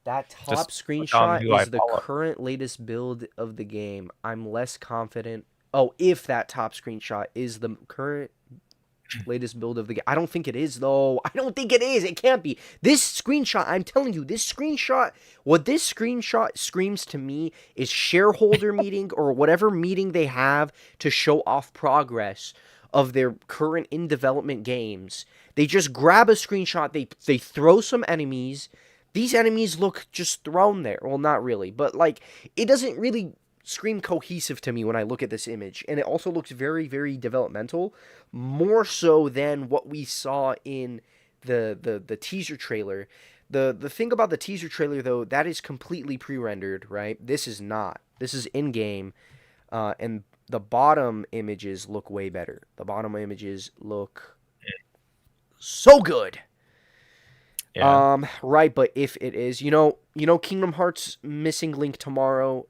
That top Just click on screenshot who I is the follow. current latest build of the game. I'm less confident. Oh, if that top screenshot is the current Latest build of the game. I don't think it is, though. I don't think it is. It can't be. This screenshot, I'm telling you, what this screenshot screams to me is shareholder meeting or whatever meeting they have to show off progress of their current in development games. They just grab a screenshot, they throw some enemies. These enemies look just thrown there. Well, not really, but like it doesn't really scream cohesive to me when I look at this image. And it also looks very, very developmental, more so than what we saw in the teaser trailer. The thing about the teaser trailer, though, that is completely pre-rendered, right? This is not. This is in-game, and the bottom images look way better. The bottom images look so good. Yeah. Right, but if it is, Kingdom Hearts Missing Link tomorrow,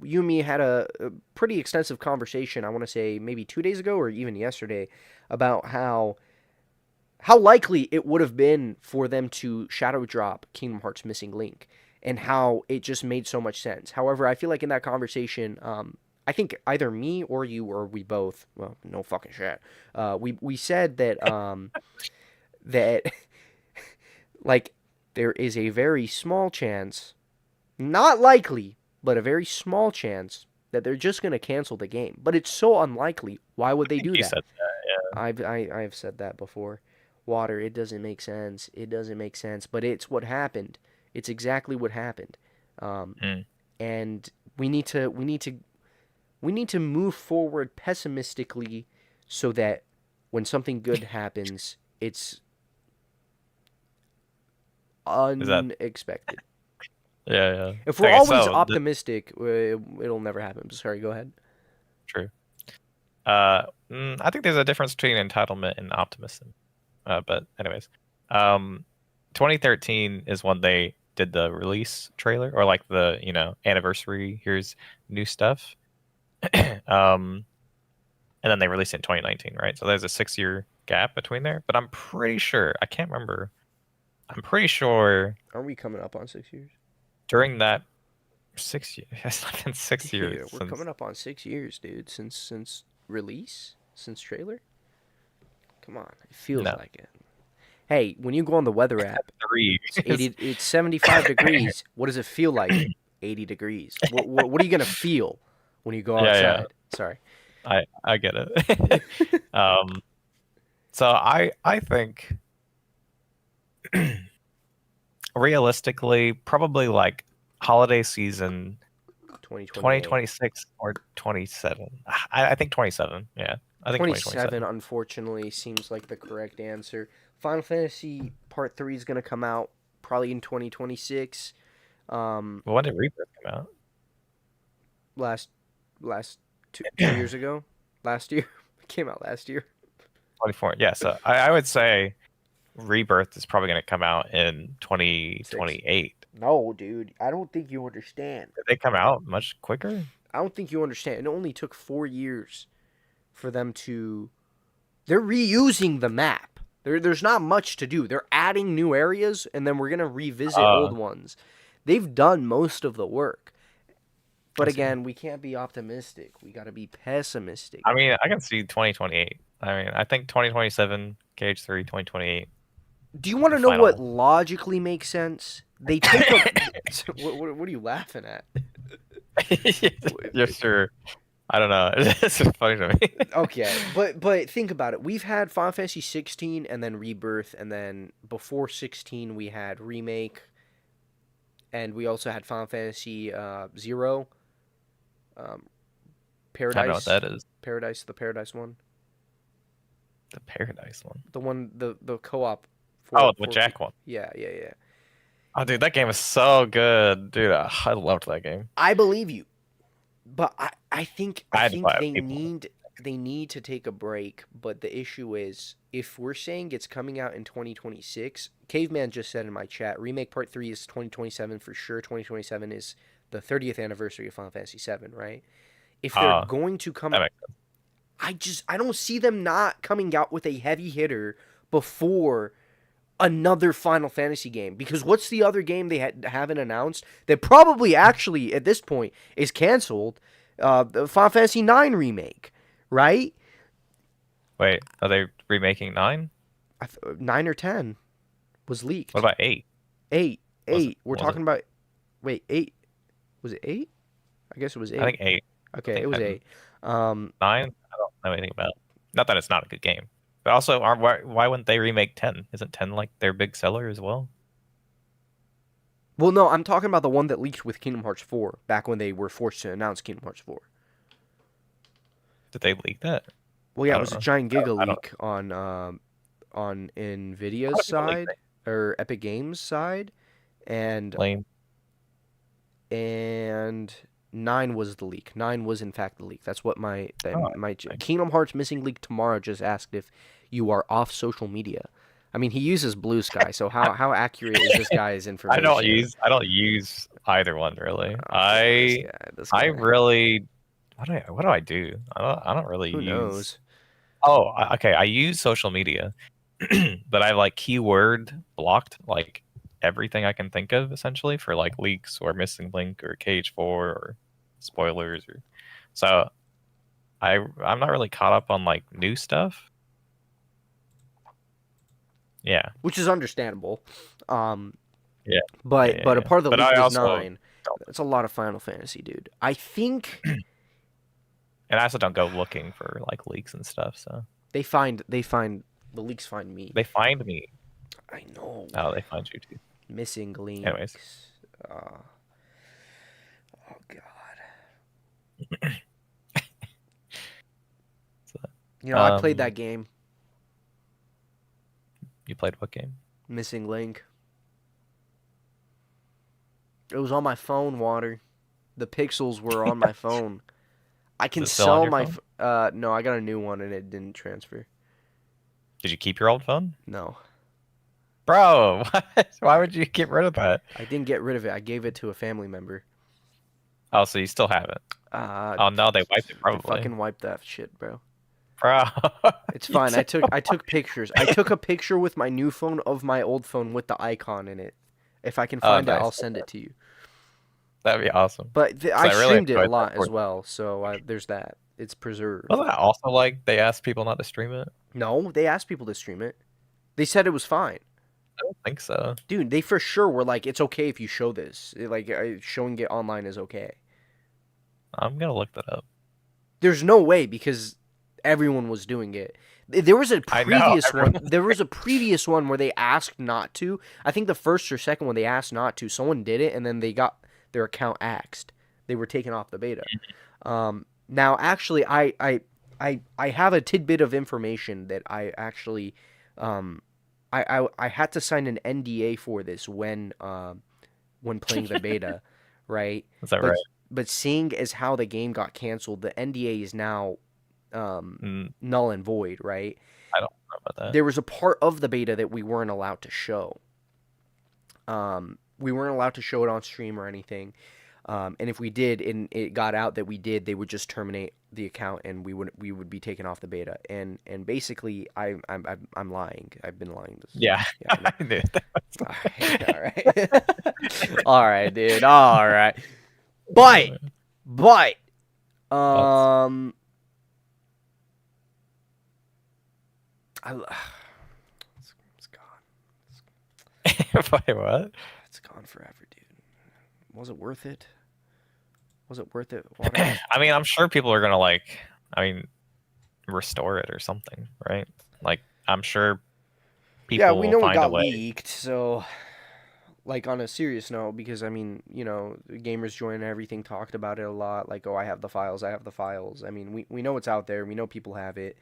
you and me had a pretty extensive conversation, I want to say maybe 2 days ago or even yesterday, about how likely it would have been for them to shadow drop Kingdom Hearts Missing Link, and how it just made so much sense. However, I feel like in that conversation, I think either me or you or we both, well, no fucking shit, we said that, that... like, there is a very small chance, not likely, but a very small chance that they're just going to cancel the game. But it's so unlikely. Why would they do You that? said that, yeah. I've said that before. Water, it doesn't make sense. It doesn't make sense. But it's what happened. It's exactly what happened. And we need to move forward pessimistically so that when something good happens, it's unexpected. Yeah. If we're Okay, always so optimistic, it'll never happen. Sorry, go ahead. True. I think there's a difference between entitlement and optimism. But anyways, 2013 is when they did the release trailer, or like the anniversary. Here's new stuff. And then they released it in 2019, right? So there's a 6-year gap between there. But I'm pretty sure, I can't remember. I'm pretty sure. Aren't we coming up on 6 years? During that 6 years, it's not been 6 years. Yeah, we're coming up on 6 years, dude. Since release, since trailer. Come on, it feels like it. Hey, when you go on the weather app, 3 years. it's 75 degrees. What does it feel like? 80 degrees. What are you gonna feel when you go outside? Yeah. Sorry. I get it. So I think realistically, probably like holiday season 2026 or 27. I think 27. Yeah, I think 27 unfortunately seems like the correct answer. Final Fantasy Part 3 is going to come out probably in 2026. Well, when did Rebirth come out? Last 2 years ago. Last year. It came out last year. 24. Yeah, so I would say Rebirth is probably going to come out in 2028. No, dude. I don't think you understand. Did they come out much quicker? I don't think you understand. It only took 4 years for them to... They're reusing the map. There's not much to do. They're adding new areas, and then we're going to revisit old ones. They've done most of the work. But again, we can't be optimistic. We got to be pessimistic. I mean, I can see 2028. I mean, I think 2027, KH3, 2028. Do you want to know what logically makes sense? They take a... what are you laughing at? You're sure. I don't know. It's just funny to me. Okay, but think about it. We've had Final Fantasy 16 and then Rebirth, and then before 16 we had Remake, and we also had Final Fantasy 0. Paradise. I don't know what that is. Paradise, the Paradise one. The Paradise one. The one, the co-op. The Jack one. Yeah. Oh, dude, that game is so good, dude. I loved that game. I believe you, but I think they need to take a break. But the issue is, if we're saying it's coming out in 2026, Caveman just said in my chat, Remake Part 3 is 2027 for sure. 2027 is the 30th anniversary of Final Fantasy 7, right? If they're going to come out, I don't see them not coming out with a heavy hitter before another Final Fantasy game. Because what's the other game they haven't announced that probably actually at this point is canceled? The Final Fantasy 9 remake, right? Wait, are they remaking 9? 9 or 10 was leaked. What about 8? 8? Was 8. We're was talking about. Wait, 8. Was it 8? I guess it was 8. I think 8. Okay, think it was I'm- 8. 9? I don't know anything about. Not that it's not a good game, but also, why wouldn't they remake 10? Isn't 10 like their big seller as well? Well, no, I'm talking about the one that leaked with Kingdom Hearts 4 back when they were forced to announce Kingdom Hearts 4. Did they leak that? Well, yeah, I it was don't a know. giant giga I don't- leak on Nvidia's How do people leak side or Epic Games side, and Lame. 9 was the leak. 9 was in fact the leak. That's what my okay. Kingdom Hearts missing leak tomorrow just asked if you are off social media. I mean, he uses Blue Sky, so how accurate is this guy's I information? don't use either one really. Okay, this I guy. really what do I do? I don't really Who use. knows? Oh, okay. I use social media, but I like keyword blocked like everything I can think of essentially for like leaks or missing link or Cage 4 or spoilers or so. I'm not really caught up on like new stuff. Yeah. Which is understandable. Yeah. But Yeah, but a yeah. part of the But leak I was also 9. That's a lot of Final Fantasy, dude. I think And I also don't go looking for like leaks and stuff, so they find the leaks find me. they find me. I know. Oh, they find you too. Missing links. Anyways. Oh God. So, You know, I played um, that game, You played what game? Missing Link. It was on my phone, Water. The pixels were on my phone. I can Is it still on sell your my. phone? No, I got a new one and it didn't transfer. Did you keep your old phone? No, Bro, what? Why would you get rid of that? I didn't get rid of it. I gave it to a family member. Oh, so you still have it. Uh, Oh no, they wiped it They probably. fucking wiped that shit, bro. Bro. It's You fine. I said- took pictures. I took a picture with my new phone of my old phone with the icon in it. If I can Oh, find it, nice. I'll send it to you. That'd be awesome. But I I really streamed it a enjoyed that lot as portion. well, so there's that. It's preserved. Wasn't that also like they asked people not to stream it? No, they asked people to stream it. They said it was fine. I don't think so. Dude, they for sure were like, it's okay if you show this. Showing it online is okay. I'm gonna look that up. There's no way because everyone was doing it. There was a I know, previous one. everyone- There was a previous one where they asked not to. I think the first or second one they asked not to. Someone did it, and then they got their account axed. They were taken off the beta. Now, actually, I have a tidbit of information that I actually, I had to sign an NDA for this when playing the beta, right? Is that But right? but seeing as how the game got canceled, the NDA is now null and void, right? I don't know about that. There was a part of the beta that we weren't allowed to show. We weren't allowed to show it on stream or anything. And if we did, and it got out that we did, they would just terminate the account, and we would be taken off the beta. And basically, I'm lying. I've been lying. Yeah, Yeah, I know. I knew that. All right. All right, dude. All right. But, it's gone. Wait, what? It's gone forever, dude. Was it worth it? Was it worth it? Water? I mean, I'm sure people are gonna like. I mean, restore it or something, right? Like, I'm sure people Yeah, we know will it find a got way. leaked, so like on a serious note, because I mean, you know, Gamers Joy and everything talked about it a lot, like, oh, I have the files. I mean, we know it's out there, we know people have it.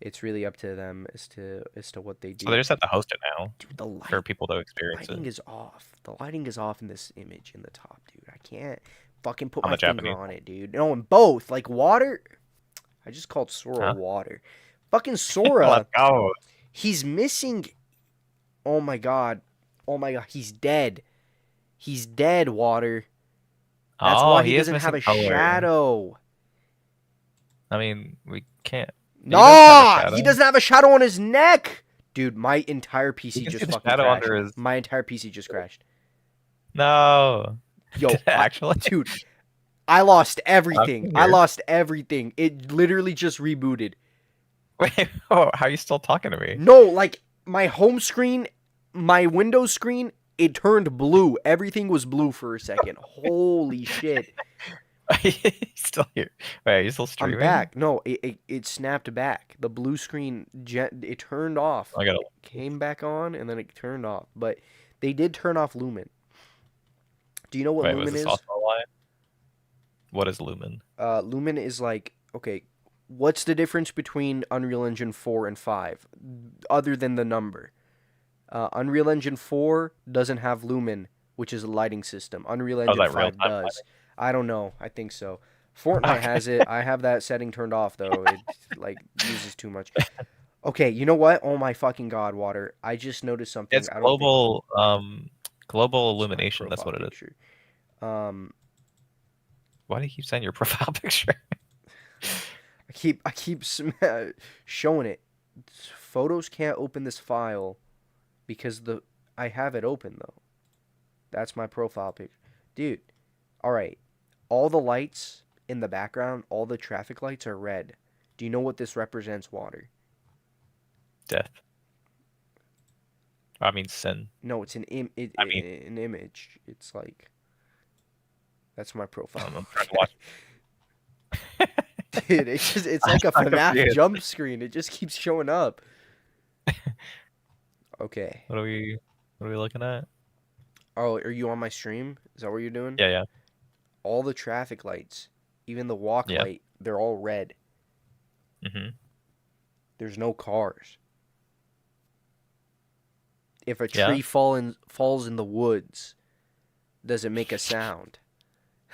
It's really up to them as to what they do. So they just have to host it now Dude, the light, for people to experience lighting it. is off. The lighting is off in this image in the top, dude. I can't fucking put On my the finger Japanese on it, dude. No, in both. Like water. I just called Sora Huh? water. Fucking Sora. Let's go. He's missing. Oh my god. Oh my god. He's dead. He's dead, Water. That's Oh, why he is doesn't have a missing color. shadow. I mean, we can't. He No, doesn't have a he shadow. doesn't have a shadow on his neck. Dude, my entire PC You can just see the fucking shadow crashed. under his- My entire PC just crashed. No. Yo, Actually? dude, I lost everything. Fucking I weird. lost everything. It literally just rebooted. Wait, oh, how are you still talking to me? No, like my home screen, my Windows screen, it turned blue. Everything was blue for a second. Holy shit. Still here? Wait, are you still I'm streaming? back. No, it snapped back. The blue screen, it turned off. I gotta. Came back on, and then it turned off. But they did turn off Lumen. Do you know what Wait, was Lumen this is? also a lie? What is Lumen? Lumen is like, okay, what's the difference between Unreal Engine 4 and 5, other than the number? Unreal Engine 4 doesn't have Lumen, which is a lighting system. Unreal Oh, Engine that 5 real-time does. I don't know. I think so. Fortnite Okay. has it. I have that setting turned off, though. It, like, uses too much. Okay, you know what? Oh my fucking god, Water. I just noticed something. It's I don't think global it's my illumination. That's profile what it is. picture. Um, Why do you keep saying your profile picture? I keep showing it. Photos can't open this file because I have it open though. That's my profile picture. Dude, all right. All the lights in the background, all the traffic lights are red. Do you know what this represents, Water? Death. I mean sin. No, it's an I mean- an image. It's like that's my profile. I'm trying to watch. Dude, it's I'm like a so FNAF confused. jump screen. It just keeps showing up. Okay. What are we looking at? Oh, are you on my stream? Is that what you're doing? Yeah, yeah. All the traffic lights, even the walk Yeah. light, they're all red. Mm-hmm. There's no cars. If a Yeah. tree falls in the woods, does it make a sound?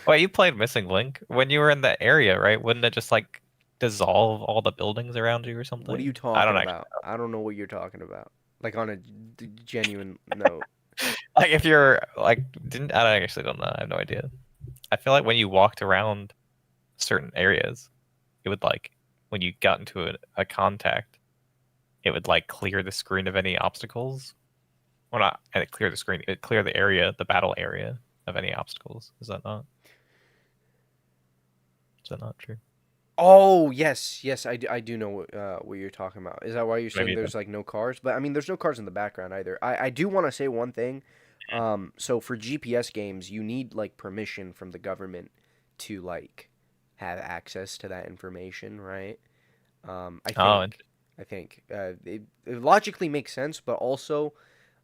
Wait, you played Missing Link when you were in that area, right? Wouldn't it just like dissolve all the buildings around you or something? What are you I talking don't actually about? I don't know what you're talking about. Like on a genuine note. like if you're like didn't I actually don't know. I have no idea. I feel like when you walked around certain areas, it would like when you got into a contact, it would like clear the screen of any obstacles. Well, not and it clear the screen. It clear the area, the battle area of any obstacles. Is that not? Is that not true? Oh, yes, I do know what you're talking about. Is that why you're saying Maybe there's like no cars? But I mean, there's no cars in the background either. I do want to say one thing. So for GPS games, you need like permission from the government to like have access to that information, right? I think Oh, I think it logically makes sense, but also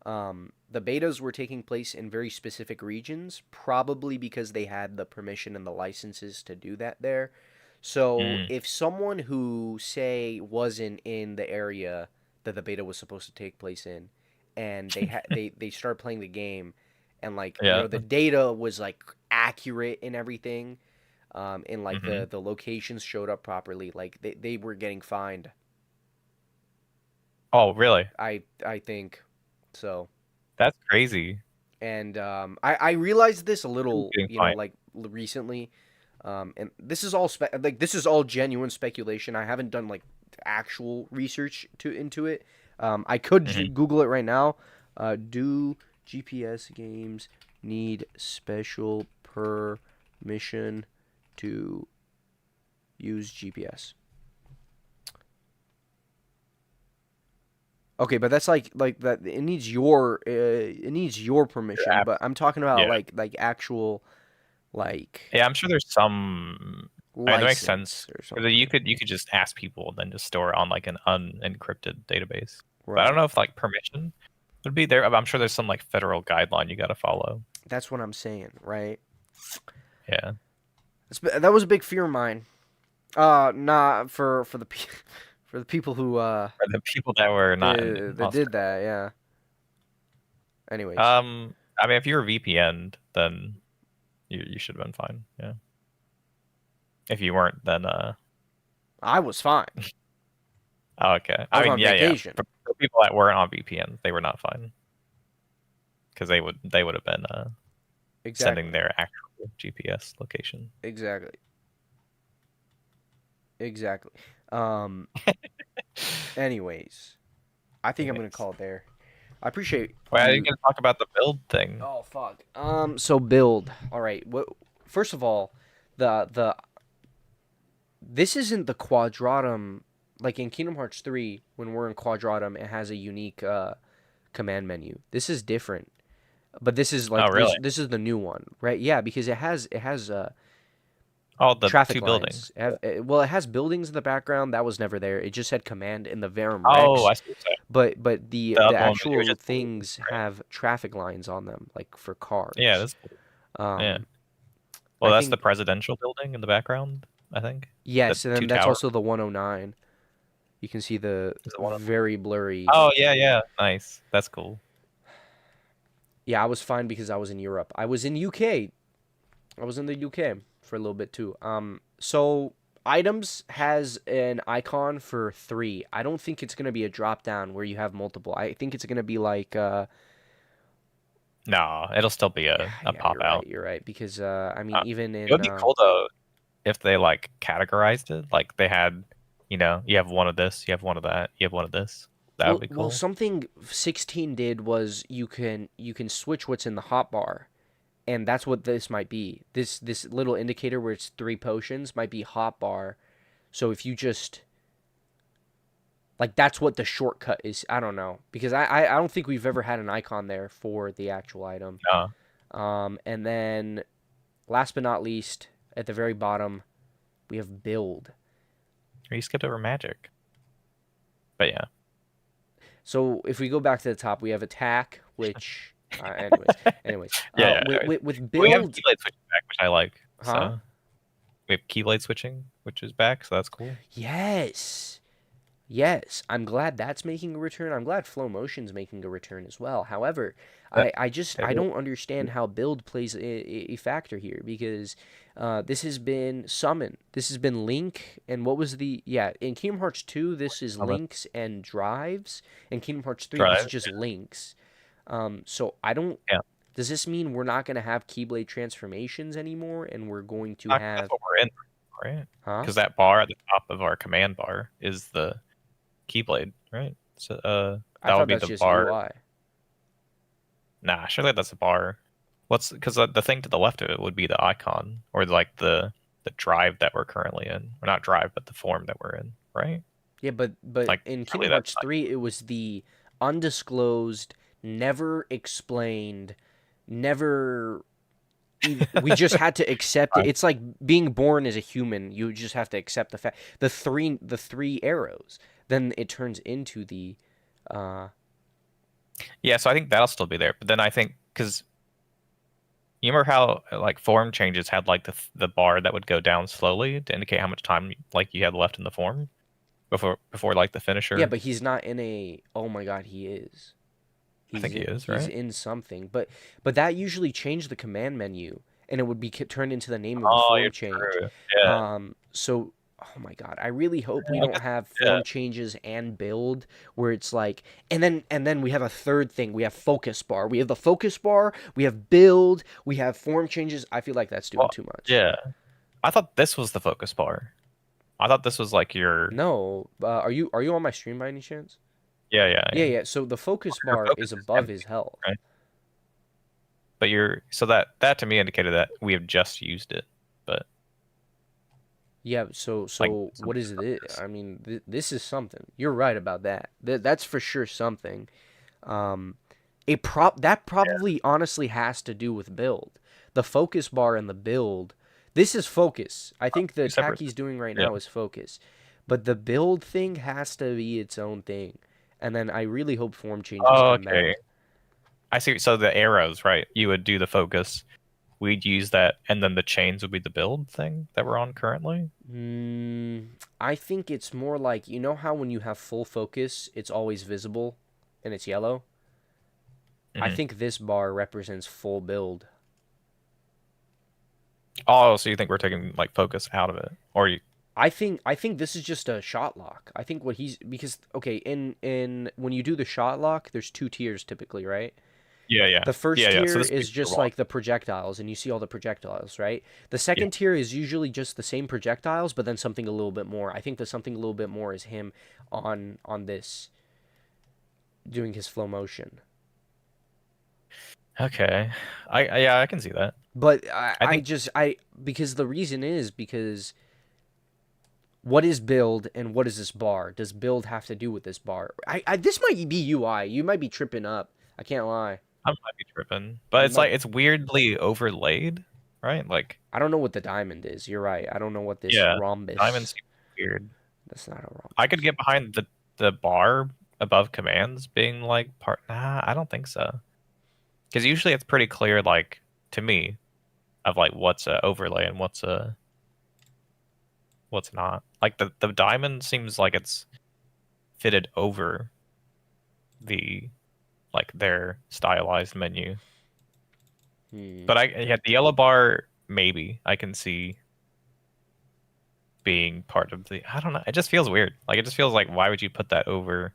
the betas were taking place in very specific regions, probably because they had the permission and the licenses to do that there. So Mm. if someone who say wasn't in the area that the beta was supposed to take place in, and they start playing the game, and like you Yeah. know the data was like accurate and everything, and like Mhm. the locations showed up properly, like they were getting fined. Oh, really? I think so. That's crazy. And I realized this a little, Getting you know, fined. like recently, and this is all this is all genuine speculation. I haven't done like actual research into it. I could Mhm. Google it right now. Do GPS games need special permission to use GPS? Okay, but that's like that. It needs your permission. Yeah. But I'm talking about Yeah. like actual like Yeah, I'm sure there's some. I mean, that makes sense. license or Because something. you could just ask people and then just store it on like an unencrypted database. But I Right. don't know if like permission would be there. I'm sure there's some like federal guideline you got to follow. That's what I'm saying, right? Yeah. That was a big fear of mine. Nah, for the for the people who For the people that were not in that Australia. did that, yeah. Anyways, I mean, if you were VPN'd, then you should have been fine. Yeah. If you weren't, then I was fine. oh, okay. I was I mean, on yeah, vacation. yeah. For people that weren't on VPN, they were not fine because they would have been Exactly. sending their actual GPS location. Exactly. Exactly. Anyways, I think I'm gonna call it there. I appreciate. Wait, I you- didn't get to talk about the build thing. Oh fuck. So build. All right. What? First of all, the this isn't the quadratum like in Kingdom Hearts 3, when we're in Quadratum, it has a unique command menu. This is different, but this is Oh, like really? this is the new one, right? Yeah, because it has Oh, the traffic two buildings. lines. Well, it has buildings in the background that was never there. It just had command in the Verum Oh, Rex, I see what you're saying. but the The the other one that you were actual just things right? have traffic lines on them, like for Yeah, cars. that's cool. Yeah. Um, Well, I that's the think presidential building in the background, I think. The yes, and two then that's towers. also the 109. You can see the Is it one of them? very blurry. Oh, yeah, yeah. Nice. That's cool. Yeah, I was fine because I was in Europe. I was in UK. I was in the UK for a little bit too. So items has an icon for 3. I don't think it's gonna be a drop down where you have multiple. I think it's gonna be like No, it'll still be a yeah, pop you're right. out. You're right because I mean Uh, even it would in be cool though if they like categorized it. Like they had, you have one of this, you have one of that, you have one of this. That would be well cool. something 16 did was you can switch what's in the hotbar. And that's what this might be. This little indicator where it's 3 potions might be hotbar. So if you just like that's what the shortcut is. I don't know because I don't think we've ever had an icon there for the actual item. No. And then last but not least, at the very bottom, we have build. Or you skipped over magic. But yeah. So if we go back to the top, we have attack, which anyways, Yeah, yeah, with, right. with We have build, keyblade switching back, which I like. huh? So we have keyblade switching, which is back, so that's cool. Yes. Yes, I'm glad that's making a return. I'm glad Flow Motion's making a return as well. However, Yeah, I don't understand how build plays a factor here because this has been summon. This has been Link, and what was in Kingdom Hearts 2, this is I'm a links and drives. In Kingdom Hearts 3, this is drive. just links. So I don't. Yeah. Does this mean we're not going to have Keyblade transformations anymore, and we're going to That's have, what we're in, right? huh? Because that bar at the top of our command bar is the Keyblade, right? So I that would thought be that's the just bar. UI. Nah, surely that's a bar. What's because the thing to the left of it would be the icon or like the drive that we're currently in, or not drive, but the form that we're in, right? Yeah, but Like in surely Kingdom that's Hearts 3, it was the undisclosed, never explained, never. We just had to accept it. not. It's like being born as a human. You just have to accept the fact. The three arrows. Then it turns into the. Uh, Yeah, so I think that'll still be there. But then I think because you remember how like form changes had like the bar that would go down slowly to indicate how much time like you had left in the form before like the yeah, finisher. but he's not in a. Oh my God, he is. I think he is, He's right? in something, but that usually changed the command menu, and it would be turned into the name of the Oh, form you're change. true. Yeah. So oh my God, I really hope we I don't guess, have yeah. form changes and build where it's like, and then we have a third thing. We have focus bar. We have the focus bar. We have build. We have form changes. I feel like that's doing Well, too much. yeah. I thought this was the focus bar. I thought this was like your No, are you on my stream by any chance? yeah, yeah, Yeah, yeah. yeah. So the focus Your bar focus is is above his empty, health. right? But so that to me indicated that we have just used it. But Yeah, so like so some what is it? focus. I mean, this is something. You're right about that. That's for sure something. Um, that Yeah, probably honestly has to do with build. The focus bar and the build. This is focus. I think the two attack separate. he's doing right Yeah. now is focus, but the build thing has to be its own thing. And then I really hope form changes Oh, come okay. back. I see. So the arrows, right? You would do the focus. We'd use that, and then the chains would be the build thing that we're on currently. I think it's more like you know how when you have full focus, it's always visible, and it's yellow. I Hmm. think this bar represents full build. Oh, so you think we're taking like focus out of it, or you? I think this is just a shot lock. I think what he's because okay, in when you do the shot lock, there's 2 tiers typically, right? Yeah, yeah, The first yeah, yeah. So tier this would be is tier just one. like the projectiles, and you see all the projectiles, right? The Yeah. second tier is usually just the same projectiles, but then something a little bit more. I think the something a little bit more is him on this doing his flow motion. Okay. Yeah, I can see that. But I think because the reason is because What is build and what is this bar? Does build have to do with this bar? This might be UI. You might be tripping up. I can't lie. I might be tripping, but You it's might. like it's weirdly overlaid, right? Like, I don't know what the diamond is. You're right. I don't know what this yeah, diamond rhombus. seems weird. That's not a I could rhombus. get behind the bar above commands being like part. Nah, I don't think so. Because usually it's pretty clear, like to me, of like what's a overlay and what's not. Like the diamond seems like it's fitted over the like their stylized menu. Hmm. But yeah, the yellow bar maybe I can see being part of the. I don't know. It just feels weird. Like it just feels like why would you put that over?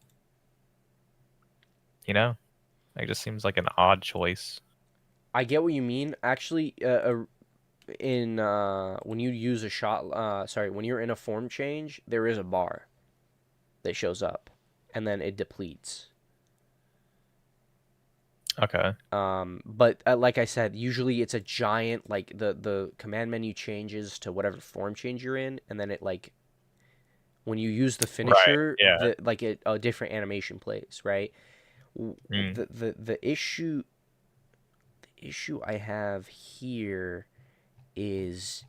You know, like, it just seems like an odd choice. I get what you mean. Actually, in when you use a shot, sorry, when you're in a form change, there is a bar that shows up, and then it depletes. Okay. But like I said, usually it's a giant like the command menu changes to whatever form change you're in, and then it like when you use the Right. finisher, Yeah. a different animation plays, right? Mm. The issue I have here is,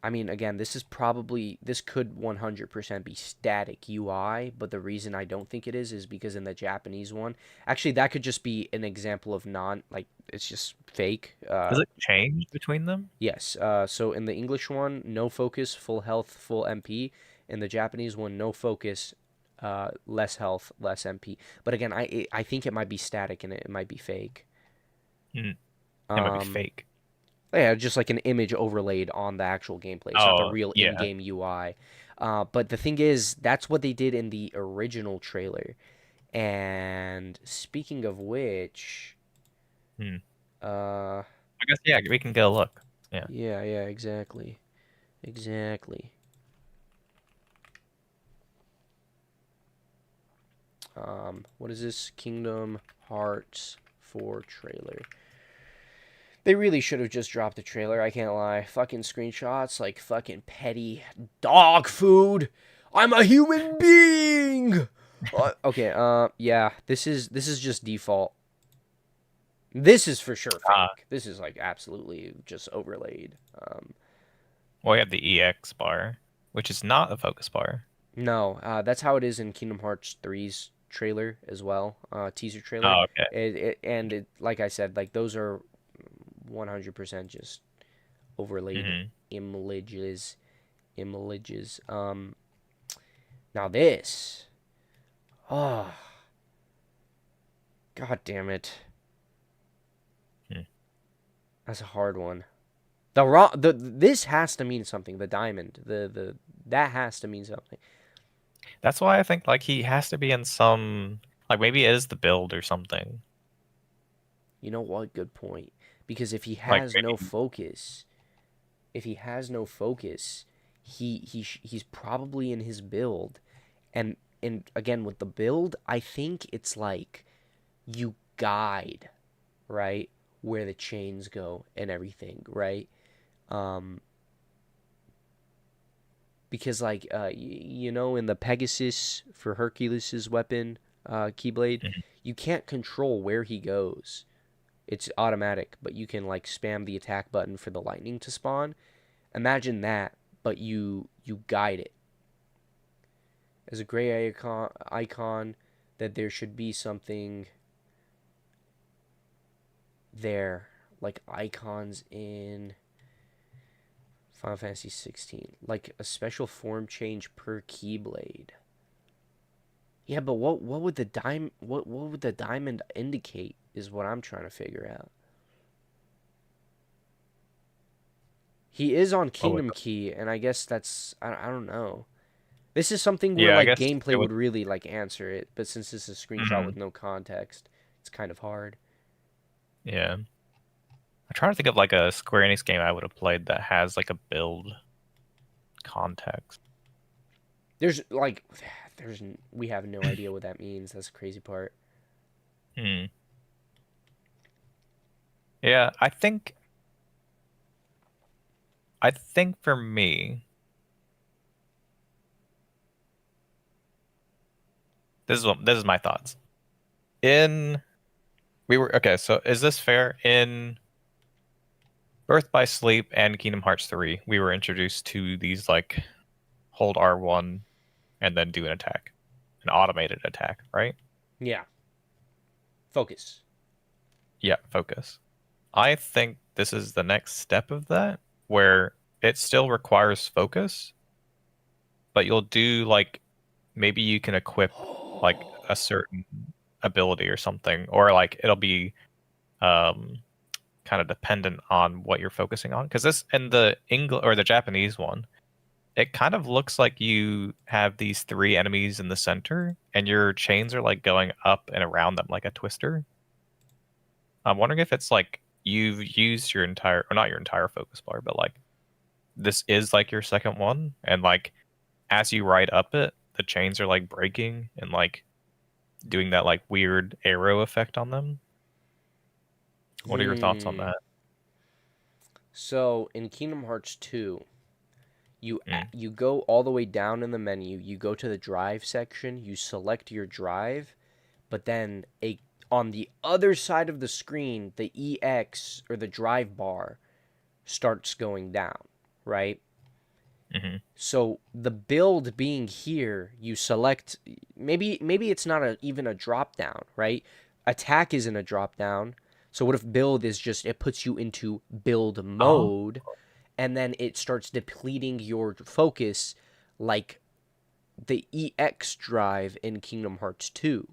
I mean, again, this could 100% be static UI, but the reason I don't think it is because in the Japanese one, actually, that could just be an example of like, it's just fake. Does it change between them? Yes. So in the English one, no focus, full health, full MP. In the Japanese one, no focus, less health, less MP. But again, I think it might be static and it might be fake. Mm. It might be Um, fake. Yeah, just like an image overlaid on the actual gameplay. It's not the Oh, real yeah. in-game UI. But the thing is, that's what they did in the original trailer. And speaking of which, Hmm. uh, I guess yeah, we can go look. Yeah. yeah, exactly, exactly. What is this? Kingdom Hearts 4 trailer. They really should have just dropped the trailer, I can't lie. Fucking screenshots, like fucking petty dog food. I'm a human being. Okay, yeah, this is just default. This is for sure Uh, fake. This is like absolutely just overlaid. well, we have the EX bar, which is not a focus bar. No, that's how it is in Kingdom Hearts 3's trailer as well, teaser trailer. Oh, okay. Like I said, like those are 100% just overlaid Hmm. images. Images. Now this. Oh, god damn it. Hmm. That's a hard one. This has to mean something. The diamond. That has to mean something. That's why I think like he has to be in some like maybe it is the build or something. You know what? Good point. Because Like maybe if he has no focus, he's probably in his build, and again with the build, I think it's like you guide, right, where the chains go and everything, right? Um, because like in the Pegasus for Hercules's weapon, Keyblade, Mhm. you can't control where he goes. It's automatic, but you can like spam the attack button for the lightning to spawn. Imagine that, but you guide it. As a gray icon that there should be something there, like icons in Final Fantasy 16, like a special form change per Keyblade. Yeah, but what would the diamond indicate is what I'm trying to figure out. He is on Oh, wait. Kingdom Key, and I guess I don't know. This is something where Yeah, I like guess it gameplay would. would really like answer it, but since this is a screenshot Mhm. with no context, it's kind of hard. Yeah. I'm trying to think of like a Square Enix game I would have played that has like a build context. There's like there's we have no idea what that means. That's the crazy part. Hmm. Yeah, I think I think for me, this is my thoughts. So is this fair? In Birth by Sleep and Kingdom Hearts 3, we were introduced to these like hold R1 and then do an attack, an automated attack, right? Yeah. Focus. Yeah, focus. I think this is the next step of that, where it still requires focus, but you'll do like maybe you can equip like a certain ability or something, or like it'll be um kind of dependent on what you're focusing on. Because this in the English or the Japanese one, it kind of looks like you have these three enemies in the center, and your chains are like going up and around them like a twister. I'm wondering if it's like you've used your entire, or not your entire focus bar, but like this is like your second one, and like as you ride up it, the chains are like breaking and like doing that like weird arrow effect on them. What are your thoughts on Hmm. that? So in Kingdom Hearts 2, Mm. you go all the way down in the menu. You go to the drive section. You select your drive, but then a on the other side of the screen, the EX or the drive bar starts going down, right? Hmm. So the build being here, you select maybe it's not even a drop down, right? Attack isn't a drop down. So what if build is just it puts you into build Oh, mode and then it starts depleting your focus like the EX drive in Kingdom Hearts 2.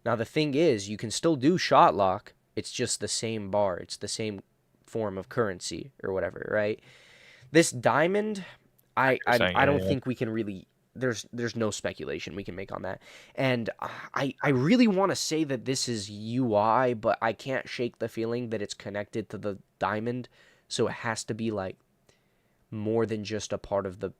Now the thing is, you can still do shot lock. It's just the same bar. It's the same form of currency or whatever, right? This diamond, I you're I, saying, I yeah, don't yeah. think we can really. There's no speculation we can make on that, and I really want to say that this is UI, but I can't shake the feeling that it's connected to the diamond, so it has to be like more than just a part of the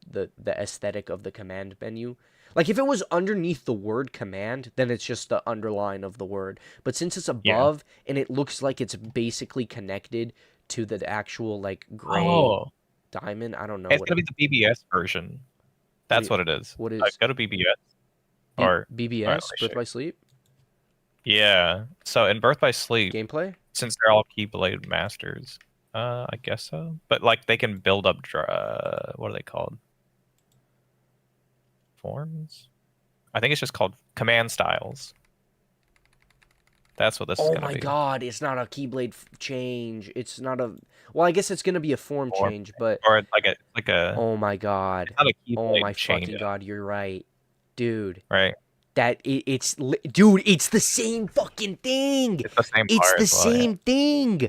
aesthetic of the command menu. Like if it was underneath the word command, then it's just the underline of the word. But since it's Yeah. above and it looks like it's basically connected to the actual like gray Oh, diamond, I don't know it's what gonna be the BBS version. what do That's you, what it is. what is Go to BBS or all right, let BBS me show Birth you. by Sleep Yeah. So in Birth by Sleep, gameplay? since they're all Keyblade masters, I guess so. But like they can build up, what are they called? Forms? I think it's just called command styles. That's what this is Oh gonna my be. god, it's not a Keyblade change. It's not a well, I guess it's gonna be a form Or change, but or like a oh my god. it's not a Oh my Keyblade change fucking up, god, you're right. Dude, right? dude, it's the same fucking thing. It's the same It's bar the as well. Yeah. same thing. Yeah.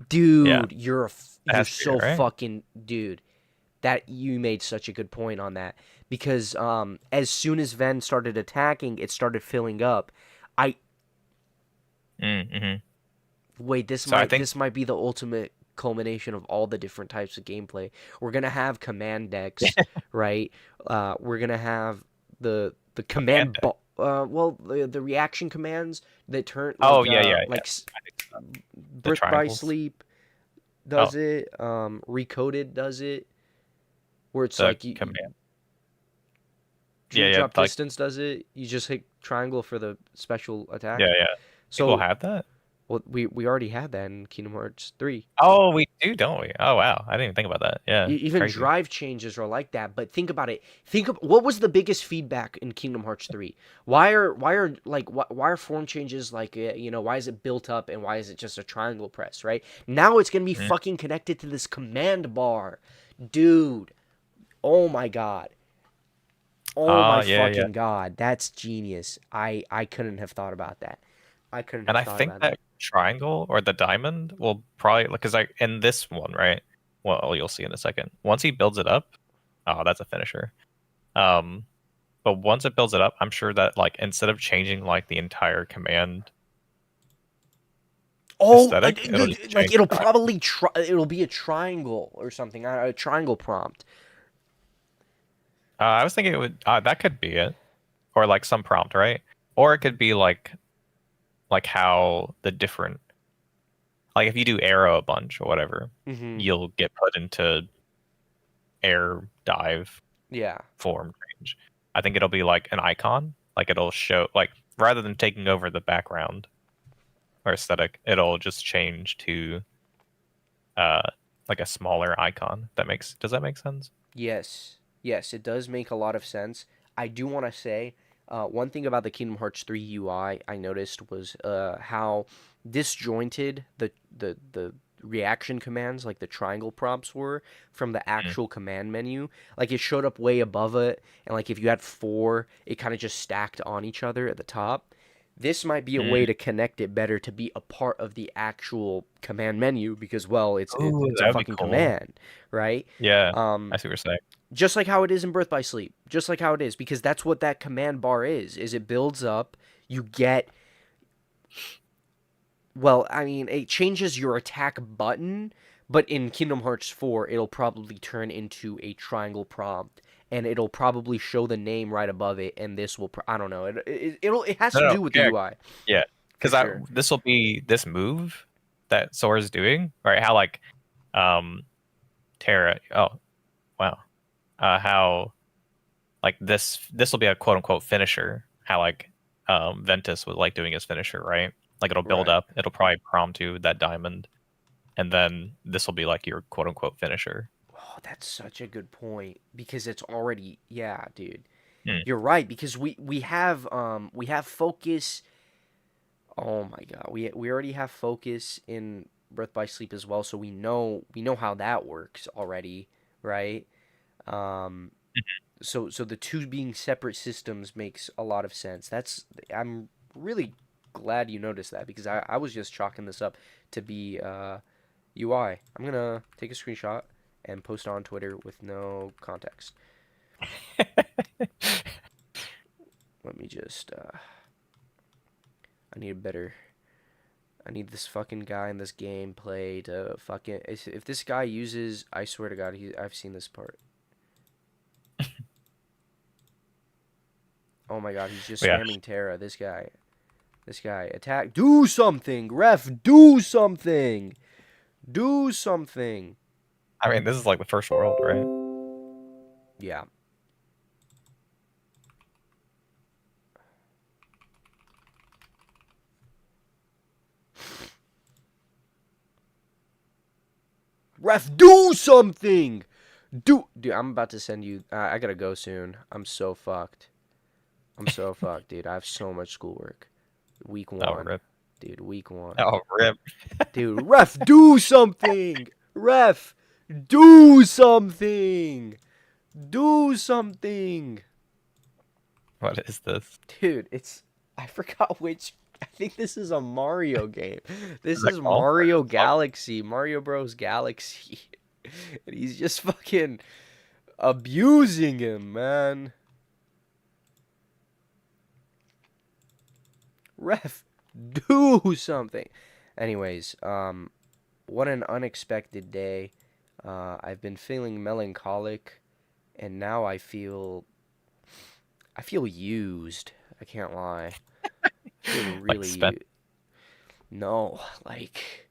Dude, It you're has to be so right. fucking dude. That you made such a good point on that because as soon as Ven started attacking, it started filling up. I Mm-hmm. wait, So I think this might be the ultimate culmination of all the different types of gameplay. We're gonna have command decks, right? We're gonna have the command command deck. well the reaction commands that turn Oh yeah, yeah, yeah. like I think so. The Birth by triangles. Sleep Oh, does it, Recoded does it, where it's the like command. Yeah, Dream yeah. Drop Like Distance does it. You just hit triangle for the special yeah, attack. yeah. People So have that. well, we already had that in Kingdom Hearts 3. Oh, we do, don't we? Oh wow, I didn't even think about that. Yeah, Even crazy. drive changes are like that. But think about it. Think of what was the biggest feedback in Kingdom Hearts 3. Why are form changes like why is it built up and why is it just a triangle press, right? Now it's gonna be Mhm. fucking connected to this command bar, dude. Oh my god. Oh my Yeah, yeah. fucking god. That's genius. I couldn't have thought about that. I couldn't And have I thought think about that that. triangle or the diamond will probably because I in this one, right? Well, you'll see in a second. Once he builds it up, oh, that's a finisher. Um, but once it builds it up, I'm sure that like instead of changing like the entire command Oh, aesthetic, it'll just like change the triangle. it'll be a triangle or something. A triangle prompt. I was thinking it would that could be it, or like some prompt, right? Or it could be like how the different like if you do arrow a bunch or whatever, Mhm. you'll get put into air dive Yeah. form change. I think it'll be like an icon. Like it'll show like rather than taking over the background or aesthetic, it'll just change to like a smaller icon. Does that make sense? Yes. Yes, it does make a lot of sense. I do want to say one thing about the Kingdom Hearts 3 UI I noticed was how disjointed the reaction commands, like the triangle prompts, were from the Mm. actual command menu. Like it showed up way above it, and like if you had four, it kind of just stacked on each other at the top. This might be a way Mm. to connect it better to be a part of the actual command menu because, well, Ooh, it's a that would be fucking cool. command, right? Yeah, Um, I see what you're saying. just like how it is in Birth by Sleep, just like how it is, because that's what that command bar is it builds up, you get, well, I mean, it changes your attack button, but in Kingdom Hearts 4, it'll probably turn into a triangle prompt, and it'll probably show the name right above it, and this will, I don't know, it has No, to no, do with the yeah, UI, yeah. for Because sure. this will be this move that Sora's doing, right? How like um Terra. Oh wow. How like this will be a quote unquote finisher. How like Ventus was like doing his finisher, right? Like it'll build Right. up. It'll probably prompt you that diamond, and then this will be like your quote unquote finisher. Oh, that's such a good point, because it's already, yeah, dude. Hmm. You're right, because we have focus. Oh my god, we already have focus in Birth by Sleep as well, so we know how that works already, right? Um, so the two being separate systems makes a lot of sense. I'm really glad you noticed that, because I was just chalking this up to be UI. I'm gonna take a screenshot and post it on Twitter with no context. Let me just I need a better. I need this fucking guy in this gameplay to fucking. If this guy uses, I swear to God, I've seen this part. Oh my God, he's just Yeah, spamming Terra. This guy, attack. Do something, ref. Do something. Do something. I mean this is like the first world, right? Yeah. Ref, do something. Dude, I'm about to send you. I gotta go soon. I'm so fucked. I'm so fucked, dude. I have so much schoolwork. Week Oh one, rip. dude. Week one. Oh rip. Dude, ref, do something. Ref, do something. Do something. What is this? Dude, I forgot which. I think this is a Mario game. This Is that is called? Mario Galaxy. Mario Bros. Galaxy. And he's just fucking abusing him, man. Ref, do something. Anyways, what an unexpected day. I've been feeling melancholic, and now I feel used. I can't lie. I feel Like really spent. no, like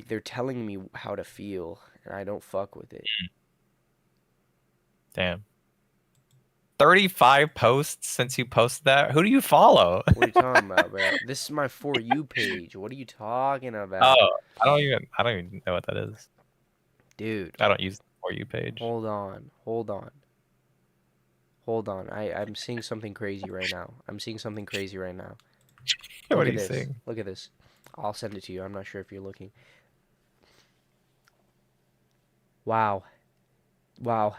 they're telling me how to feel, and I don't fuck with it. Damn. 35 posts since you posted that. Who do you follow? What are you talking about, bro? This is my For You page. What are you talking about? Oh, I don't even know what that is. Dude, I don't use the For You page. hold on. Hold on. Hold on. I'm seeing something crazy right now. I'm seeing something crazy right now. What Look are at you this. seeing? Look at this. I'll send it to you. I'm not sure if you're looking. Wow. Wow.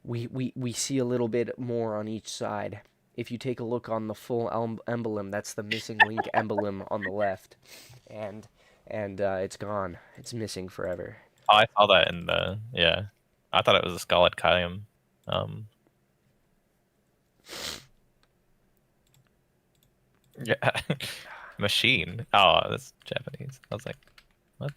We see a little bit more on each side. If you take a look on the full emblem, that's the missing link emblem on the left. And it's gone. It's missing forever. Oh, I saw that in the yeah. I thought it was a Scarlet Kylium. Yeah. Machine. Oh, that's Japanese. I was like, what?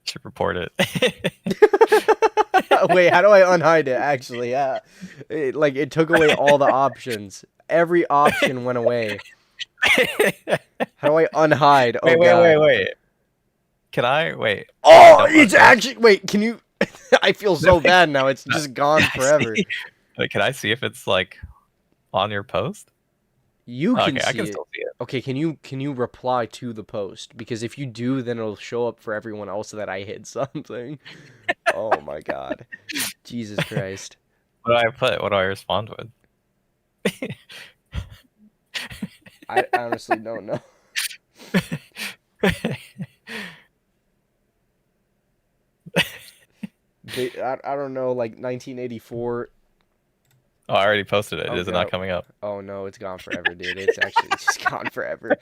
Should report it. Wait, how do I unhide it? Actually, it took away all the options. Every option went away. How do I unhide? Oh god. wait. Can I wait? Oh, Don't it's look. actually. Wait, can you? I feel so bad now. It's just gone forever. Wait, can I see if it's like on your post? You can Okay, I see can it. still see it. Okay, can you reply to the post? Because if you do, then it'll show up for everyone else that I hid something. Oh my god. Jesus Christ. What do I put? What do I respond with? I honestly don't know. I don't know, like 1984. Oh, I already posted it. Oh, Is it God. not coming up? Oh no, it's gone forever, dude. It's actually just gone forever.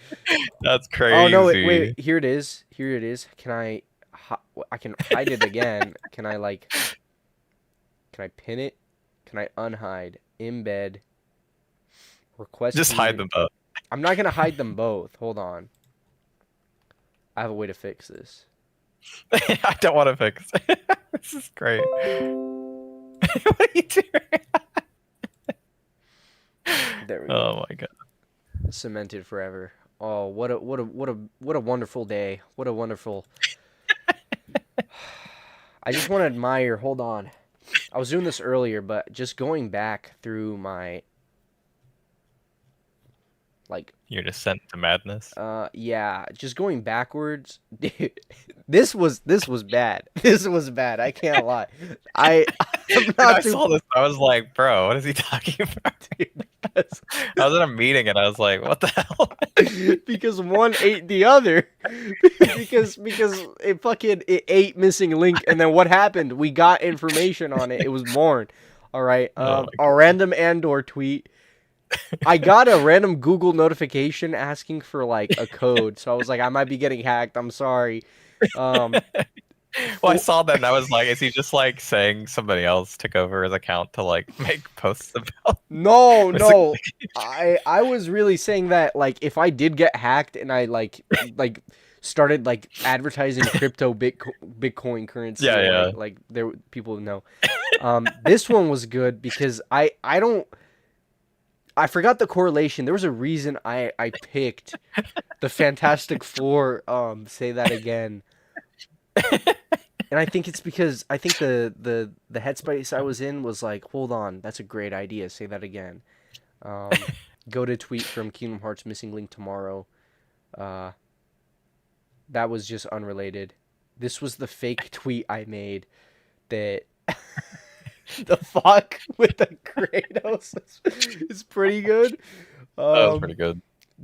That's crazy. Oh no, wait, here it is. Here it is. Can I can hide it again. Can I pin it? Can I unhide? Embed. Request. Just hide them both. I'm not gonna hide them both. Hold on. I have a way to fix this. I don't want to fix it. This is great. What are you doing? There we go. Oh my god. Cemented forever. Oh, what a wonderful day. What a wonderful. I just want to admire. Hold on. I was doing this earlier, but just going back through my Your descent to madness. yeah, just going backwards. Dude, this was bad. This was bad. I can't lie. I'm When not I too saw this, I was like, bro, what is he talking about? because, I was in a meeting and I was like, what the hell? because one ate the other. because it ate missing link, and then what happened? We got information on it. It was born. All right. Oh my A random Andor tweet. I got a random Google notification asking for like a code, so I was like, I might be getting hacked. I'm sorry. Well, I saw that and I was like, is he just like saying somebody else took over his account to like make posts about? No. I was really saying that like if I did get hacked and I like started like advertising crypto Bitcoin currency, Yeah. like there people know. This one was good because I forgot the correlation. There was a reason I picked the Fantastic Four. Say that again. And I think it's because I think the headspace I was in was like, hold on, that's a great idea. Say that again. Go to tweet from Kingdom Hearts missing link tomorrow. That was just unrelated. This was the fake tweet I made that the fuck with the Kratos is pretty good. That was pretty good.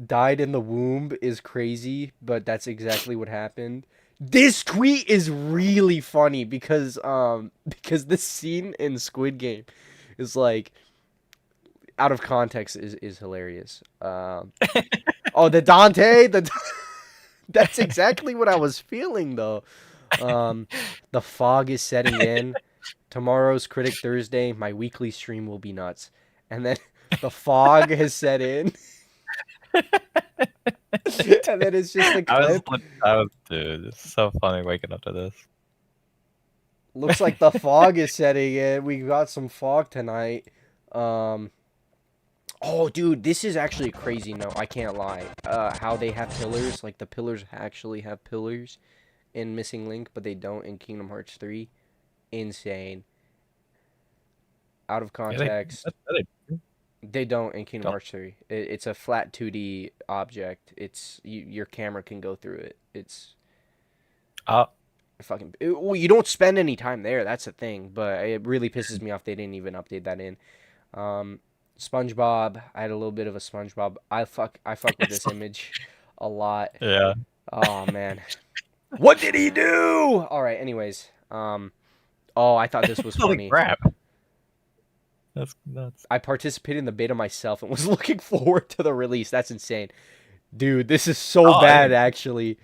Died in the womb is crazy, but that's exactly what happened. This tweet is really funny because this scene in Squid Game is like out of context is hilarious. Oh, the Dante, that's exactly what I was feeling though. The fog is setting in. Tomorrow's Critic Thursday. My weekly stream will be nuts. And then the fog has set in. And then it's just a clip. Dude, it's so funny waking up to this. Looks like the fog is setting in. We got some fog tonight. Oh, dude, this is actually a crazy note. I can't lie. How they have pillars. Like, the pillars actually have pillars in Missing Link, but they don't in Kingdom Hearts 3. Insane. Out of context. They don't in Kingdom Hearts 3. It's a flat 2D object. Your camera can go through it. It's fucking. Well, you don't spend any time there. That's the thing. But it really pisses me off they didn't even update that in. SpongeBob. I had a little bit of a SpongeBob. I fuck with this image a lot. Yeah. Oh man. What did he do? All right. Anyways. Oh, I thought this was funny. Holy crap. That's nuts. I participated in the beta myself and was looking forward to the release. That's insane. Dude, this is so bad, actually.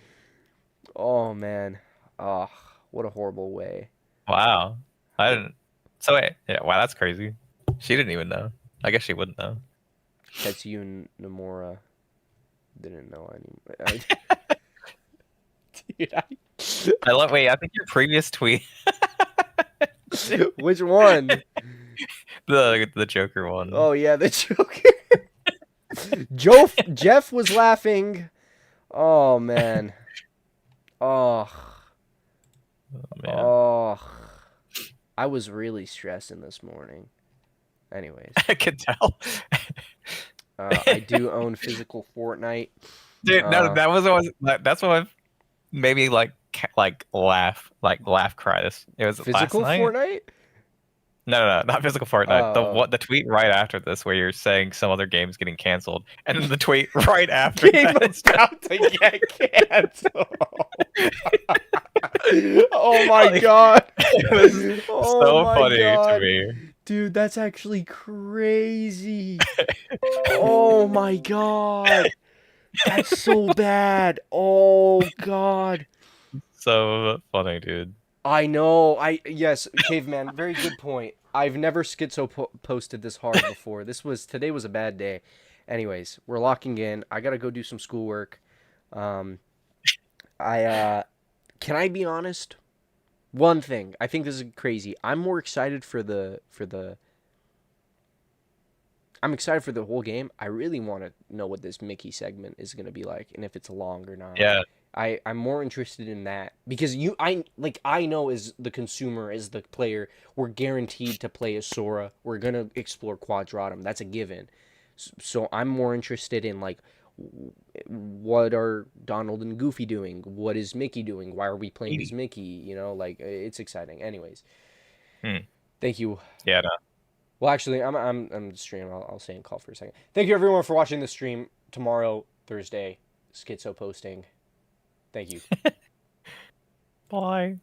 Oh, man. Oh, what a horrible way. Wow. I didn't. So, wait. Yeah, wow, that's crazy. She didn't even know. I guess she wouldn't know. Tetsuya and Nomura didn't know anymore. Dude, I love. Wait, I think your previous tweet. Which one? The Joker one. Oh yeah, the Joker. Jeff was laughing. Oh man. Oh. Man. Oh. I was really stressing this morning. Anyways, I could tell. I do own physical Fortnite. Dude, no, Uh, that was always that's what made me like laugh cry. It was Physical last night. Fortnite? No, not physical Fortnite. Oh. The tweet right after this where you're saying some other game's getting canceled, and then the tweet right after Game that is just- about to get canceled. Oh my Like, god. it was Oh so my funny God. to me. Dude, that's actually crazy. Oh my god. That's so bad. Oh god. So funny, dude. I know. Yes, caveman. Very good point. I've never posted this hard before. Today was a bad day. Anyways, we're locking in. I gotta go do some schoolwork. Can I be honest? One thing. I think this is crazy. I'm more excited I'm excited for the whole game. I really want to know what this Mickey segment is gonna be like, and if it's long or not. Yeah, I'm more interested in that because I know as the consumer, as the player, we're guaranteed to play as Sora. We're gonna explore Quadratum. That's a given. So I'm more interested in like what are Donald and Goofy doing? What is Mickey doing? Why are we playing as Mickey? You know, like it's exciting. Anyways, thank you. yeah. No. Well, actually, I'm streaming. I'll stay and call for a second. Thank you everyone for watching the stream. Tomorrow, Thursday, Schizo posting. Thank you. Bye.